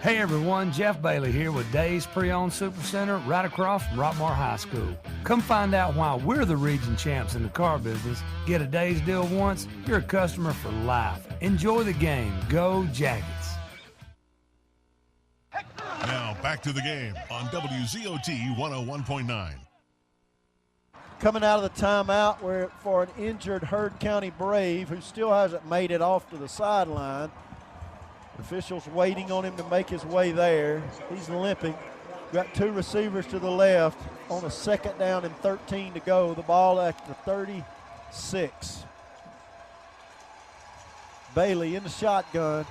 Hey everyone, Jeff Bailey here with Days Pre-Owned Supercenter right across from Rockmart High School. Come find out why we're the region champs in the car business. Get a Days deal once, you're a customer for life. Enjoy the game. Go Jackets. Now back to the game on WZOT 101.9. Coming out of the timeout for an injured Hurd County Brave who still hasn't made it off to the sideline. Officials waiting on him to make his way there. He's limping. Got 2 receivers to the left on a 2nd down and 13 to go. The ball at the 36. Bailey in the shotgun.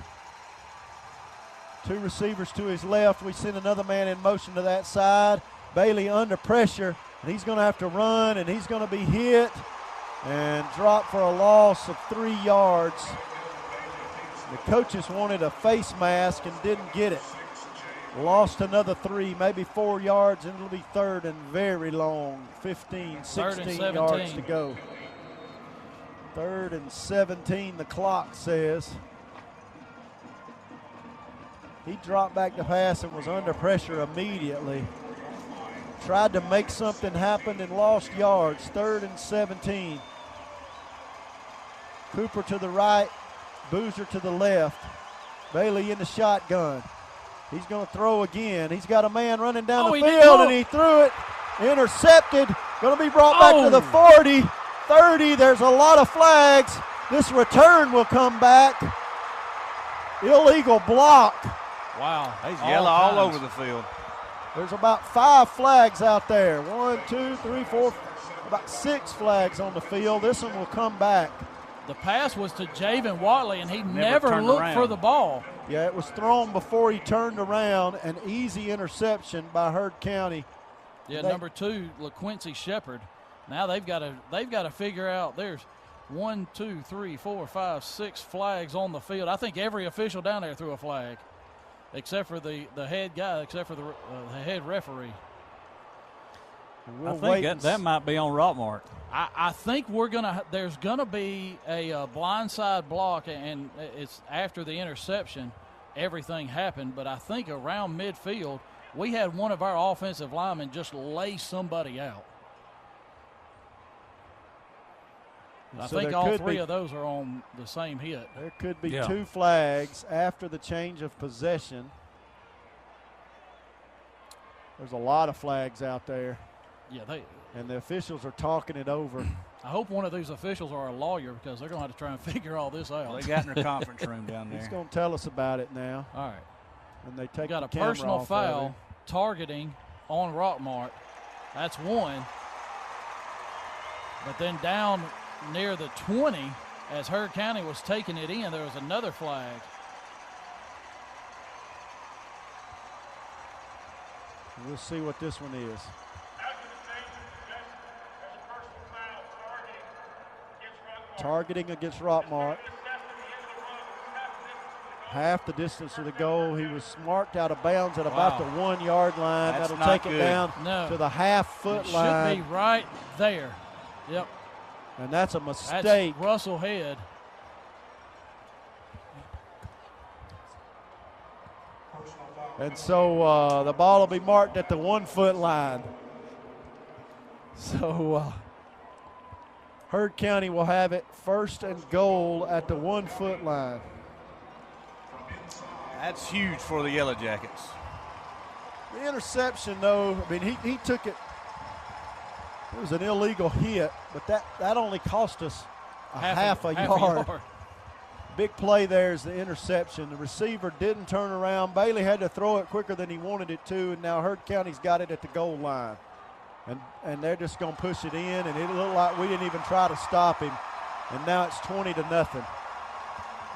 2 receivers to his left. We send another man in motion to that side. Bailey under pressure, and he's going to have to run, and he's going to be hit and drop for a loss of 3 yards. The coaches wanted a face mask and didn't get it. Lost another 3, maybe 4 yards, and it'll be third and very long. 15, 16 yards to go. 3rd and 17, the clock says. He dropped back to pass and was under pressure immediately. Tried to make something happen and lost yards. 3rd and 17. Cooper to the right, Boozer to the left. Bailey in the shotgun. He's going to throw again. He's got a man running down the field, and he threw it. Intercepted. Going to be brought back to the 40, 30. There's a lot of flags. This return will come back. Illegal block. Wow, he's yellow all over the field. There's about 5 flags out there. 1, 2, 3, 4, about 6 flags on the field. This one will come back. The pass was to Javen Watley, and he never looked for the ball. Yeah, it was thrown before he turned around. An easy interception by Heard County. Yeah, number 2, LaQuincy Shepard. Now they've got to figure out. There's 1, 2, 3, 4, 5, 6 flags on the field. I think every official down there threw a flag, except for the head guy, except for the head referee. I think that might be on Rockmart. I think there's gonna be a blindside block, and it's after the interception, everything happened. But I think around midfield, we had one of our offensive linemen just lay somebody out. I think all 3 of those are on the same hit. There could be 2 flags after the change of possession. There's a lot of flags out there. Yeah, and the officials are talking it over. I hope one of these officials are a lawyer, because they're going to have to try and figure all this out. Well, they got in their conference room down there. He's going to tell us about it now. All right. And they take got a camera personal off foul targeting on Rockmart. That's 1. But then down near the 20, as Heard County was taking it in, there was another flag. We'll see what this one is. Targeting against Rockmart. Half the distance to the goal. He was marked out of bounds at about the 1 yard line. That'll take it down to the half-foot line. Should be right there. Yep. And that's a mistake. That's Russell Head. And so the ball will be marked at the 1 foot line. So Heard County will have it 1st and goal at the 1 foot line. That's huge for the Yellow Jackets. The interception, though, I mean, he took it. It was an illegal hit, but that only cost us half a yard. Big play there is the interception. The receiver didn't turn around. Bailey had to throw it quicker than he wanted it to, and now Heard County's got it at the goal line. And they're just going to push it in, and it looked like we didn't even try to stop him. And now it's 20-0.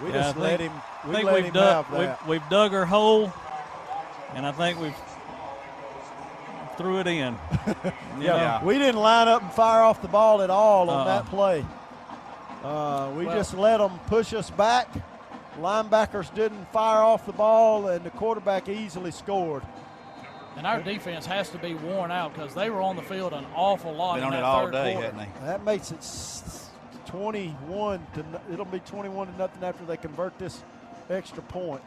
We just let him. We let him have that. We've dug our hole, and I think we've threw it in. Yeah, we didn't line up and fire off the ball at all on that play. We just let them push us back. Linebackers didn't fire off the ball, and the quarterback easily scored. And our defense has to be worn out, because they were on the field an awful lot in that third quarter. Hadn't they? That makes it 21 to. It'll be 21-0 after they convert this extra point.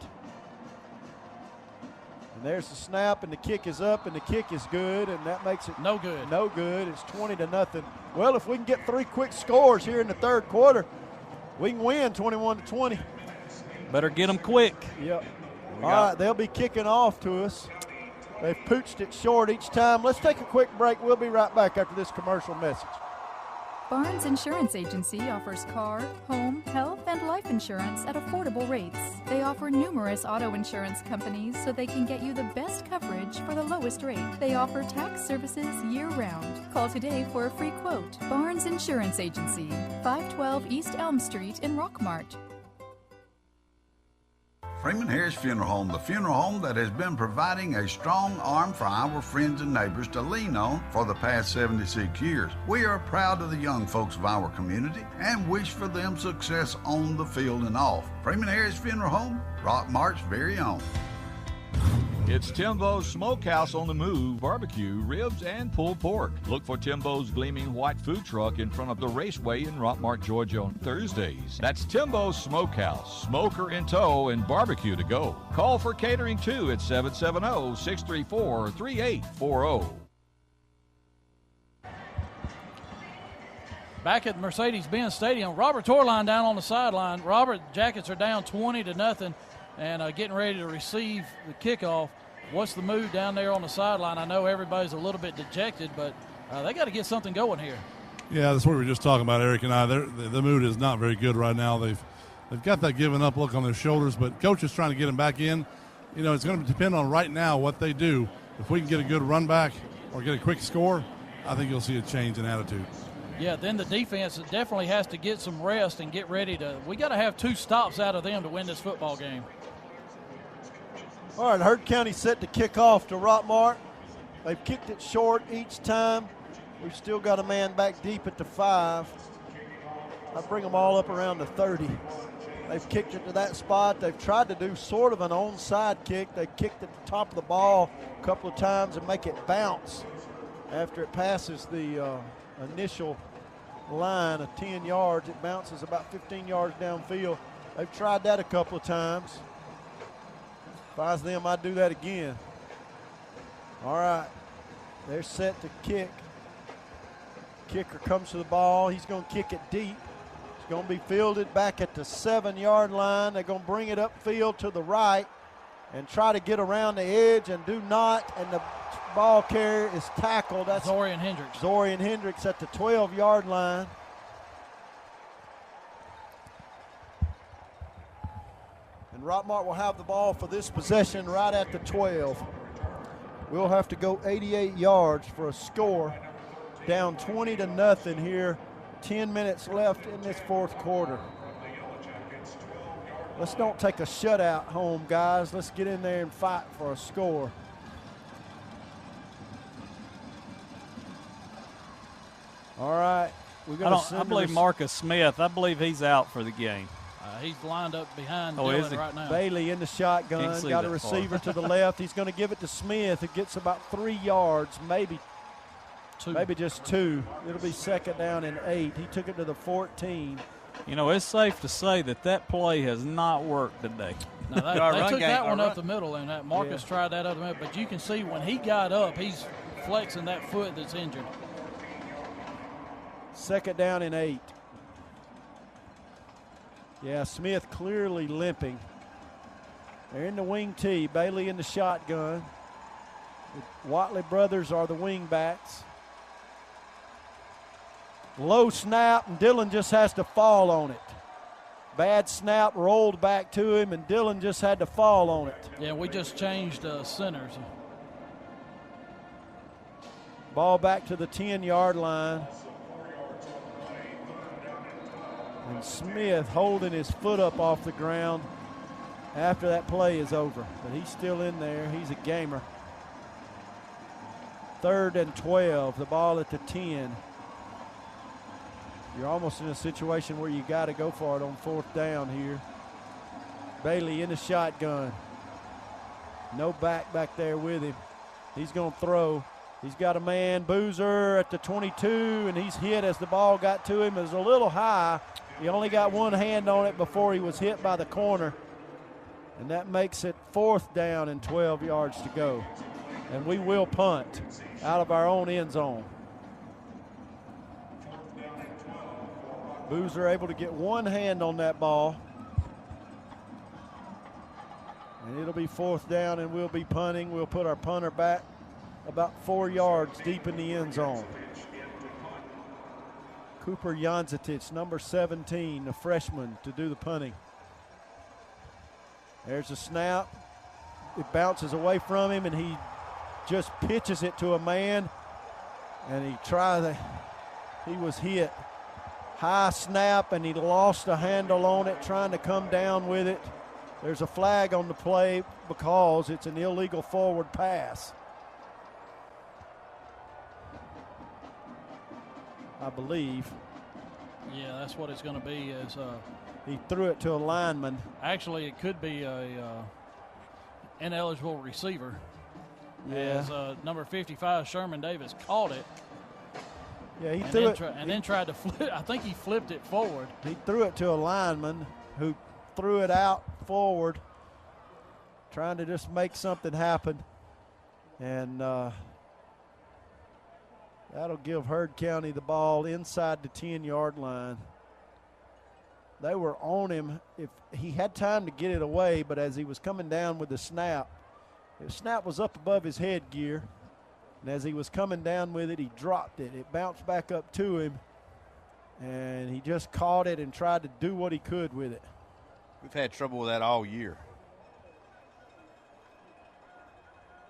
And there's the snap, and the kick is up, and the kick is good, and that makes it no good. No good. It's 20-0. Well, if we can get 3 quick scores here in the third quarter, we can win 21-20. Better get them quick. Yep. All right, they'll be kicking off to us. They've pooched it short each time. Let's take a quick break. We'll be right back after this commercial message. Barnes Insurance Agency offers car, home, health, and life insurance at affordable rates. They offer numerous auto insurance companies so they can get you the best coverage for the lowest rate. They offer tax services year-round. Call today for a free quote. Barnes Insurance Agency, 512 East Elm Street in Rockmart. Freeman Harris Funeral Home, the funeral home that has been providing a strong arm for our friends and neighbors to lean on for the past 76 years. We are proud of the young folks of our community and wish for them success on the field and off. Freeman Harris Funeral Home, Rockmart's very own. It's Timbo's Smokehouse on the Move, barbecue, ribs, and pulled pork. Look for Timbo's gleaming white food truck in front of the Raceway in Rockmart, Georgia on Thursdays. That's Timbo's Smokehouse, smoker in tow and barbecue to go. Call for catering too at 770-634-3840. Back at Mercedes-Benz Stadium, Robert Torline down on the sideline. Robert, Jackets are down 20-0 and getting ready to receive the kickoff. What's the mood down there on the sideline? I know everybody's a little bit dejected, but they got to get something going here. Yeah, that's what we were just talking about, Eric and I. The mood is not very good right now. They've got that giving up look on their shoulders, but coach is trying to get them back in. You know, it's going to depend on right now what they do. If we can get a good run back or get a quick score, I think you'll see a change in attitude. Yeah, then the defense definitely has to get some rest and get ready to – we got to have 2 stops out of them to win this football game. All right, Hurd County set to kick off to Rockmart. They've kicked it short each time. We've still got a man back deep at the 5. I bring them all up around the 30. They've kicked it to that spot. They've tried to do sort of an onside kick. They kicked at the top of the ball a couple of times and make it bounce after it passes the initial line of 10 yards. It bounces about 15 yards downfield. They've tried that a couple of times. If I was them, I'd do that again. All right, they're set to kick. Kicker comes to the ball. He's going to kick it deep. It's going to be fielded back at the 7-yard line. They're going to bring it upfield to the right and try to get around the edge and do not, and the ball carrier is tackled. That's Zorian Hendricks. Zorian Hendricks at the 12-yard line. And Rockmart will have the ball for this possession right at the 12. We'll have to go 88 yards for a score. Down 20-0 here. 10 minutes left in this fourth quarter. Let's don't take a shutout home, guys. Let's get in there and fight for a score. All right. I believe Marcus Smith, I believe he's out for the game. He's lined up behind Dylan right now. Bailey in the shotgun. Got a receiver to the left. He's going to give it to Smith. It gets about 3 yards, maybe just 2. It'll be second down and 8. He took it to the 14. You know, it's safe to say that play has not worked today. No, they took that one up the middle, and that Marcus tried that up the middle. But you can see when he got up, he's flexing that foot that's injured. Second down and 8. Yeah, Smith clearly limping. They're in the wing tee. Bailey in the shotgun. The Watley brothers are the wing backs. Low snap, and Dillon just has to fall on it. Bad snap, rolled back to him, and Dillon just had to fall on it. Yeah, we just changed centers. Ball back to the 10-yard line. And Smith holding his foot up off the ground after that play is over. But he's still in there. He's a gamer. 3rd and 12. The ball at the 10. You're almost in a situation where you got to go for it on 4th down here. Bailey in the shotgun. No back there with him. He's going to throw. He's got a man, Boozer, at the 22, and he's hit as the ball got to him. It was a little high. He only got one hand on it before he was hit by the corner. And that makes it 4th down and 12 yards to go. And we will punt out of our own end zone. Boozer able to get one hand on that ball. And it'll be 4th down, and we'll be punting. We'll put our punter back about 4 yards deep in the end zone. Cooper Janzetic, number 17, a freshman, to do the punting. There's a snap. It bounces away from him, and he just pitches it to a man, and he was hit. High snap, and he lost a handle on it, trying to come down with it. There's a flag on the play because it's an illegal forward pass. I believe. Yeah, that's what it's going to be. He threw it to a lineman. Actually, it could be a ineligible receiver. Yeah. As number 55, Sherman Davis, caught it. Yeah, he threw it. Then tried to flip. I think he flipped it forward. He threw it to a lineman who threw it out forward, trying to just make something happen. And that'll give Heard County the ball inside the 10-yard line. They were on him. If he had time to get it away, but as he was coming down with the snap, his snap was up above his headgear. And as he was coming down with it, he dropped it. It bounced back up to him, and he just caught it and tried to do what he could with it. We've had trouble with that all year.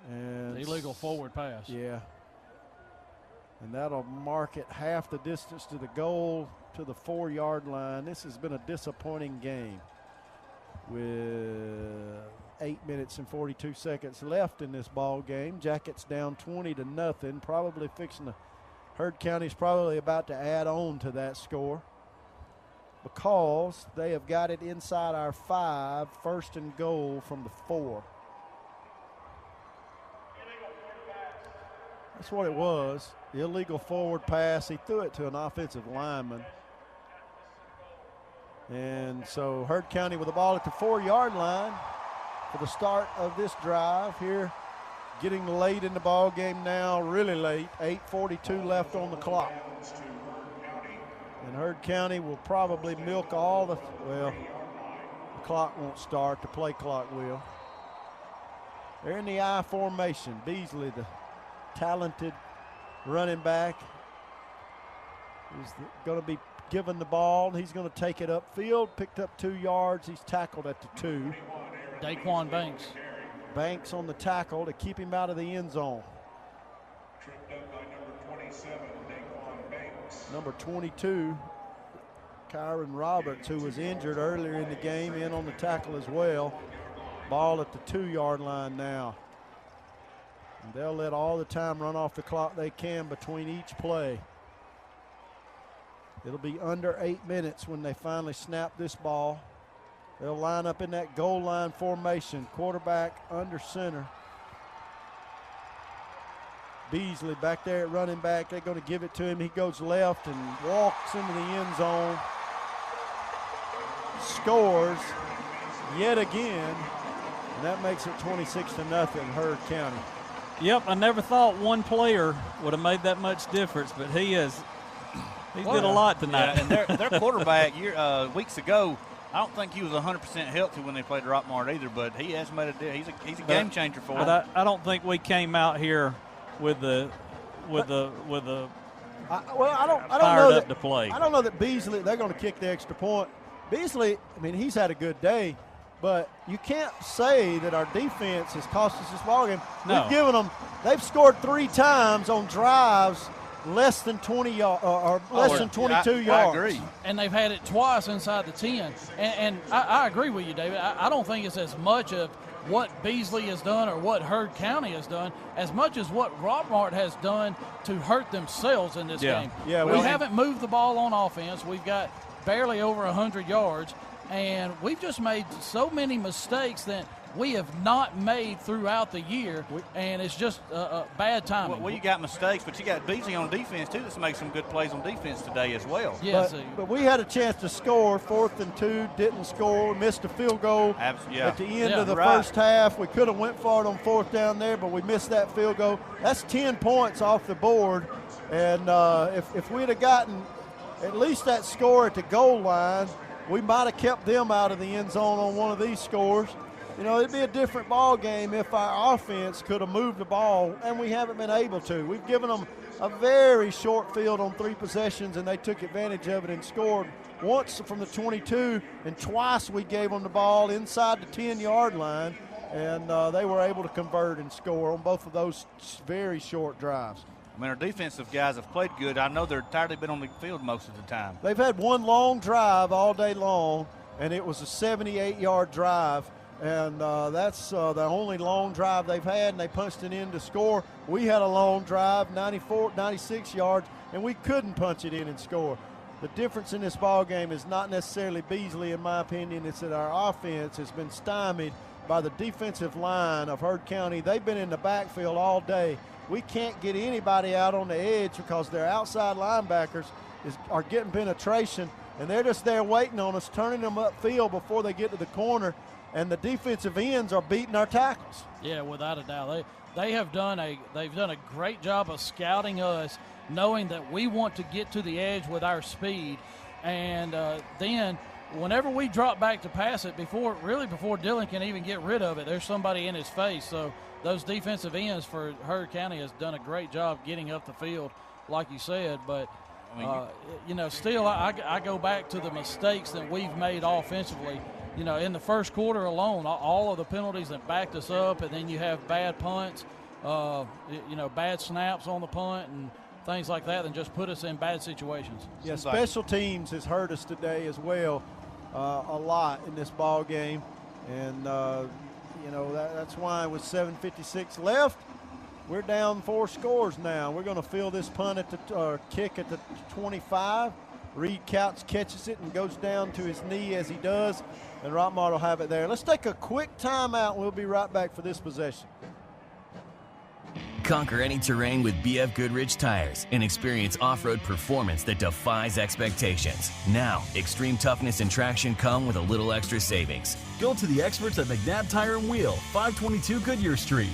And illegal forward pass. Yeah. And that'll mark it half the distance to the goal, to the 4-yard line. This has been a disappointing game with 8 minutes and 42 seconds left in this ball game. Jackets down 20-0. Probably fixing to. Heard County's probably about to add on to that score because they have got it inside our 5, first and goal from the 4. That's what it was. The illegal forward pass. He threw it to an offensive lineman. And so Heard County with the ball at the 4-yard line for the start of this drive here. Getting late in the ball game now, really late. 8:42 left on the clock. And Heard County will probably milk all the clock won't start. The play clock will. They're in the I formation. Beasley, the talented running back, is going to be given the ball. He's going to take it upfield, picked up 2 yards. He's tackled at the 2. Daquan Banks. Banks on the tackle to keep him out of the end zone. Number 22, Kyron Roberts, who was injured earlier in the game, in on the tackle as well. Ball at the 2-yard line now. And they'll let all the time run off the clock they can between each play. It'll be under 8 minutes when they finally snap this ball. They'll line up in that goal line formation. Quarterback under center. Beasley back there at running back. They're going to give it to him. He goes left and walks into the end zone. Scores yet again. And that makes it 26-0 Heard County. Yep, I never thought one player would have made that much difference, but he did a lot tonight. Yeah, and their quarterback weeks ago, I don't think he was 100% healthy when they played Rockmart either, but he has made a difference. He's a game changer for them. But I don't think we came out here with the fired up to play. I don't know that Beasley, they're going to kick the extra point. Beasley, I mean, he's had a good day, but you can't say that our defense has cost us this ballgame. No. We've given them, they've scored 3 times on drives less than 20 yards or less than 22 yards. I agree. And they've had it twice inside the 10. And I agree with you, David. I don't think it's as much of what Beasley has done or what Heard County has done as much as what Rockmart has done to hurt themselves in this game. Yeah, we haven't moved the ball on offense. We've got barely over 100 yards, and we've just made so many mistakes that we have not made throughout the year, and it's just a bad timing. Well, you got mistakes, but you got Beasley on defense, too, that's made some good plays on defense today as well. Yes, but we had a chance to score, 4th and 2, didn't score, missed a field goal at the end of the first half. We could have went for it on 4th down there, but we missed that field goal. That's 10 points off the board, and if we'd have gotten at least that score at the goal line, we might have kept them out of the end zone on one of these scores. You know, it'd be a different ball game if our offense could have moved the ball, and we haven't been able to. We've given them a very short field on 3 possessions, and they took advantage of it and scored once from the 22, and twice we gave them the ball inside the 10-yard line, and they were able to convert and score on both of those very short drives. I mean, our defensive guys have played good. I know they're tired of being on the field most of the time. They've had one long drive all day long, and it was a 78-yard drive. And that's the only long drive they've had, and they punched it in to score. We had a long drive, 96 yards, and we couldn't punch it in and score. The difference in this ball game is not necessarily Beasley, in my opinion. It's that our offense has been stymied by the defensive line of Heard County. They've been in the backfield all day. We can't get anybody out on the edge because their outside linebackers are getting penetration, and they're just there waiting on us, turning them upfield before they get to the corner, and the defensive ends are beating our tackles. Yeah, without a doubt. They've done a great job of scouting us, knowing that we want to get to the edge with our speed, and then whenever we drop back to pass it, before Dylan can even get rid of it, there's somebody in his face. So those defensive ends for Heard County has done a great job getting up the field, like you said. But, still I go back to the mistakes that we've made offensively. In the first quarter alone, all of the penalties that backed us up, and then you have bad punts, bad snaps on the punt and things like that, and just put us in bad situations. Yeah, special teams has hurt us today as well a lot in this ball game. And, that's why with 7:56 left, we're down 4 scores now. We're going to field this punt kick at the 25. Reed Couch catches it and goes down to his knee as he does, and Rockmart will have it there. Let's take a quick timeout, and we'll be right back for this possession. Conquer any terrain with BF Goodrich tires and experience off-road performance that defies expectations. Now, extreme toughness and traction come with a little extra savings. Go to the experts at McNabb Tire and Wheel, 522 Goodyear Street.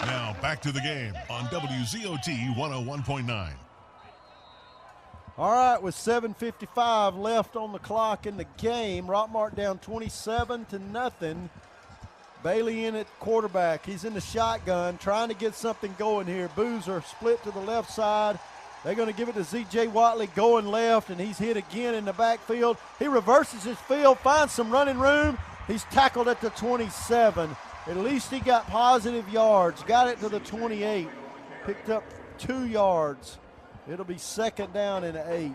Now back to the game on WZOT 101.9. All right, with 7:55 left on the clock in the game, Rockmart down 27-0. Bailey in at quarterback. He's in the shotgun, trying to get something going here. Boozer split to the left side. They're going to give it to Z.J. Watley going left, and he's hit again in the backfield. He reverses his field, finds some running room. He's tackled at the 27. At least he got positive yards. Got it to the 28. Picked up 2 yards. It'll be second down and 8.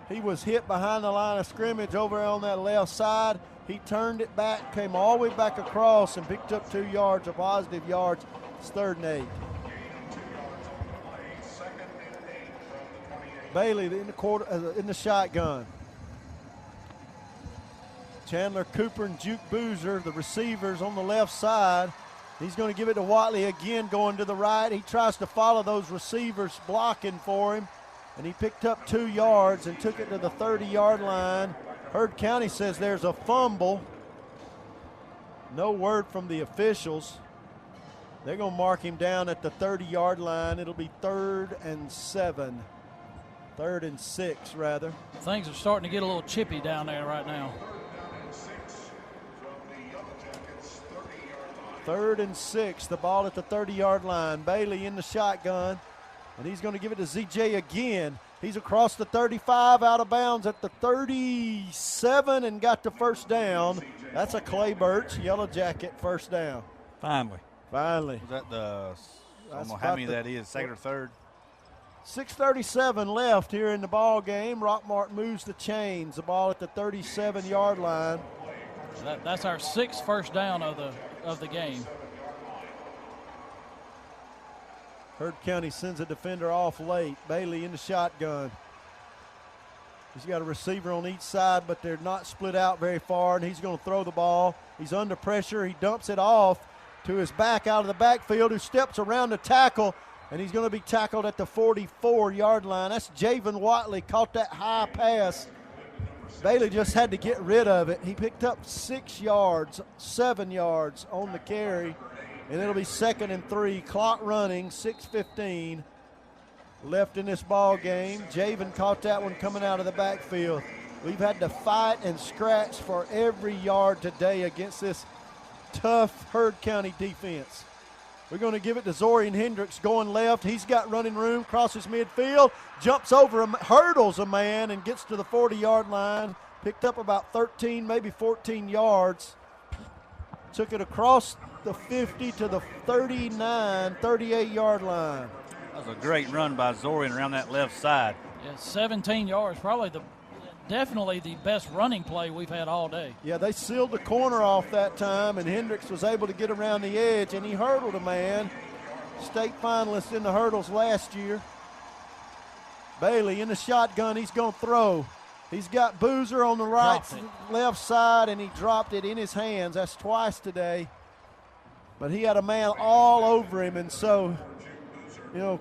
He was hit behind the line of scrimmage over on that left side. He turned it back, came all the way back across, and picked up 2 yards of positive yards. It's 3rd and 8. Bailey in the shotgun. Chandler Cooper and Juke Boozer, the receivers on the left side. He's going to give it to Watley again, going to the right. He tries to follow those receivers blocking for him, and he picked up 2 yards and took it to the 30-yard line. Heard County says there's a fumble. No word from the officials. They're going to mark him down at the 30-yard line. It'll be 3rd and 7. 3rd and 6, rather. Things are starting to get a little chippy down there right now. 3rd and 6, the ball at the 30-yard line. Bailey in the shotgun, and he's going to give it to Z.J. again. He's across the 35, out of bounds at the 37, and got the first down. That's a Clay Birch, Yellow Jacket, first down. Finally. Was that I don't know how many that is, 2nd or 3rd? 6:37 left here in the ball game. Rockmart moves the chains. The ball at the 37-yard line. That's our 6th first down of the game. Heard County sends a defender off late. Bailey in the shotgun. He's got a receiver on each side, but they're not split out very far, and he's going to throw the ball. He's under pressure. He dumps it off to his back out of the backfield, who steps around the tackle, and he's going to be tackled at the 44-yard line. That's Javen Watley, caught that high pass. Bailey just had to get rid of it. He picked up 6 yards, 7 yards on the carry, and it'll be 2nd and 3. Clock running, 6:15 left in this ball game. Javen caught that one coming out of the backfield. We've had to fight and scratch for every yard today against this tough Heard County defense. We're going to give it to Zorian Hendricks going left. He's got running room, crosses midfield, jumps over him, hurdles a man, and gets to the 40-yard line. Picked up about 13, maybe 14 yards. Took it across the 50 to the 39, 38-yard line. That was a great run by Zorian around that left side. Yeah, 17 yards, probably definitely the best running play we've had all day. Yeah, they sealed the corner off that time, and Hendricks was able to get around the edge, and he hurdled a man. State finalist in the hurdles last year. Bailey in the shotgun. He's going to throw. He's got Boozer on the left side, and he dropped it in his hands. That's twice today. But he had a man all over him, and so,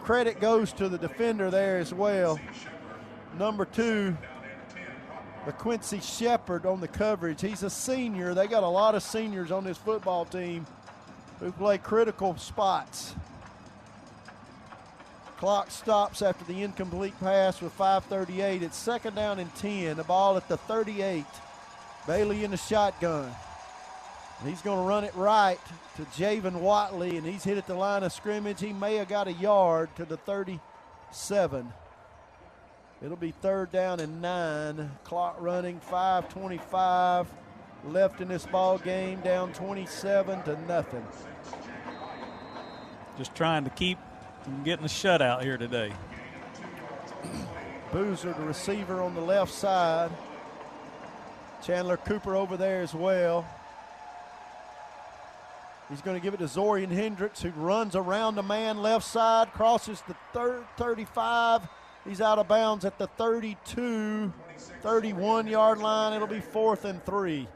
credit goes to the defender there as well. Number 2, Quincy Shepard on the coverage. He's a senior. They got a lot of seniors on this football team who play critical spots. Clock stops after the incomplete pass with 5:38. It's 2nd down and 10. The ball at the 38. Bailey in the shotgun. And he's going to run it right to Javen Watley, and he's hit at the line of scrimmage. He may have got a yard to the 37. It'll be 3rd down and 9. Clock running, 5:25 left in this ball game, down 27-0. Just trying to keep from getting a shutout here today. Boozer, the receiver on the left side. Chandler Cooper over there as well. He's going to give it to Zorian Hendricks, who runs around the man left side, crosses the 35. He's out of bounds at the 32, 31-yard line. It'll be 4th and 3.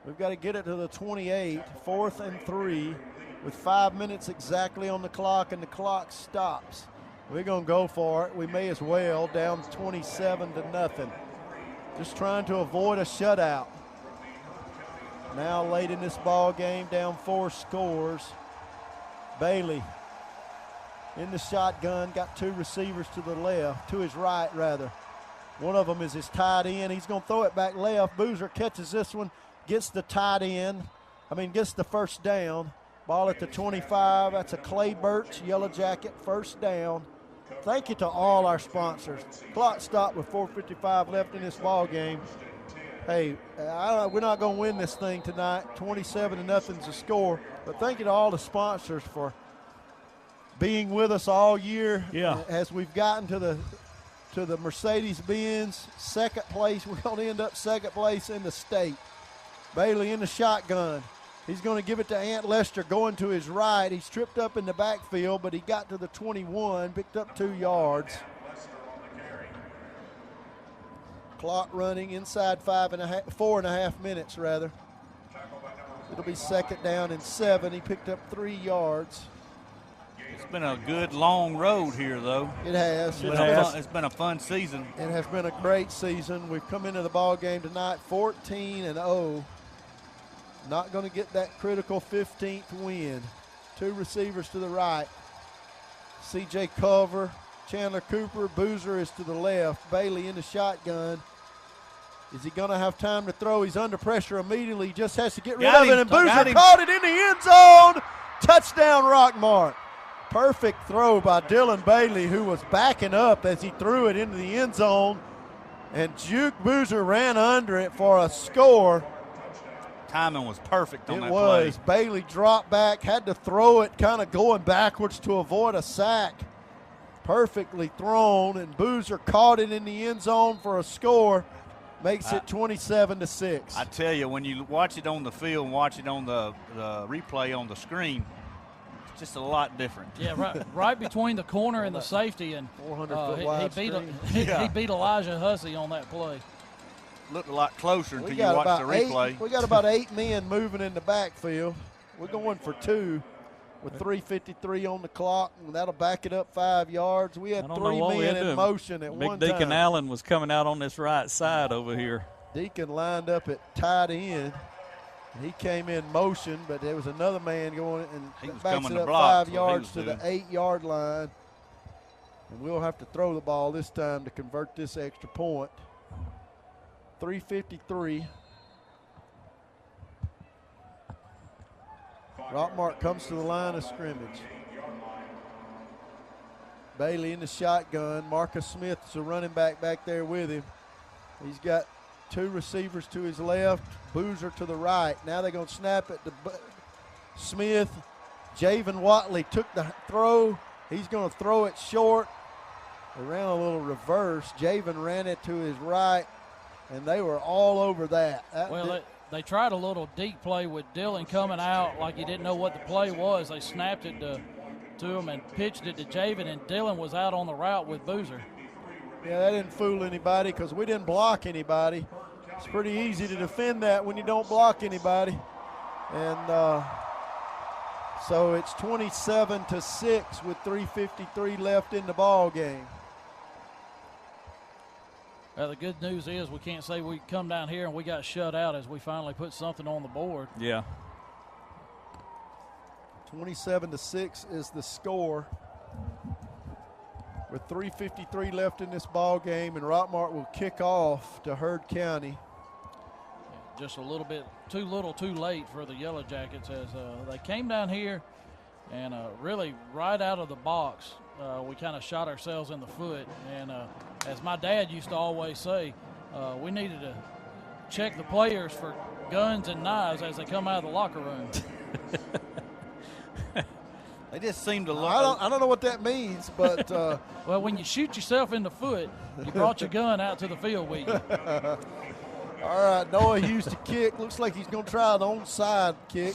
We've got to get it to the 28, 4th and 3, with 5 minutes exactly on the clock, and the clock stops. We're going to go for it. We may as well, down 27-0. Just trying to avoid a shutout. Now late in this ball game, down 4 scores. Bailey in the shotgun, got 2 receivers to the left, to his right rather. One of them is his tight end. He's going to throw it back left. Boozer catches this one, gets the gets the first down. Ball at the 25. That's a Clay Birch Yellow Jacket first down. Thank you to all our sponsors. Clock stopped with 4:55 left in this ball game. Hey, we're not going to win this thing tonight. 27-0's the score. But thank you to all the sponsors for being with us all year. Yeah. As we've gotten to the Mercedes-Benz second place, we're going to end up second place in the state. Bailey in the shotgun. He's going to give it to Ant Lester going to his right. He's tripped up in the backfield, but he got to the 21, picked up 2 yards. Clock running inside 4.5 minutes rather. It'll be 2nd down and 7. He picked up 3 yards. It's been a good long road here, though. It has. It's been a fun season. It has been a great season. We've come into the ball game tonight 14-0. Not going to get that critical 15th win. 2 receivers to the right. C.J. Culver, Chandler Cooper, Boozer is to the left. Bailey in the shotgun. Is he going to have time to throw? He's under pressure immediately. He just has to get rid of it, and Boozer caught it in the end zone. Touchdown, Rockmart. Perfect throw by Dylan Bailey, who was backing up as he threw it into the end zone. And Juke Boozer ran under it for a score. Timing was perfect on that play. It was. Bailey dropped back, had to throw it kind of going backwards to avoid a sack. Perfectly thrown, and Boozer caught it in the end zone for a score. Makes it 27-6. I tell you, when you watch it on the field and watch it on the replay on the screen, it's just a lot different. Yeah, right between the corner and the safety, and 400-foot wide he beat Elijah Hussey on that play. Looked a lot closer until you watch the replay. We got about 8 men moving in the backfield. We're going for 2 with 3:53 on the clock, and that'll back it up 5 yards. We had 3 men in motion at one time. Big Deacon Allen was coming out on this right side over here. Deacon lined up at tight end. He came in motion, but there was another man going, and he was backs coming it to up block, 5 yards to the 8-yard line. And we'll have to throw the ball this time to convert this extra point. 3:53. Rockmart comes to the line of scrimmage. Bailey in the shotgun. Marcus Smith is a running back there with him. He's got 2 receivers to his left, Boozer to the right. Now they're going to snap it to Smith. Javen Watley took the throw. He's going to throw it short. They ran a little reverse. Javen ran it to his right. and they were all over that. They tried a little deep play with Dillon coming out like he didn't know what the play was. They snapped it to him and pitched it to Javen, and Dillon was out on the route with Boozer. Yeah, that didn't fool anybody because we didn't block anybody. It's pretty easy to defend that when you don't block anybody. And so it's 27-6 with 3:53 left in the ball game. The good news is we can't say we come down here and we got shut out as we finally put something on the board. Yeah. 27-6 is the score. With 3:53 left in this ball game, and Rockmart will kick off to Heard County. Just a little bit too late for the Yellow Jackets as they came down here and really right out of the box. We kind of shot ourselves in the foot. And as my dad used to always say, we needed to check the players for guns and knives as they come out of the locker room. They just seem to look. I don't know what that means, but well, when you shoot yourself in the foot, you brought your gun out to the field with you. All right, Noah Hughes to kick. Looks like he's going to try the onside kick.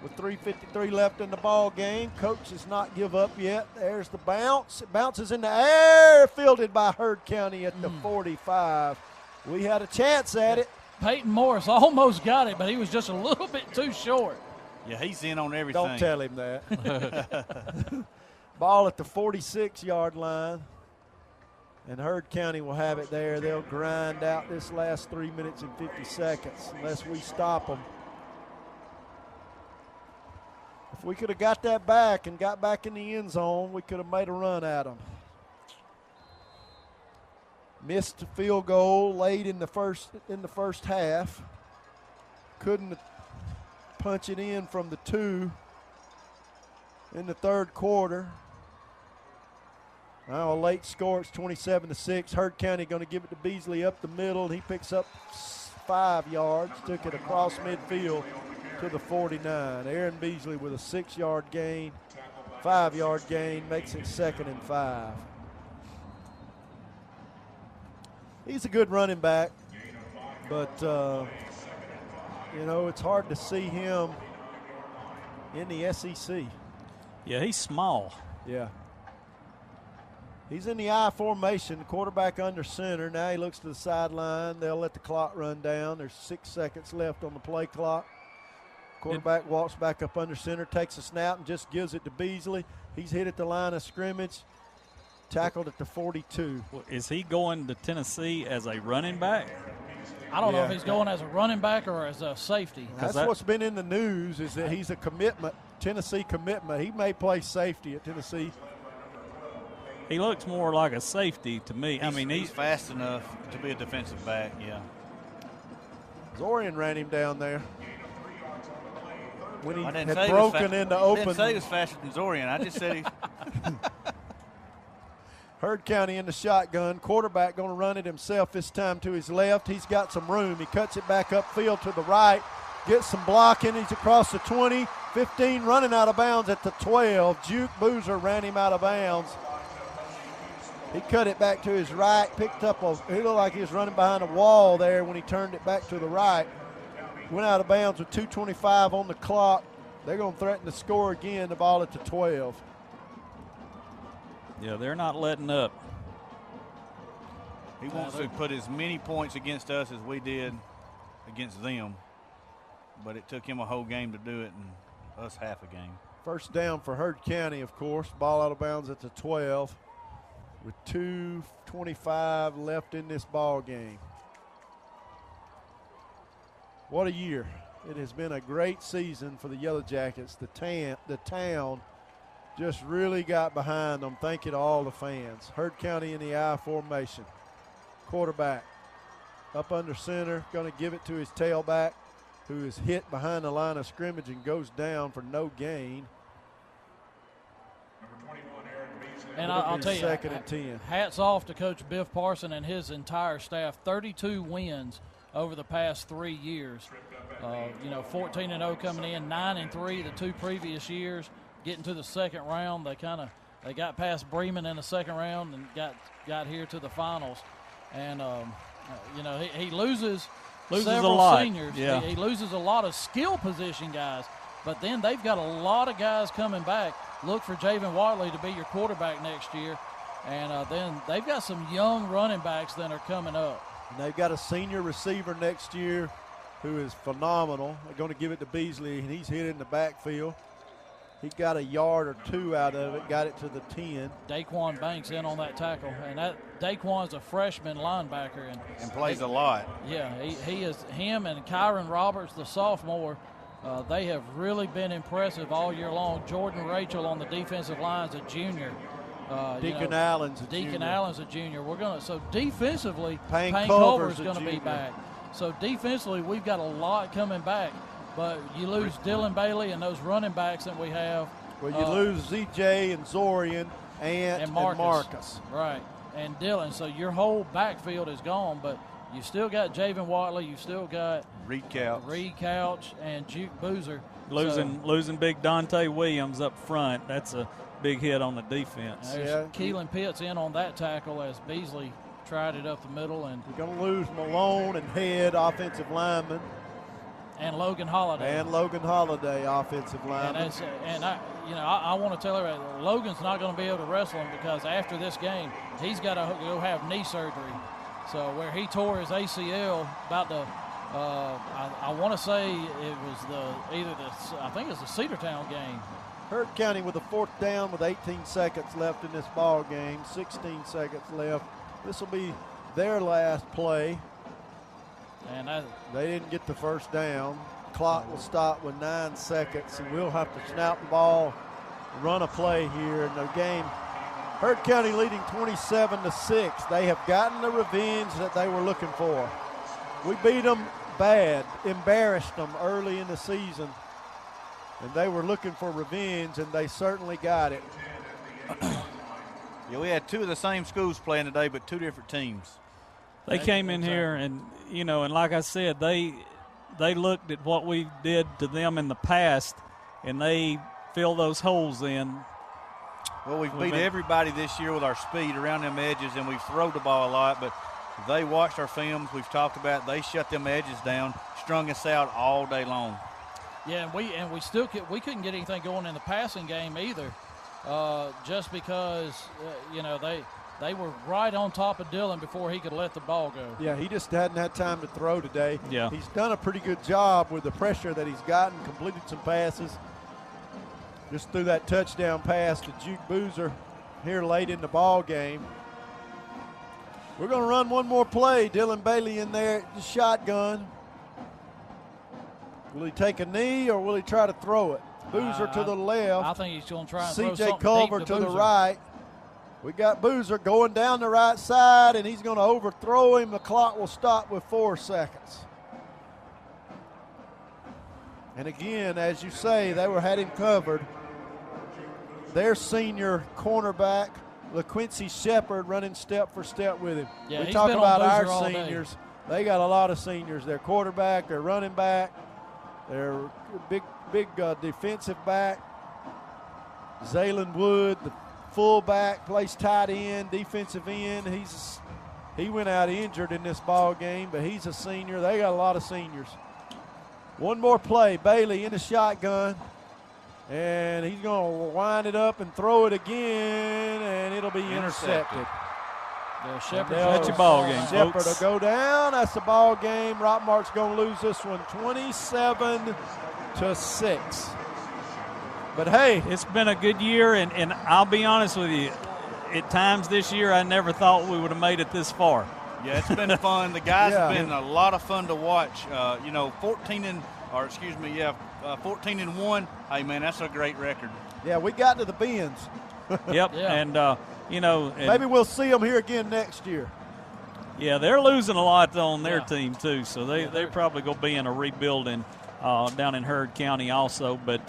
With 3:53 left in the ball game, coach does not give up yet. There's the bounce. It bounces in the air, fielded by Heard County at the 45. We had a chance at it. Peyton Morris almost got it, but he was just a little bit too short. Yeah, he's in on everything. Don't tell him that. Ball at the 46-yard line. And Heard County will have it there. They'll grind out this last 3 minutes and 50 seconds unless we stop them. If we could have got that back and got back in the end zone, we could have made a run at them. Missed the field goal late in the first half. Couldn't punch it in from the 2 in the third quarter. Now a late score, it's 27-6. Heard County going to give it to Beasley up the middle. He picks up 5 yards, took it across midfield to the 49. Aaron Beasley with a 6-yard gain, 5-yard gain, makes it 2nd and 5. He's a good running back, but, it's hard to see him in the SEC. Yeah, he's small. Yeah. He's in the I formation, quarterback under center. Now he looks to the sideline. They'll let the clock run down. There's 6 seconds left on the play clock. Quarterback walks back up under center, takes a snap, and just gives it to Beasley. He's hit at the line of scrimmage, tackled at the 42. Is he going to Tennessee as a running back? I don't know if he's going as a running back or as a safety. That's what's been in the news is that he's a commitment, Tennessee commitment. He may play safety at Tennessee. He looks more like a safety to me. He's fast enough to be a defensive back, yeah. Zorian ran him down there. When he I didn't had say broken into open. I didn't say he was faster than Zorian. I just said he. Heard County in the shotgun. Quarterback going to run it himself this time to his left. He's got some room. He cuts it back upfield to the right. Gets some blocking. He's across the 20, 15, running out of bounds at the 12. Juke Boozer ran him out of bounds. He cut it back to his right, picked up he looked like he was running behind a wall there when he turned it back to the right. Went out of bounds with 2:25 on the clock. They're going to threaten to score again, the ball at the 12. Yeah, they're not letting up. He wants to put as many points against us as we did against them, but it took him a whole game to do it and us half a game. First down for Heard County, of course. Ball out of bounds at the 12 with 2:25 left in this ball game. What a year. It has been a great season for the Yellow Jackets. The town just really got behind them. Thank you to all the fans. Heard County in the I formation. Quarterback up under center, going to give it to his tailback, who is hit behind the line of scrimmage and goes down for no gain. And I'll tell you, 2nd and 10. Hats off to Coach Biff Parson and his entire staff. 32 wins over the past 3 years. 14-0 coming in, 9-3 the 2 previous years. Getting to the second round, they got past Bremen in the second round and got here to the finals. And He loses a several lot. seniors. Yeah. He loses a lot of skill position guys. But then they've got a lot of guys coming back. Look for Javen Watley to be your quarterback next year. And then they've got some young running backs that are coming up. And they've got a senior receiver next year who is phenomenal. They're going to give it to Beasley, and he's hit in the backfield. He got a yard or two out of it, got it to the 10. Daquan Banks in on that tackle. And that Daquan's a freshman linebacker. And plays a lot. Yeah, he is. Him and Kyron Roberts, the sophomore, they have really been impressive all year long. Jordan Rachel on the defensive line is a junior. Deacon Allen's a Deacon junior. Allen's a junior. So defensively, Payne Culver's Culver's a going to be junior. back. So defensively, we've got a lot coming back. But you lose Dylan Bailey and those running backs that we have. Well, you lose ZJ and Zorian and Marcus. Right, and Dylan. So your whole backfield is gone, but you still got Javen Watley. You still got Reed Couch and Juke Boozer. Losing big Dante Williams up front. That's a big hit on the defense. Keelan Pitts in on that tackle as Beasley tried it up the middle. And you're going to lose Malone and Head, offensive lineman. And Logan Holiday. Offensive lineman. I want to tell everybody, Logan's not going to be able to wrestle him because after this game, he's got to go have knee surgery. So where he tore his ACL about the, I want to say it was I think it was the Cedartown game. Hurt County with a 4th down with 18 seconds left in this ball game. 16 seconds left. This will be their last play. And they didn't get the first down. Clock will stop with 9 seconds, and we'll have to snap the ball, run a play here in the game. Hurt County leading 27-6. They have gotten the revenge that they were looking for. We beat them bad, embarrassed them early in the season, and they were looking for revenge, and they certainly got it. We had two of the same schools playing today, but two different teams. They came in here and like I said, they looked at what we did to them in the past, and they fill those holes in. Well, we've beat everybody this year with our speed around them edges, and we've thrown the ball a lot, but they watched our films. We've talked about it. They shut them edges down, strung us out all day long. Yeah, and we couldn't get anything going in the passing game either, just because they were right on top of Dylan before he could let the ball go. Yeah, he just hadn't had time to throw today. Yeah. He's done a pretty good job with the pressure that he's gotten, completed some passes. Just threw that touchdown pass to Juke Boozer here late in the ball game. We're going to run one more play. Dylan Bailey in there, shotgun. Will he take a knee or will he try to throw it? Boozer to the left. I think he's going to try and throw C.J. something Culver deep to the Boozer. right. We got Boozer going down the right side, and he's going to overthrow him. The clock will stop with 4 seconds. And again, as you say, they had him covered. Their senior cornerback, LaQuincy Shepard, running step for step with him. Yeah, we he's talk been about on our Boozer all day. seniors. They got a lot of seniors. Their quarterback, their running back, their big defensive back. Zaylen Wood, the fullback, plays tight end, defensive end. He went out injured in this ball game, but he's a senior. They got a lot of seniors. One more play. Bailey in the shotgun, and he's going to wind it up and throw it again, and it'll be intercepted. Yeah, Shepard. That's your ball game, Shepard folks. will go down. That's the ball game. Rockmart's going to lose this one 27-6. But, hey. It's been a good year, and I'll be honest with you. At times this year, I never thought we would have made it this far. Yeah, it's been fun. The guys have been a lot of fun to watch. 14-1. Hey, man, that's a great record. Yeah, we got to the bins. Yep, Yeah. and maybe we'll see them here again next year. Yeah, they're losing a lot on their team too, so they're probably going to be in a rebuilding down in Heard County also. But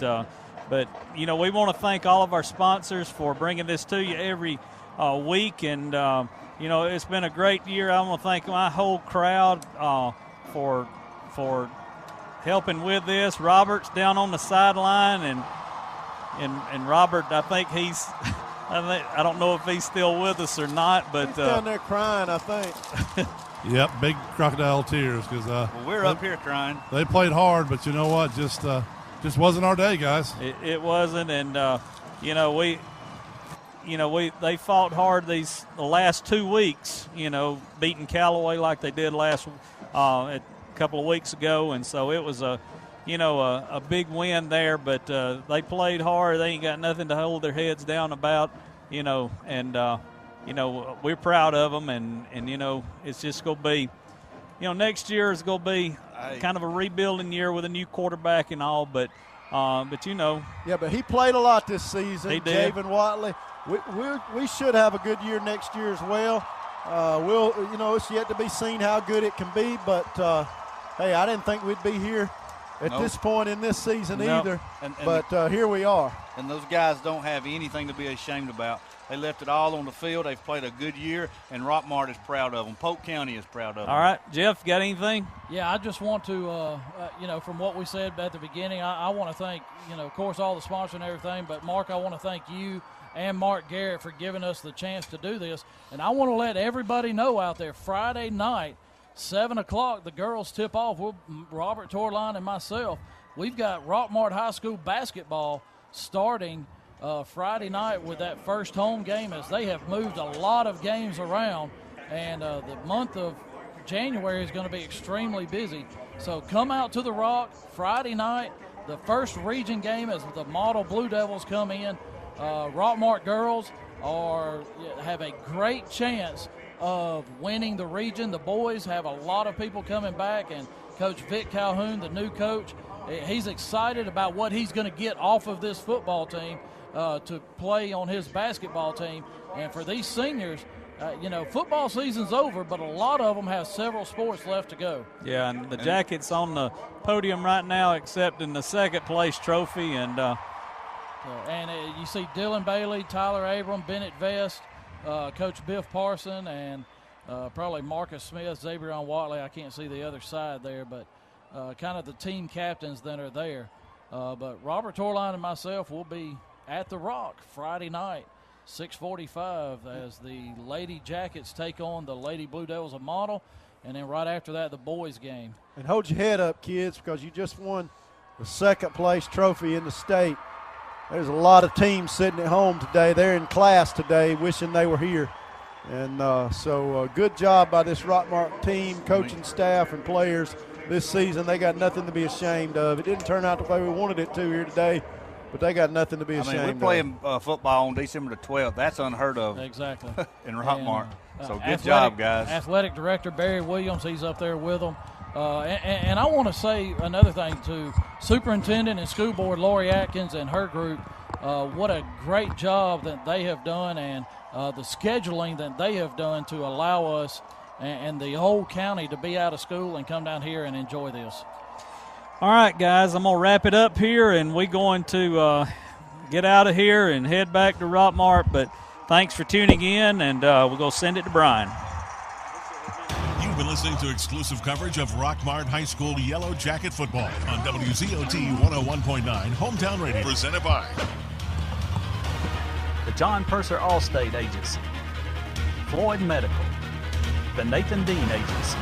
we want to thank all of our sponsors for bringing this to you every week, and it's been a great year. I want to thank my whole crowd for helping with this. Robert's down on the sideline, and Robert, I think I don't know if he's still with us or not, but he's down there crying, I think. Yep, big crocodile tears because we're up here crying. They played hard, but you know what? Just wasn't our day, guys. It wasn't, and they fought hard the last 2 weeks. Beating Callaway like they did a couple of weeks ago, and so it was a big win there. But they played hard. They ain't got nothing to hold their heads down about. We're proud of them, and it's just going to be, next year is going to be kind of a rebuilding year with a new quarterback and all, but Yeah, but he played a lot this season. He did. Javen Watley. We should have a good year next year as well. It's yet to be seen how good it can be, but hey, I didn't think we'd be here at this point in this season either. But here we are. And those guys don't have anything to be ashamed about. They left it all on the field. They've played a good year, and Rockmart is proud of them. Polk County is proud of them. All right, Jeff, got anything? Yeah, I just want to, from what we said at the beginning, I want to thank, of course, all the sponsors and everything. But, Mark, I want to thank you and Mark Garrett for giving us the chance to do this. And I want to let everybody know out there, Friday night, 7 o'clock, the girls tip off. Robert Torline and myself, we've got Rockmart High School basketball starting Friday night with that first home game, as they have moved a lot of games around, and the month of January is going to be extremely busy. So come out to the Rock Friday night, the first region game as the Model Blue Devils come in. Rockmart girls have a great chance of winning the region. The boys have a lot of people coming back, and Coach Vic Calhoun, the new coach, he's excited about what he's going to get off of this football team to play on his basketball team. And for these seniors, football season's over, but a lot of them have several sports left to go. Yeah, and the Jackets on the podium right now accepting the second-place trophy. And you see Dylan Bailey, Tyler Abram, Bennett Vest, Coach Biff Parson, and probably Marcus Smith, Xavier Watley. I can't see the other side there, but kind of the team captains that are there. But Robert Torline and myself will be at the Rock Friday night, 6:45, as the Lady Jackets take on the Lady Blue Devils of Model, and then right after that, the boys game. And hold your head up, kids, because you just won the second-place trophy in the state. There's a lot of teams sitting at home today. They're in class today wishing they were here. And so good job by this Rockmart team, coaching staff, and players this season. They got nothing to be ashamed of. It didn't turn out the way we wanted it to here today, but they got nothing to be ashamed of. We're playing football on December the 12th. That's unheard of. Exactly. In Rockmart. So good job, guys. Athletic Director Barry Williams, he's up there with them. And I want to say another thing to Superintendent and School Board Lori Atkins and her group. What a great job that they have done, and the scheduling that they have done to allow us and the whole county to be out of school and come down here and enjoy this. All right, guys, I'm going to wrap it up here, and we're going to get out of here and head back to Rockmart. But thanks for tuning in, and we're going to send it to Brian. You've been listening to exclusive coverage of Rockmart High School Yellow Jacket football on WZOT 101.9 Hometown Radio, presented by the John Purser Allstate Agency, Floyd Medical, the Nathan Dean Agency,